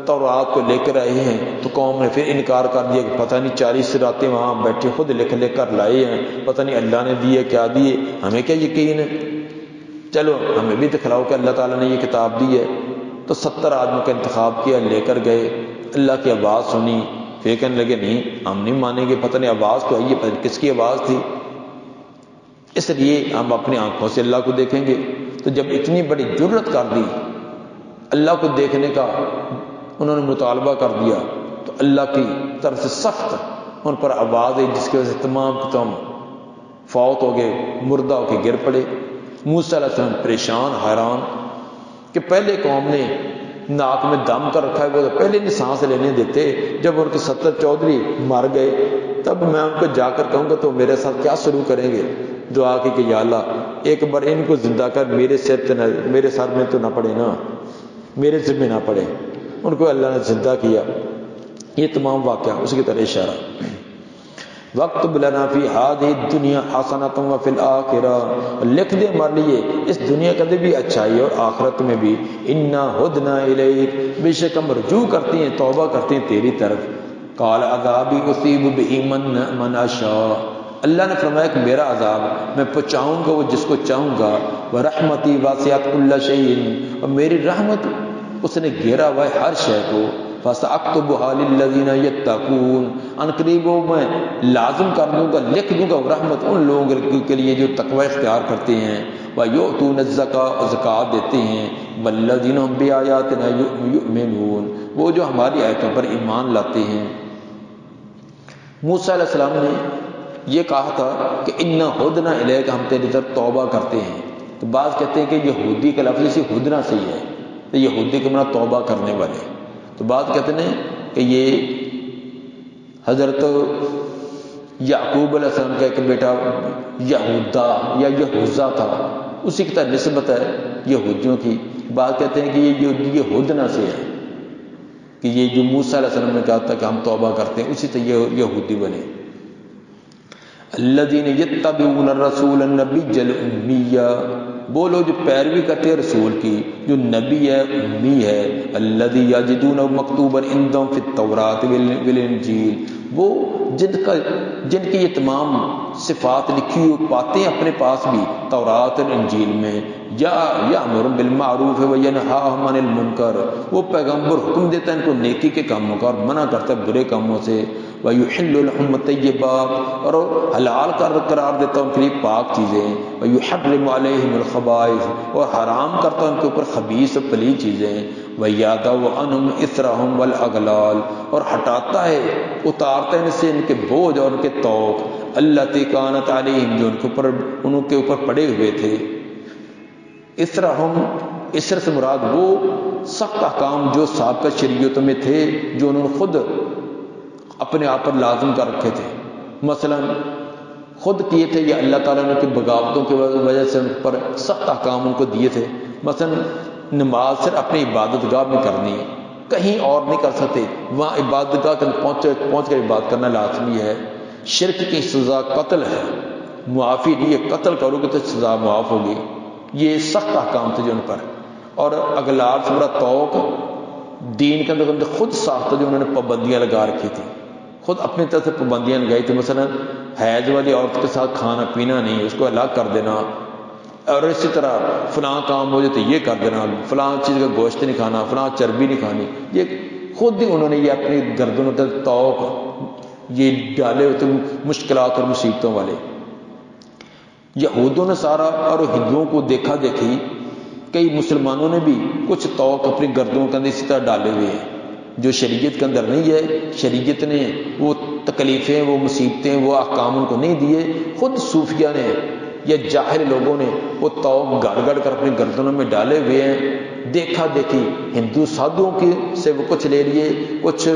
تورات کو لے کر آئے ہیں تو قوم نے پھر انکار کر دیا کہ پتہ نہیں 40 راتیں وہاں بیٹھے خود لکھ کر لائے ہیں، پتہ نہیں اللہ نے دیے کیا دیے، ہمیں کیا یقین ہے۔ چلو ہمیں بھی دکھلاؤ کہ اللہ تعالیٰ نے یہ کتاب دی ہے. تو 70 آدمیوں کا انتخاب کیا، لے کر گئے. اللہ کی آواز سنی، پھر کہنے لگے نہیں ہم نہیں مانیں گے، پتہ نہیں آواز تو آئی ہے، پتہ نہیں کس کی آواز تھی، اس لیے ہم اپنی آنکھوں سے اللہ کو دیکھیں گے. تو جب اتنی بڑی جرت کر دی، اللہ کو دیکھنے کا انہوں نے مطالبہ کر دیا، تو اللہ کی طرف سے سخت ان پر آواز ہے جس کی وجہ سے تمام فوت ہو گئے، مردہ ہو کے گر پڑے. موسیٰ علیہ السلام پریشان حیران کہ پہلے قوم نے ناک میں دم کر رکھا ہے، وہ تو پہلے نہیں سانس لینے دیتے، جب ان کے 70 چودھری مر گئے تب میں ان کو جا کر کہوں گا تو میرے ساتھ کیا سلوک کریں گے. دعا کی کہ یا اللہ ایک بار ان کو زندہ کر، میرے سر میں تو نہ پڑے نا، میرے ذمہ نہ پڑے. ان کو اللہ نے زندہ کیا. یہ تمام واقعہ اسی کی طرح اشارہ. وَاكْتُبْ لَنَا فِي هَذِهِ الدُّنْيَا حَسَنَةً وَفِي الْآخِرَةِ، لکھ دے ہمارے لیے اس دنیا کے اندر بھی اچھائی اور آخرت میں بھی. اِنَّا هُدْنَا إِلَيْكَ، بے شک ہم رجوع کرتے ہیں، توبہ کرتے ہیں تیری طرف. قَالَ عَذَابِي أُصِيبُ بِهِ مَنْ أَشَاءُ، اللہ نے فرمایا کہ میرا عذاب میں پہنچاؤں گا وہ جس کو چاہوں گا. وَرَحْمَتِي وَاسِعَتْ كُلَّ شَيْءٍ، اور میری رحمت اس نے گھیرا ہوا ہے ہر شے کو. فَسَأَكْتُبُهَا لِلَّذِينَ يَتَّقُونَ، ان قریب میں لازم کر دوں گا، لکھ دوں گا رحمت ان لوگوں کے لیے جو تقوی اختیار کرتے ہیں. وَيُؤْتُونَ الزَّكَاةَ، زکوٰۃ دیتے ہیں. وَالَّذِينَ هُمْ بِآيَاتِنَا يُؤْمِنُونَ، وہ جو ہماری آیتوں پر ایمان لاتے ہیں. موسیٰ علیہ السلام نے یہ کہا تھا کہ اِنَّا هُدْنَا إِلَيْكَ، ہم تیری طرف توبہ کرتے ہیں. تو بعض کہتے ہیں کہ یہودی کا لفظ اسی ہدنا سے ہی ہے، تو یہودی کے معنی توبہ کرنے والے. تو بعض کہتے ہیں کہ یہ حضرت یعقوب علیہ السلام کا ایک بیٹا یہودا یا یہوذا تھا، اسی کی طرح نسبت ہے یہودیوں کی. بعض کہتے ہیں کہ یہ ہدنا سے ہے، کہ یہ جو موسیٰ علیہ السلام نے کہا تھا کہ ہم توبہ کرتے ہیں، اسی طرح یہ یہودی بنے. الذین یتبعون الرسول النبی الأمی، وہ لوگ جو پیروی کرتے ہیں رسول کی جو نبی ہے، امی ہے. الذی یجدونہ مکتوبا عندہم فی التوراۃ والانجیل، وہ جن کی یہ تمام صفات لکھی ہوئی پاتے ہیں اپنے پاس بھی تورات اور انجیل میں. یأمر بالمعروف وینہاہم عن المنکر، وہ پیغمبر حکم دیتا ہے ان کو نیکی کے کاموں کا اور منع کرتا ہے برے کاموں سے. وَيُحِلُّ لَهُمُ الطَّيِّبَاتِ، اور حلال قرار دیتا ہے ان کے لیے پاک چیزیں. وَيُحَرِّمُ عَلَيْهِمُ الْخَبَائِثَ، اور حرام کرتا ہے ان کے اوپر خبیث اور پلید چیزیں. وَيَضَعُ عَنْهُمْ إِصْرَهُمْ وَالْأَغْلَالَ، اور ہٹاتا ہے اتارتا ہے ان سے ان کے بوجھ اور ان کے طوق. الَّتِي كَانَتْ عَلَيْهِمْ، جو ان کے اوپر پڑے ہوئے تھے. اسر سے مراد وہ سخت احکام جو سابقہ شریعتوں میں تھے جو انہوں نے خود اپنے آپ پر لازم کر رکھے تھے. مثلا خود کیے تھے یا اللہ تعالیٰ نے کہ بغاوتوں کی وجہ سے ان پر سخت احکام ان کو دیے تھے. مثلا نماز صرف اپنی عبادت گاہ میں کرنی ہے، کہیں اور نہیں کر سکتے، وہاں عبادت گاہ پہنچ کر عبادت کرنا لازمی ہے. شرک کی سزا قتل ہے، معافی نہیں ہے، قتل کرو گے تو سزا معاف ہوگی. یہ سخت احکام تھے جو ان پر. اور اغلال سے مراد توق، دین کے اندر خود ساختہ جو انہوں نے پابندیاں لگا رکھی تھی، خود اپنی طرف سے پابندیاں لگائی تھی. مثلا حیض والی عورت کے ساتھ کھانا پینا نہیں، اس کو الگ کر دینا. اور اسی طرح فلاں کام ہو جائے تو یہ کر دینا، فلاں چیز کا گوشت نہیں کھانا، فلاں چربی نہیں کھانی. یہ خود ہی انہوں نے یہ اپنی گردنوں کے توق یہ ڈالے ہوتے مشکلات اور مصیبتوں والے. یہودوں نے سارا اور ہندوؤں کو دیکھا دیکھی کئی مسلمانوں نے بھی کچھ توق اپنی گردنوں کے اندر اسی طرح ڈالے ہوئے ہیں جو شریعت کے اندر نہیں ہے. شریعت نے وہ تکلیفیں، وہ مصیبتیں، وہ احکام ان کو نہیں دیے. خود صوفیہ نے یا جاہل لوگوں نے وہ توق گڑ گڑ کر اپنی گردنوں میں ڈالے ہوئے ہیں. دیکھا دیکھی ہندو سادھوؤں کی سے وہ کچھ لے لیے، کچھ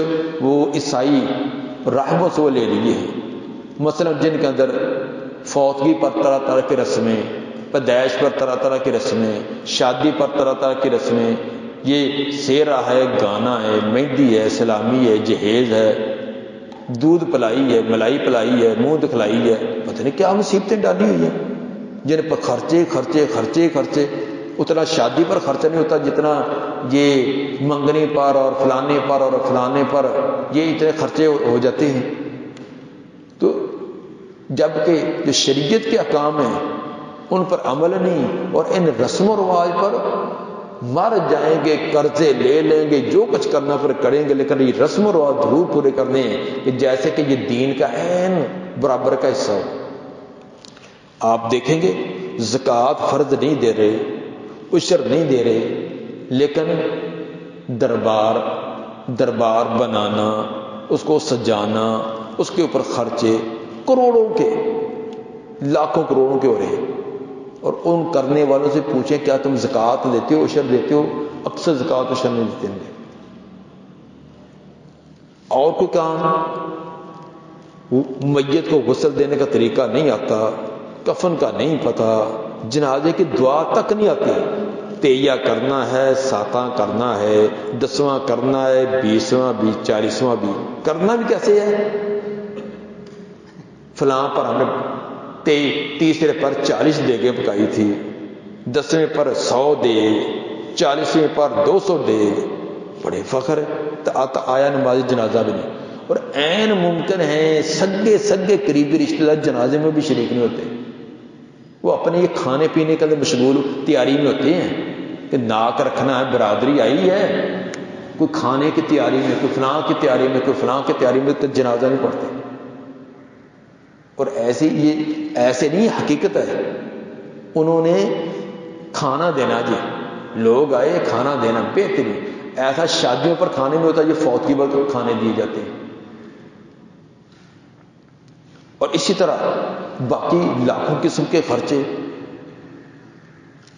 وہ عیسائی راہبوں سے وہ لے لیے ہیں. مثلا جن کے اندر فوتگی پر طرح طرح کی رسمیں، پیدائش پر طرح طرح کی رسمیں، شادی پر طرح طرح کی رسمیں، یہ سیرا ہے، گانا ہے، مہندی ہے، سلامی ہے، جہیز ہے، دودھ پلائی ہے، ملائی پلائی ہے، منہ دکھلائی ہے، پتہ نہیں کیا مصیبتیں ڈالی ہوئی ہیں جن پر خرچے خرچے خرچے خرچے. اتنا شادی پر خرچہ نہیں ہوتا جتنا یہ منگنی پر اور فلانے پر اور فلانے پر یہ اتنے خرچے ہو جاتے ہیں. تو جبکہ جو شریعت کے احکام ہیں ان پر عمل نہیں، اور ان رسم و رواج پر مر جائیں گے، قرضے لے لیں گے، جو کچھ کرنا پھر کریں گے، لیکن یہ رسم و رواج ضرور پورے کرنے ہیں کہ جیسے کہ یہ دین کا عین برابر کا حصہ ہو۔ آپ دیکھیں گے زکوٰۃ فرض نہیں دے رہے، عشر نہیں دے رہے، لیکن دربار بنانا، اس کو سجانا، اس کے اوپر خرچے کروڑوں کے، لاکھوں کروڑوں کے ہو رہے ہیں۔ اور ان کرنے والوں سے پوچھیں کیا تم زکوٰۃ دیتے ہو، عشر دیتے ہو؟ اکثر زکوٰۃ عشر نہیں دیتے ہیں۔ اور کوئی کام، میت کو غسل دینے کا طریقہ نہیں آتا، کفن کا نہیں پتہ، جنازے کی دعا تک نہیں آتی، تیہ کرنا ہے، ساتاں کرنا ہے، 10واں کرنا ہے، 20واں بھی، 40واں بھی، کرنا بھی کیسے ہے؟ فلاں پر ہم نے تیسرے پر 40 دیگیں پکائی تھی، 10ویں پر 100 دیگ، 40ویں پر 200 دیگ، بڑے فخر ہے، تو آیا نماز جنازہ بھی نہیں۔ اور عین ممکن ہے سگے قریبی رشتہ دار جنازے میں بھی شریک نہیں ہوتے، وہ اپنے یہ کھانے پینے کے اندر مشغول تیاری میں ہوتے ہیں کہ ناک رکھنا ہے، برادری آئی ہے، کوئی کھانے کی تیاری میں، کوئی فلاں کی تیاری میں، کوئی فلاں کی تیاری میں، تو جنازہ نہیں پڑھتے۔ اور ایسے نہیں، حقیقت ہے، انہوں نے کھانا دینا، جی لوگ آئے کھانا دینا بہترین، ایسا شادیوں پر کھانے میں ہوتا ہے، یہ فوت کی وقت کھانے دیے جاتے ہیں۔ اور اسی طرح باقی لاکھوں قسم کے خرچے،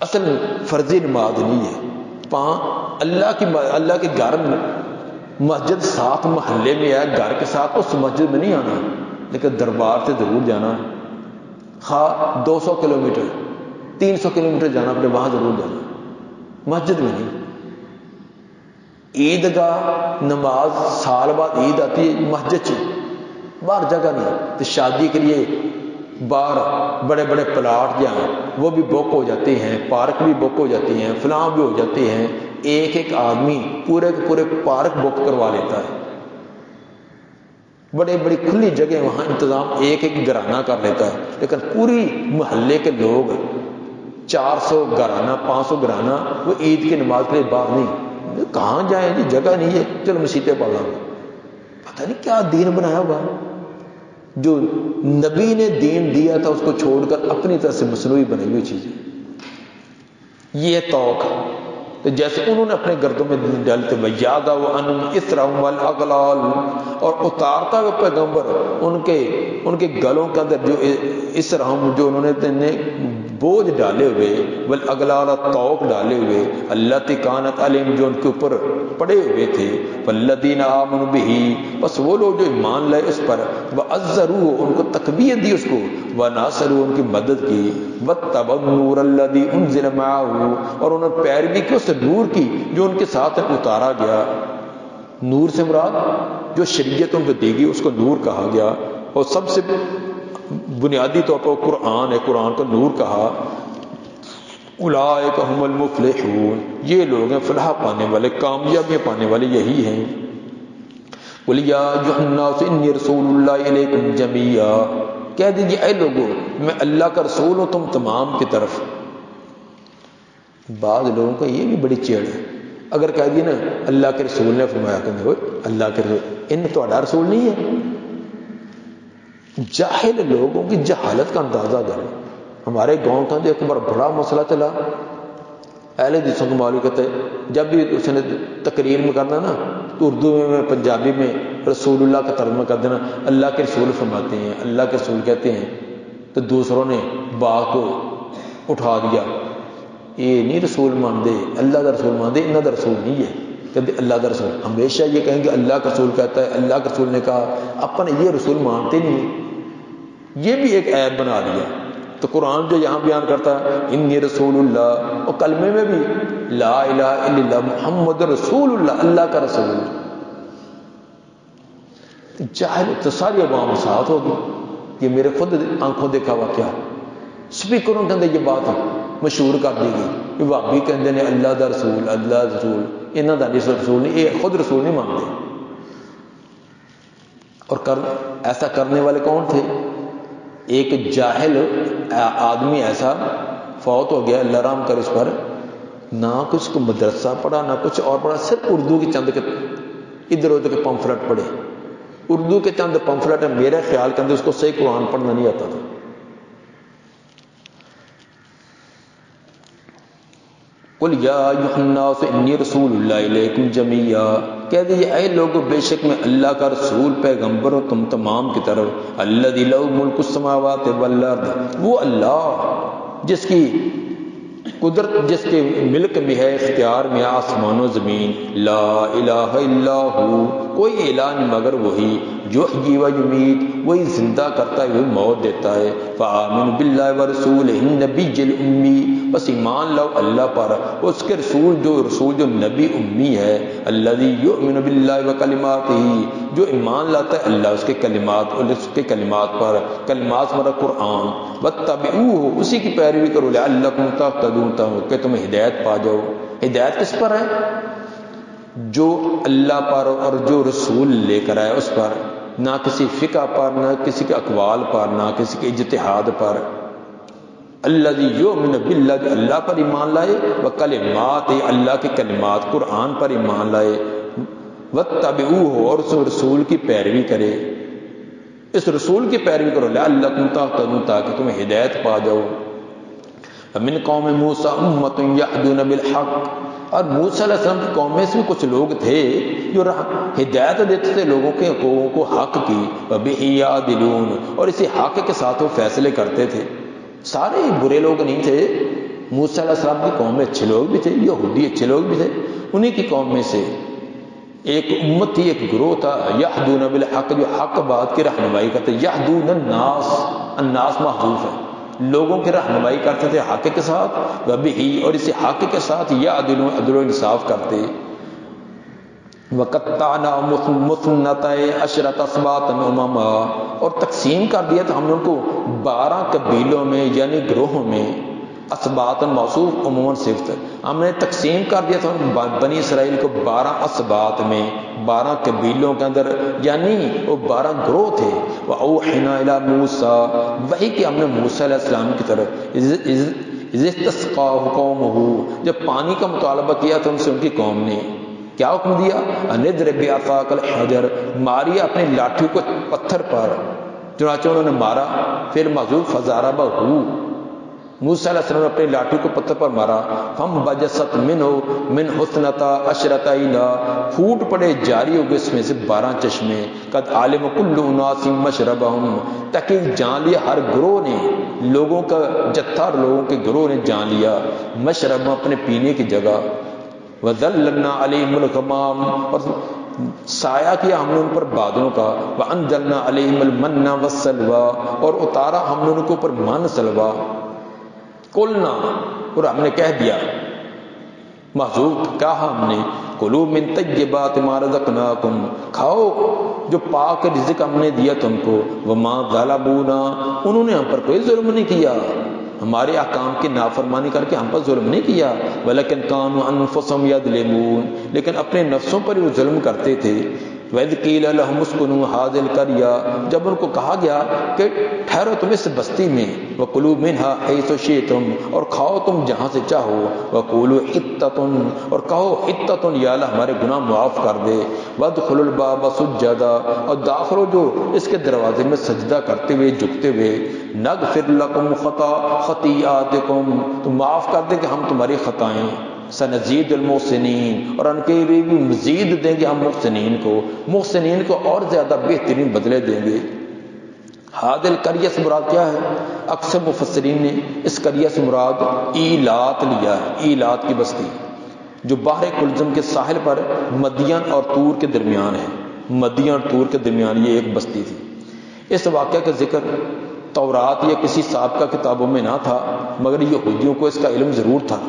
اصل فرضی نماز نہیں ہے۔ اللہ کے گھر میں مسجد ساتھ محلے میں ہے، گھر کے ساتھ، اس مسجد میں نہیں آنا، لیکن دربار سے ضرور جانا ہے، خواہ 200 کلومیٹر 300 کلومیٹر جانا پڑے، وہاں ضرور جانا، مسجد میں نہیں۔ عیدگاہ نماز سال بعد عید آتی ہے، مسجد سے باہر جگہ نہیں، تو شادی کے لیے باہر بڑے بڑے پلاٹ جہاں وہ بھی بک ہو جاتے ہیں، پارک بھی بک ہو جاتے ہیں، فلاں بھی ہو جاتے ہیں، ایک آدمی پورے کے پورے پارک بک کروا لیتا ہے، بڑے بڑی کھلی جگہ وہاں انتظام ایک گھرانہ کر لیتا ہے، لیکن پوری محلے کے لوگ 400 گھرانہ 500 گھرانہ وہ عید کی نماز کے لیے باہر نہیں، کہاں جائیں جی، جگہ نہیں ہے، چلو مسیطیں پڑھ لیں گے۔ پتہ نہیں کیا دین بنایا ہوا، جو نبی نے دین دیا تھا اس کو چھوڑ کر اپنی طرح سے مصنوعی بنائی ہوئی چیزیں۔ یہ توق، تو جیسے انہوں نے اپنے گردوں میں ڈالتے وَيَادَ وَأَنُمْ إِثْرَهُمْ وَالْأَغْلَالِ، اور اتارتا ہوا پیغمبر ان کے گلوں کے اندر جو اسرہم، جو انہوں نے بوجھ ڈالے ہوئے، والأغلال توق ڈالے ہوئے، التی کانت علیہم، جو ان کے اوپر پڑے ہوئے تھے، والذین آمنوا بہ، بس وہ لوگ جو ایمان لائے اس پر، وعزروہ، ان کو تقویت دی اس کو، وناصروا، ان کی مدد کی، واتبعوا النور الذی انزل معہ، اور انہوں نے پیروی کی اس نور کی جو ان کے ساتھ اتارا گیا۔ نور سے مراد جو شریعت ان کو دی گئی اس کو نور کہا گیا، اور سب سے بنیادی طور پر قرآن ہے، قرآن کو نور کہا۔ اولئک هم المفلحون، یہ لوگ ہیں فلاح پانے والے، کامیابیاں پانے والے یہی ہیں۔ قل یا ایھا الناس انی رسول اللہ الیکم جمیعا، کہہ دیجیے اے لوگو میں اللہ کا رسول ہوں تم تمام کی طرف۔ بعض لوگوں کا یہ بھی بڑی چیڑ ہے، اگر کہہ دیے نا اللہ کے رسول نے فرمایا کہ اللہ کے رسول، ان تو رسول نہیں ہے۔ جاہل لوگوں کی جہالت کا اندازہ کریں۔ ہمارے گاؤں کا ایک بڑا مسئلہ چلا، اہل حدیثوں کو معلوم کہتے ہیں، جب بھی اس نے تقریر میں کرنا نا تو اردو میں پنجابی میں رسول اللہ کا ترجمہ کر دینا، اللہ کے رسول فرماتے ہیں، اللہ کے رسول کہتے ہیں، تو دوسروں نے بات کو اٹھا دیا، یہ نہیں رسول ماندے، اللہ کا رسول ماندے، انہاں دا رسول نہیں ہے، کہتے اللہ کا رسول، ہمیشہ یہ کہیں گے اللہ کا رسول کہتا ہے، اللہ کے رسول نے کہا، اپنے یہ رسول مانتے نہیں، یہ بھی ایک عیب بنا دیا۔ تو قرآن جو یہاں بیان کرتا ہے انی رسول اللہ، اور کلمے میں بھی لا الہ الا اللہ محمد رسول اللہ، اللہ کا رسول، جاہل تو ساری عوام ساتھ ہوگی۔ یہ میرے خود آنکھوں دیکھا واقعہ، سپیکروں کے اندر یہ بات مشہور کر دی گئی کہ وہابی کہتے ہیں اللہ دا رسول، اللہ دا رسول، انہاں دا رسول نہیں، یہ خود رسول نہیں مانتے۔ اور ایسا کرنے والے کون تھے؟ ایک جاہل آدمی ایسا فوت ہو گیا، اللہ رحم کرے اس پر، نہ کچھ کو مدرسہ پڑھا نہ کچھ اور پڑھا، صرف اردو کی چند کے ادھر ادھر کے پمفلٹ پڑھے، اردو کے چند پمفلٹ ہیں، میرے خیال کے اندر اس کو صحیح قرآن پڑھنا نہیں آتا تھا۔ قل یا ایھا الناس انی رسول اللہ الیکم جمیعا، کہہ دیجیے اے لوگو بے شک میں اللہ کا رسول پیغمبر ہوں تم تمام کی طرف، الذی لہ ملک السماوات والارض، وہ اللہ جس کی قدرت، جس کے ملک میں ہے، اختیار میں آسمان و زمین، لا الہ الا ہو، کوئی الہ نہیں مگر وہی، یحیی و یمیت، وہی زندہ کرتا ہے وہی موت دیتا ہے، فآمنوا باللہ ورسولہ النبی الامی، بس ایمان لاؤ اللہ پر، اس کے رسول جو نبی امی ہے، الذی یؤمن باللہ وکلماتہ، جو ایمان لاتا ہے اللہ اس کے کلمات اور اس کے کلمات پر، کلمات مرا قرآن، واتبعوہ، اسی کی پیروی کرو، لعلکم تہتدون، کہ تمہیں ہدایت پا جاؤ۔ ہدایت کس پر ہے؟ جو اللہ پر اور جو رسول لے کر آئے اس پر، نہ کسی فقہ پر، نہ کسی کے اقوال پر، نہ کسی کے اجتہاد پر۔ الذی یؤمن باللہ، جو اللہ پر ایمان لائے، وکلمات، اللہ کے کلمات قرآن پر ایمان لائے، واتبعوہ، اور اس رسول کی پیروی کرے، اس رسول کی پیروی کرو، لعلکم تہتدون، تاکہ تمہیں ہدایت پا جاؤ۔ من قوم موسیٰ امۃ یہدون بالحق، اور موسیٰ علیہ السلام کی قوم میں سے بھی کچھ لوگ تھے جو ہدایت دیتے تھے لوگوں کو حق کی، وبہ یعدلون، اور اسی حق کے ساتھ وہ فیصلے کرتے تھے۔ سارے برے لوگ نہیں تھے، موسیٰ علیہ السلام کی قوم میں اچھے لوگ بھی تھے، یہودی اچھے لوگ بھی تھے، انہی کی قوم میں سے ایک امت تھی، ایک گروہ تھا، یہدون بالحق، جو حق بات کی رہنمائی کرتے، یہدون الناس، الناس محذوف ہے، لوگوں کی رہنمائی کرتے تھے حق کے ساتھ، وبہ، اور اسی حق کے ساتھ یعدلون، عدل و انصاف کرتے۔ وَقَطَّعْنَاهُمُ اثْنَتَیْ عَشْرَةَ أَسْبَاطًا أُمَمًا، اور تقسیم کر دیا تھا ہم نے ان کو 12 قبیلوں میں، یعنی گروہوں میں، اسباط موصوف عموماً صفت، ہم نے تقسیم کر دیا تھا بنی اسرائیل کو 12 اسباط میں، 12 قبیلوں کے اندر، یعنی وہ 12 گروہ تھے۔ وَأَوْحَيْنَا إِلَىٰ مُوسَىٰ، وحی کہ ہم نے موسیٰ علیہ السلام کی طرف، اذ اسْتَسْقَاهُ قَوْمُهُ، جب پانی کا مطالبہ کیا تھا ان سے ان کی قوم نے، کیا حکم دیا؟ أَنِ اضْرِب بِعَصَاكَ الْحَجَرَ، ماری اپنے لاٹھی کو پتھر پر، چنانچہ انہوں نے مارا، پھر محذوف فَضَرَبَهُ، موسیٰ علیہ السلام نے اپنی لاٹھی کو پتھر پر مارا، فَانْبَجَسَتْ مِنْهُ مِنْ اثْنَتَا عَشْرَةَ عَیْنًا، پھوٹ پڑے، جاری ہو گئے اس میں سے 12 چشمے، قَدْ عَلِمَ كُلُّ أُنَاسٍ مَشْرَبَهُمْ، تاکہ جان لیا ہر گروہ نے، لوگوں کا جتھا اور لوگوں کے گروہ نے جان لیا مشرب، اپنے پینے کی جگہ۔ وَذَلَّلْنَا عَلَيْهِمُ الْغَمَامَ، اور سایہ کیا ہم نے ان پر بادلوں کا، وَأَنزَلْنَا عَلَيْهِمُ الْمَنَّ وَالسَّلْوَىٰ، اور اتارا ہم نے ان کے اوپر من سلوا۔ قُلْنَا، اور ہم نے کہہ دیا، محذوف کہا ہم نے، کُلُوا مِن طَیِّبَاتِ مَا رَزَقْنَاکُمْ، کھاؤ جو پاک رزق ہم نے دیا تم کو، وَمَا ظَلَمُونَا، انہوں نے ہم پر کوئی ظلم نہیں کیا، ہمارے احکام کی نافرمانی کر کے ہم پر ظلم نہیں کیا، وَلَکِنْ كَانُوا أَنفُسَهُمْ يَظْلِمُونَ، لیکن اپنے نفسوں پر وہ ظلم کرتے تھے۔ وَإِذْ قِیلَ لَهُمُ اسْکُنُوا هَٰذِهِ الْقَرْیَةَ، جب ان کو کہا گیا کہ ٹھہرو تم اس بستی میں، وَکُلُوا مِنْهَا حَیْثُ شِئْتُمْ، اور کھاؤ تم جہاں سے چاہو، وَقُولُوا حِطَّةٌ، اور کہو حِطَّةٌ، یا اللہ ہمارے گناہ معاف کر دے، وَادْخُلُوا الْبَابَ سُجَّدًا، اور داخلو جو اس کے دروازے میں سجدہ کرتے ہوئے، جھکتے ہوئے، نَغْفِرْ لَكُمْ خَطِیئَاتِکُمْ، تو معاف کر دیں کہ ہم تمہاری خطائیں، سنزید المحسنین، اور ان کے لیے بھی مزید دیں گے ہم محسنین کو اور زیادہ بہترین بدلے دیں گے۔ حاضر قریہ سے مراد کیا ہے؟ اکثر مفسرین نے اس قریہ سے مراد ایلات لیا ہے، ایلات کی بستی جو بحر کلزم کے ساحل پر مدین اور طور کے درمیان ہے، مدین اور طور کے درمیان یہ ایک بستی تھی۔ اس واقعہ کا ذکر تورات یا کسی سابقہ کتابوں میں نہ تھا، مگر یہودیوں کو اس کا علم ضرور تھا،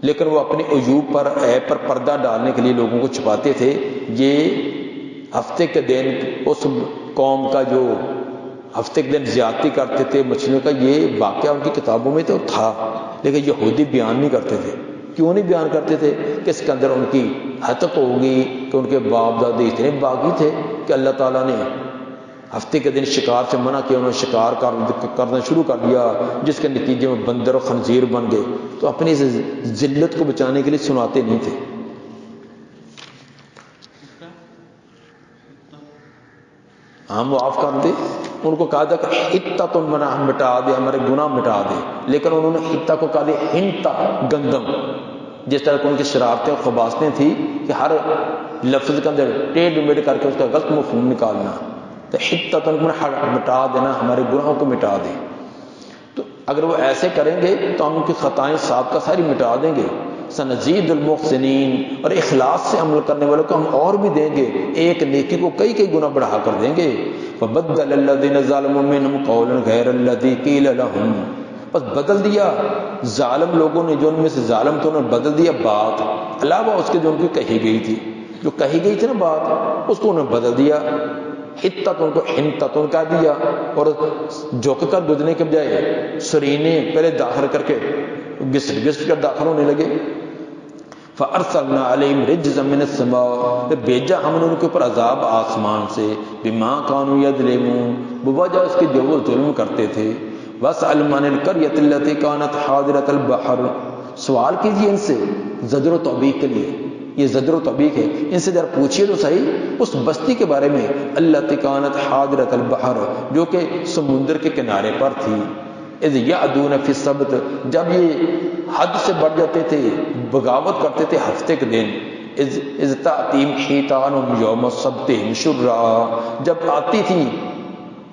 لیکن وہ اپنے عیوب پر، عیب پر پردہ ڈالنے کے لیے لوگوں کو چھپاتے تھے۔ یہ ہفتے کے دن اس قوم کا جو ہفتے کے دن زیادتی کرتے تھے مچھلیوں کا، یہ واقعہ ان کی کتابوں میں تو تھا، لیکن یہودی بیان نہیں کرتے تھے۔ کیوں نہیں بیان کرتے تھے؟ کہ اس کے اندر ان کی حتق ہوگی کہ ان کے باپ دادے اتنے باغی تھے کہ اللہ تعالیٰ نے ہفتے کے دن شکار سے منع کیا، انہوں نے شکار کرنا شروع کر دیا، جس کے نتیجے میں بندر و خنزیر بن گئے، تو اپنی ذلت کو بچانے کے لیے سناتے نہیں تھے۔ ہم معاف کر دے، ان کو کہا تھا کہ حتہ تم مٹا دے، ہمارے گناہ مٹا دے، لیکن انہوں نے حتہ کو کہا دے ہنتا، گندم۔ جس طرح کہ ان کی شرارتیں اور خباستیں تھیں کہ ہر لفظ کے اندر ٹیڑھ میڑھ کر کے اس کا غلط مفہوم نکالنا، تو حتہ تم مٹا دینا، ہمارے گناہوں کو مٹا دے۔ تو اگر وہ ایسے کریں گے تو ہم ان کی خطائیں سابقہ ساری مٹا دیں گے۔ سنزید المحسنین، اور اخلاص سے عمل کرنے والوں کو ہم اور بھی دیں گے، ایک نیکی کو کئی کئی گنا بڑھا کر دیں گے۔ فبدل الذین ظلموا منهم قولا غیر الذی قیل لهم، بس بدل دیا ظالم لوگوں نے، جو ان میں سے ظالم تھے، انہوں نے بدل دیا بات علاوہ اس کے جو ان کی کہی گئی تھی، جو کہی گئی تھی نا بات، اس کو انہوں نے بدل دیا۔ حتتن کو حنتتن کہہ دیا، اور جھک کر گزرنے کے بجائے سرینے پہلے داخل کر کے گسٹ گسٹ کر داخل ہونے لگے۔ فَأَرْسَلْنَا عَلَيْهِمْ رِجْزًا مِّنَ السَّمَاءِ، پھر بھیجا ہم نے ان کے اوپر عذاب آسمان سے، بِمَا كَانُوا يَظْلِمُونَ، بوجہ اس کے جو وہ ظلم کرتے تھے۔ وَاسْأَلْ مَنِ الْقَرْيَةِ الَّتِي كَانَتْ حَاضِرَةَ الْبَحْرِ، سوال کیجیے ان سے زجر و توبیخ کے لیے، یہ زجر و توبیخ ہے، ان سے ذرا پوچھیے تو صحیح اس بستی کے بارے میں، الَّتِي كَانَتْ حَاضِرَةَ الْبَحْرِ، جو کہ سمندر کے کنارے پر تھی۔ اذ یعدون فی السبت، جب یہ حد سے بڑھ جاتے تھے، بغاوت کرتے تھے ہفتے کے دن۔ اذ تأتیم حیتانہم یوم سبتہم شرعا، جب آتی تھی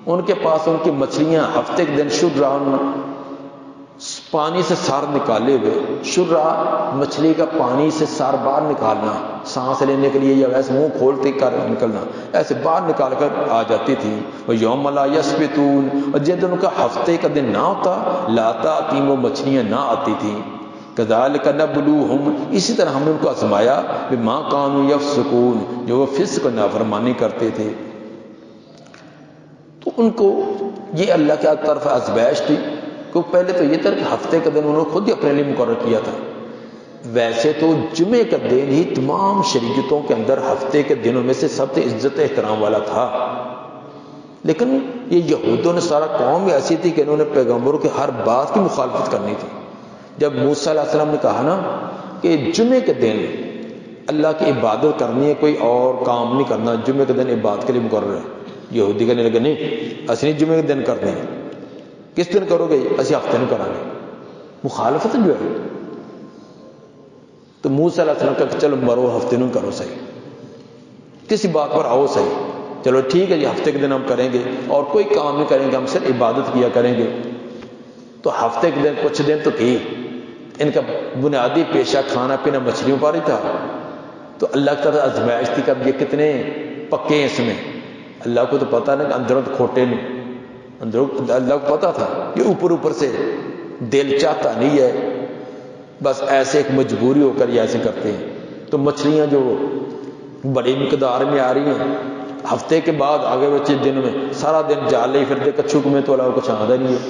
ان کے پاس ان کی مچھلیاں ہفتے کے دن شرعا، پانی سے سار نکالے ہوئے۔ شرعا مچھلی کا پانی سے سار باہر نکالنا، سانس لینے کے لیے یا ویسے منہ کھولتے کر نکلنا، ایسے باہر نکال کر آ جاتی تھی۔ وَيَوْمَ لَا يَسْبِتُونَ، اور جس دن ان کا ہفتے کا دن نہ ہوتا، لا تأتیم، وہ مچھلیاں نہ آتی تھیں۔ كَذَلِكَ نَبْلُوهُمْ، اسی طرح ہم نے ان کو آزمایا، بِمَا كَانُوا يَفْسُقُونَ، جو وہ فسق و نافرمانی کرتے تھے۔ تو ان کو یہ اللہ کی طرف آزمائش تھی کہ پہلے تو یہ تھا کہ ہفتے کا دن انہوں نے خود ہی اپنے لیے مقرر کیا تھا۔ ویسے تو جمعے کا دن ہی تمام شریعتوں کے اندر ہفتے کے دنوں میں سے سب سے عزت احترام والا تھا، لیکن یہ یہود و نصارہ قوم ایسی تھی کہ انہوں نے پیغمبروں کی ہر بات کی مخالفت کرنی تھی۔ جب موسیٰ علیہ السلام نے کہا نا کہ جمعے کے دن اللہ کی عبادت کرنی ہے، کوئی اور کام نہیں کرنا، جمعے کے دن عبادت کے لیے مقرر ہے، یہودی کہنے لگے نہیں اسی نہیں جمعے کے دن کرنے ہیں۔ کس دن کرو گے؟ اسی ہفتے میں کریں گے۔ مخالفت جو ہے، تو موسیٰ علیہ السلام کہا کہ چلو مرو ہفتے میں کرو صحیح، کسی بات پر آؤ صحیح، چلو ٹھیک ہے جی ہفتے کے دن ہم کریں گے اور کوئی کام نہیں کریں گے، ہم صرف عبادت کیا کریں گے۔ تو ہفتے کے دن کچھ دن تو کی ان کا بنیادی پیشہ کھانا پینا مچھلیوں پر ہی تھا، تو اللہ کی طرف آزمائش تھی کہ اب یہ کتنے پکے ہیں اس میں۔ اللہ کو تو پتا نا کہ اندروں تو کھوٹے نہیں، اندروں اللہ کو پتا تھا کہ اوپر اوپر سے دل چاہتا نہیں ہے، بس ایسے ایک مجبوری ہو کر یہ ایسے کرتے ہیں۔ تو مچھلیاں جو بڑی مقدار میں آ رہی ہیں، ہفتے کے بعد آگے بچے دن میں سارا دن جال لے پھرتے کچھو میں تو اللہ کچھ آدھا نہیں ہے،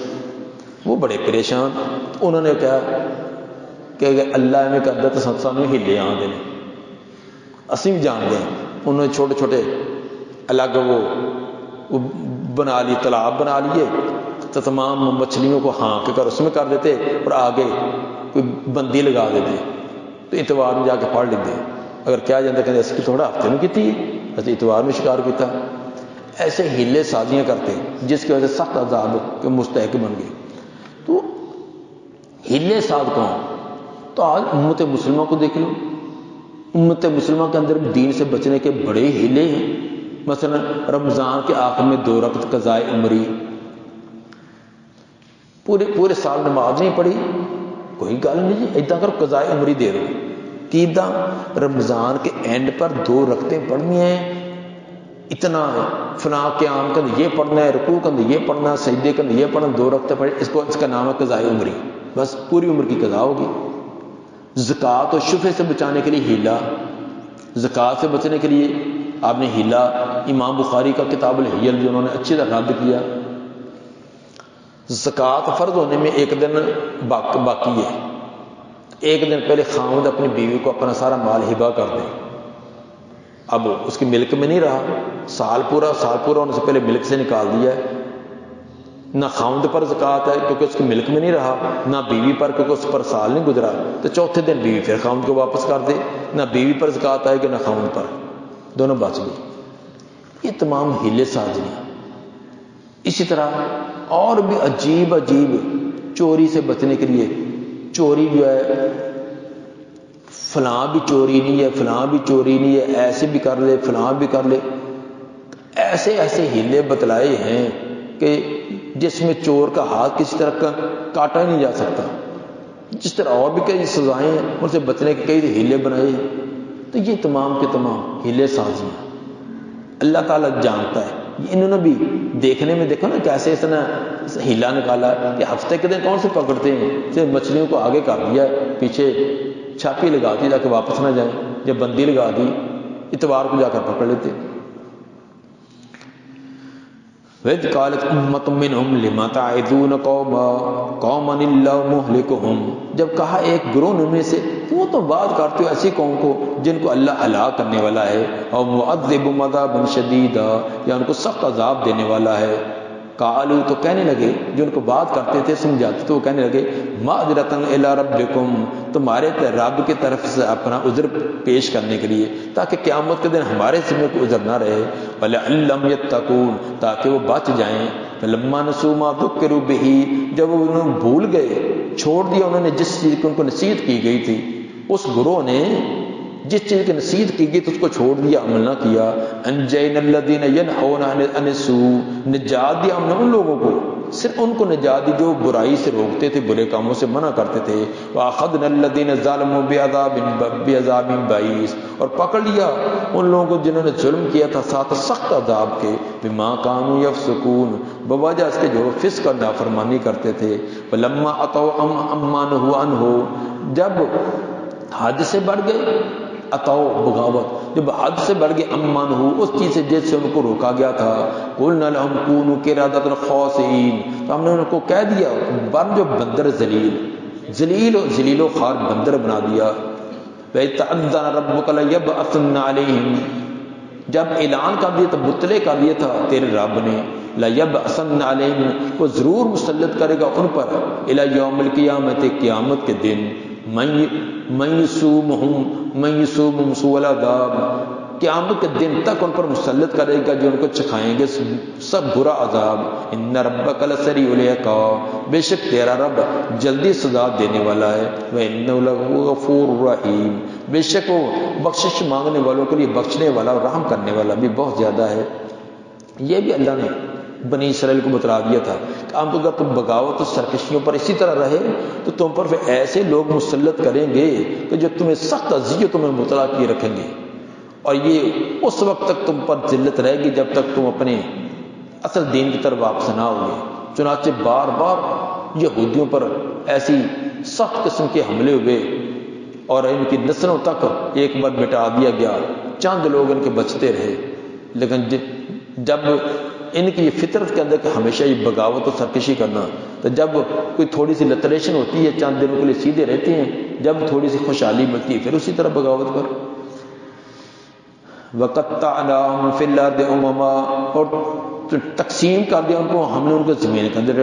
وہ بڑے پریشان۔ انہوں نے کہا کہ اگر اللہ میں کرتا تو سانو ہلے آدھے اسی بھی جان دیں۔ انہوں نے چھوٹے چھوٹے الگ وہ بنا لی، تالاب بنا لیے، تو تمام مچھلیوں کو ہانک کر اس میں کر دیتے اور آگے کوئی بندی لگا دیتے، تو اتوار میں جا کے پڑھ لیتے۔ اگر کیا جاتا کہ اس کی تھوڑا ہفتے میں کی ایسے اتوار میں شکار کیتا، ایسے ہیلے سازیاں کرتے جس کی وجہ سے سخت عذاب کے مستحق بن گئے۔ تو ہیلے ساز کون؟ تو آج امت مسلمہ کو دیکھ لو، امت مسلمہ کے اندر دین سے بچنے کے بڑے ہیلے ہیں۔ مثلا رمضان کے آخر میں 2 رکعت قضائے عمری، پورے سال نماز نہیں پڑھی، کوئی گل نہیں جی ادھا کر قضائے عمری دے دو، کیدا رمضان کے اینڈ پر 2 رکعتیں پڑھنی ہیں، اتنا ہے فلاں قیام کا یہ پڑھنا ہے، رکوع کا یہ پڑھنا ہے، سجدے کا یہ پڑھنا، 2 رکعتیں پڑھی، اس کا نام ہے قضائے عمری، بس پوری عمر کی قضا ہوگی۔ زکوٰۃ اور شبہے سے بچانے کے لیے ہیلا، زکوٰۃ سے بچنے کے لیے آپ نے ہیلا، امام بخاری کا کتاب الحیل جو انہوں نے اچھی طرح رد کیا۔ زکوٰۃ فرض ہونے میں 1 دن باقی ہے، 1 دن پہلے خاوند اپنی بیوی کو اپنا سارا مال ہبہ کر دے، اب اس کے ملک میں نہیں رہا، سال پورا ہونے سے پہلے ملک سے نکال دیا ہے، نہ خاوند پر زکوٰۃ ہے کیونکہ اس کے ملک میں نہیں رہا، نہ بیوی پر کیونکہ اس پر سال نہیں گزرا، تو چوتھے دن بیوی پھر خاوند کو واپس کر دے، نہ بیوی پر زکوٰۃ آئے گی نہ خاوند پر، دونوں بچ گئے۔ یہ تمام ہیلے سازیاں۔ اسی طرح اور بھی عجیب چوری سے بچنے کے لیے، چوری جو ہے فلاں بھی چوری نہیں ہے، فلاں بھی چوری نہیں ہے، ایسے بھی کر لے، فلاں بھی کر لے، ایسے ہیلے بتلائے ہیں کہ جس میں چور کا ہاتھ کسی طرح کا کاٹا ہی نہیں جا سکتا۔ جس طرح اور بھی کئی سزائیں ہیں، ان سے بچنے کے کئی ہیلے بنائے ہیں۔ تو یہ تمام کے تمام ہیلے سازیاں اللہ تعالیٰ جانتا ہے۔ انہوں نے بھی دیکھنے میں دیکھو نا کیسے اس نے ہیلا نکالا کہ ہفتے کے دن کون سے پکڑتے ہیں، صرف مچھلیوں کو آگے کر دیا، پیچھے چھاپی لگا دی تاکہ واپس نہ جائیں، جب بندی لگا دی اتوار کو جا کر پکڑ لیتے۔ وَإِذْ قَالَتْ أُمَّةٌ مِّنْهُمْ لِمَ تَعِظُونَ قَوْمًا اللَّهُ مُهْلِكُهُمْ، جب کہا ایک گروہ ان میں سے وہ تو بات کرتے ہو ایسی قوم کو جن کو اللہ ہلاک کرنے والا ہے، اور مُعَذِّبُهُمْ عَذَابًا شَدِيدًا، یا ان کو سخت عذاب دینے والا ہے۔ قالوا، تو کہنے لگے، جو ان کو بات کرتے تھے سمجھاتے تو وہ کہنے لگے، مَعْذِرَةً إِلَىٰ رَبِّكُمْ، تمہارے رب کی طرف سے اپنا عذر پیش کرنے کے لیے، تاکہ قیامت کے دن ہمارے سامنے کوئی عذر نہ رہے، وَلَعَلَّهُمْ يَتَّقُونَ، تاکہ وہ بچ جائیں۔ فَلَمَّا نَسُوا مَا ذُكِّرُوا بِهِ، جب انہوں نے بھول گئے، چھوڑ دیا انہوں نے جس چیز کو ان کو نصیحت کی گئی تھی، اس گروہ نے جس چیز کی نصیحت کی گئی تو اس کو چھوڑ دیا، عمل نہ کیا، انجینا الذین ینہون عن السوء، نجات دیا ہم نے ان لوگوں کو، صرف ان کو نجات دی جو برائی سے روکتے تھے، برے کاموں سے منع کرتے تھے، واخذنا الذین ظلموا بعذاب بئیس، اور پکڑ لیا ان لوگوں کو جنہوں نے ظلم کیا تھا ساتھ سخت عذاب کے، بما کانوا یفسقون، بوجہ اس کے جو فسق اور نافرمانی کرتے تھے، فلما اتوا عما نہوا عنہ، جب حد سے بڑھ گئے، اتاؤ بغاوت، جب حد سے بڑھ گئے، امان ہو اس چیز سے جس سے ان کو روکا گیا تھا، قلنا لهم كونوا قردة خاسئین، تو ہم نے ان کو کہہ دیا بن جو بندر ذلیل و خوار بندر بنا دیا۔ وَإِذْ رَبُّكَ لَيَبْعَثُنَّ عَلَيْهِمْ، جب اعلان کر دیا تھا، مطلع کر دیا تھا تیرے رب نے، لَيَبْعَثُنَّ عَلَيْهِمْ، وہ ضرور مسلط کرے گا ان پر، إِلَى يَوْمِ الْقِيَامَةِ، قیامت کے دن، من یسومہم سوء العذاب، قیامت کے دن تک ان پر مسلط کرے گا جو ان کو چکھائیں گے سب برا عذاب۔ ان ربک لسریع العقاب، بے شک تیرا رب جلدی سزا دینے والا ہے، وانہ لہو غفور رحیم، بے شک وہ بخشش مانگنے والوں کے لیے بخشنے والا اور رحم کرنے والا بھی بہت زیادہ ہے۔ یہ بھی اللہ نے بنی اسرائیل کو بتلا دیا تھا کہ اب اگر تم بغاوت اور سرکشیوں پر اسی طرح رہے تو تم پر پھر ایسے لوگ مسلط کریں گے کہ جو تمہیں سخت اذیتوں میں مبتلا کیے رکھیں گے، اور یہ اس وقت تک تم پر ذلت رہے گی جب تک تم اپنے اصل دین کی طرف واپس نہ ہوگے۔ چنانچہ بار بار یہودیوں پر ایسی سخت قسم کے حملے ہوئے اور ان کی نسلوں تک ایک بار مٹا دیا گیا، چند لوگ ان کے بچتے رہے، لیکن جب ان کی یہ فطرت کے اندر کہ ہمیشہ یہ بغاوت و سرکشی کرنا، تو جب کوئی تھوڑی سی لتریشن ہوتی ہے چند دنوں کے لیے سیدھے رہتے ہیں، جب تھوڑی سی خوشحالی ملتی ہے پھر اسی طرح بغاوت پر۔ وَقَطَّعْنَاهُمْ فِي الْأَرْضِ أُمَمًا، اور تقسیم کر دیا ان کو ہم نے ان کو زمین کے اندر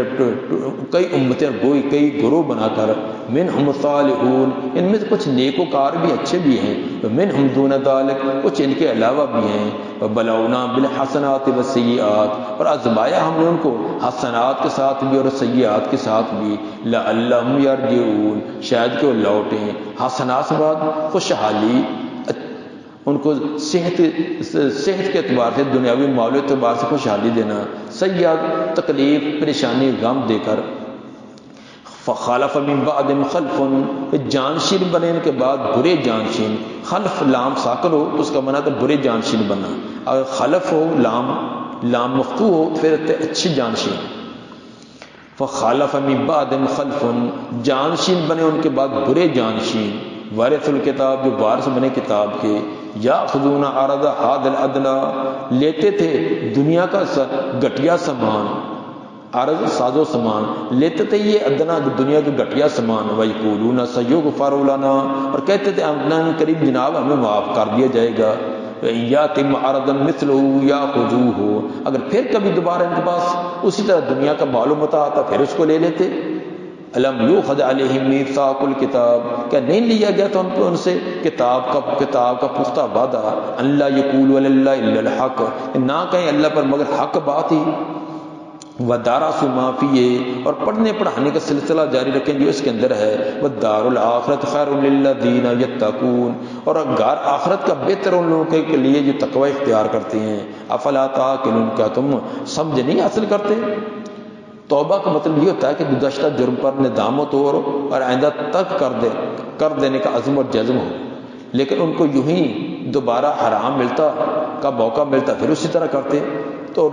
کئی امتیں گوئی کئی گروہ بنا کر، منہم صالحون، ان میں سے کچھ نیکوکار بھی اچھے بھی ہیں، منہم دون ذالک، کچھ ان کے علاوہ بھی ہیں، وبلونا بالحسنات والسیئات، اور آزمایا ہم نے ان کو حسنات کے ساتھ بھی اور سیئات کے ساتھ بھی، لعلہم یرجعون، شاید کہ وہ لوٹیں۔ حسنات سے بعد خوشحالی، ان کو صحت کے اعتبار سے دنیاوی معاملے کے اعتبار سے خوشحالی دینا، سیئات تکلیف پریشانی غم دے کر۔ فخلف من بعدہم خلف، جانشین بنے ان کے بعد برے جانشین، خلف لام ساکن ہو تو اس کا معنی ہے برے جانشین بننا، اگر خلف ہو لام مفتوح ہو پھر اچھی جانشین۔ فخلف من بعدہم خلف، جانشین بنے ان کے بعد برے جانشین، وارث الکتاب، جو وارث بنے کتاب کے، یاخذون عرض هذا الادنی، لیتے تھے دنیا کا گھٹیا سامان، عرض ساز و سامان لیتے تھے یہ ادنا دنیا کا گھٹیا سامان، ویقولون سیغفر لنا، اور کہتے تھے ہم قریب جناب ہمیں معاف کر دیا جائے گا، یاتم عرضا مثلہ یاخذوہ، اگر پھر کبھی دوبارہ ان کے پاس اسی طرح دنیا کا مال و متاع آتا پھر اس کو لے لیتے۔ الم یؤخذ علیہم میثاق الکتاب، کیا نہیں لیا گیا تھا ان سے کتاب کا پختہ وعدہ، ان لا یقولوا علی اللہ الا الحق، نہ کہیں اللہ پر مگر حق بات ہی، وَدَرَسُوا مَا فِيهِ، اور پڑھنے پڑھانے کا سلسلہ جاری رکھیں جو اس کے اندر ہے، وَالدَّارُ الْآخِرَةُ خَيْرٌ لِلَّذِينَ يَتَّقُونَ، اور گھر آخرت کا بہتر ان لوگوں کے لیے جو تقوی اختیار کرتے ہیں۔ افلا تعقلون، کیا تم سمجھ نہیں حاصل کرتے؟ توبہ کا مطلب یہ ہوتا ہے کہ گزشتہ جرم پر ندامت ہو اور آئندہ تک کر دینے کا عزم اور جزم ہو، لیکن ان کو یوں ہی دوبارہ حرام ملتا کا موقع ملتا پھر اسی طرح کرتے، تو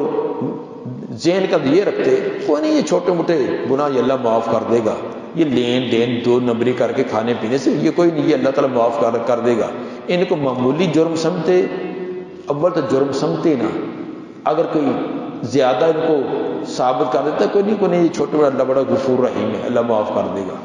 ذہن کا یہ رکھتے کوئی نہیں یہ چھوٹے موٹے گناہ یہ اللہ معاف کر دے گا، یہ لین دین دو نمبری کر کے کھانے پینے سے یہ کوئی نہیں، یہ اللہ تعالیٰ معاف کر دے گا۔ ان کو معمولی جرم سمجھتے، اول تو جرم سمجھتے نا، اگر کوئی زیادہ ان کو ثابت کر دیتا کوئی نہیں یہ چھوٹے بڑا اللہ بڑا غفور رحیم ہے، اللہ معاف کر دے گا۔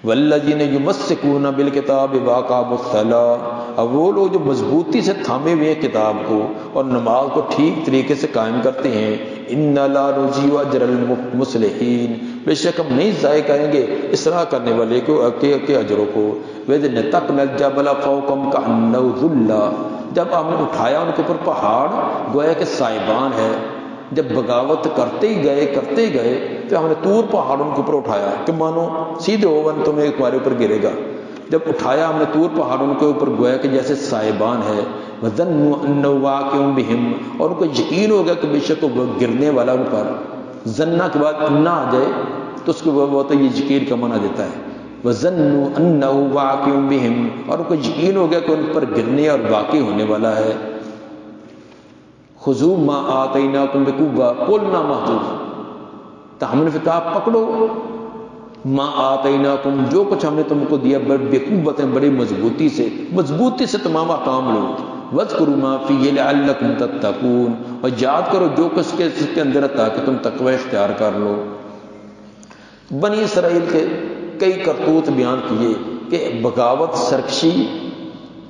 والذین یمسکون بالکتاب واقاموا الصلاۃ، اور وہ لوگ جو مضبوطی سے تھامے ہوئے ہیں کتاب کو اور نماز کو ٹھیک طریقے سے قائم کرتے ہیں، انا لا نضیع اجر المصلحین، بے شک ہم نہیں ضائع کریں گے اصلاح کرنے والے کے اجروں کو۔ وَإِذْ نَتَقْنَا الْجَبَلَ فَوْقَهُمْ كَأَنَّهُ ظُلَّةٌ، جب ہم نے اٹھایا ان کے اوپر پہاڑ گویا کہ سائبان ہے، جب بغاوت کرتے ہی گئے تو ہم نے طور پہاڑ ان کے اوپر اٹھایا کہ مانو سیدھے ہوون تمہیں تمہارے اوپر گرے گا، جب اٹھایا ہم نے طور پہاڑ ان کے اوپر گویا کہ جیسے سائبان ہے، وَظَنُّوا أَنَّهُ واقع بِهِمْ، اور ان کو یقین ہو گیا کہ بے شک وہ گرنے والا ان پر، ظنّا کے بعد نہ آ جائے تو اس کو وہ تو یہ یقین کا معنی دیتا ہے، وَظَنُّوا أَنَّهُ واقع بِهِمْ، اور ان کو یقین ہو گیا کہ ان پر گرنے اور واقع ہونے والا ہے۔ خذوا ما آتیناکم بقوۃ قلنا محذوف، تحمل کتاب پکڑو، ما آتیناکم جو کچھ ہم نے تم کو دیا بقوت بڑی مضبوطی سے تمام احکام لو، واذکروا ما فیہ لعلکم تتقون، اور یاد کرو جو کچھ کے اندر ہے تاکہ تم تقوی اختیار کر لو۔ بنی اسرائیل کے کئی کرتوت بیان کیے کہ بغاوت، سرکشی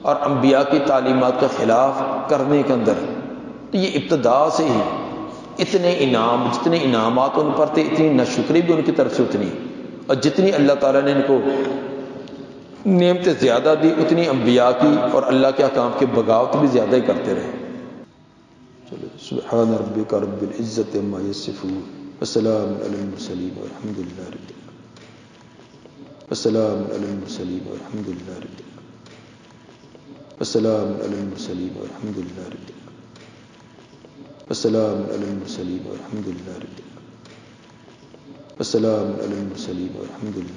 اور انبیاء کی تعلیمات کے خلاف کرنے کے اندر، تو یہ ابتدا سے ہی اتنے جتنے انعامات ان پر تھے اتنی ناشکری بھی ان کی طرف سے اتنی، اور جتنی اللہ تعالیٰ نے ان کو نعمتیں زیادہ دی اتنی انبیاء کی اور اللہ کے احکام کی بغاوت بھی زیادہ ہی کرتے رہے۔ چلو سبحان ربک رب العزت عما یصفون وسلام علی المرسلین والحمد للہ رب العالمین، وسلام علی المرسلین والحمد للہ رب العالمین، وسلام علی المرسلین والحمد للہ رب العالمین، وسلام علی المرسلین والحمد للہ رب العالمین، وسلام علی المرسلین والحمد للہ۔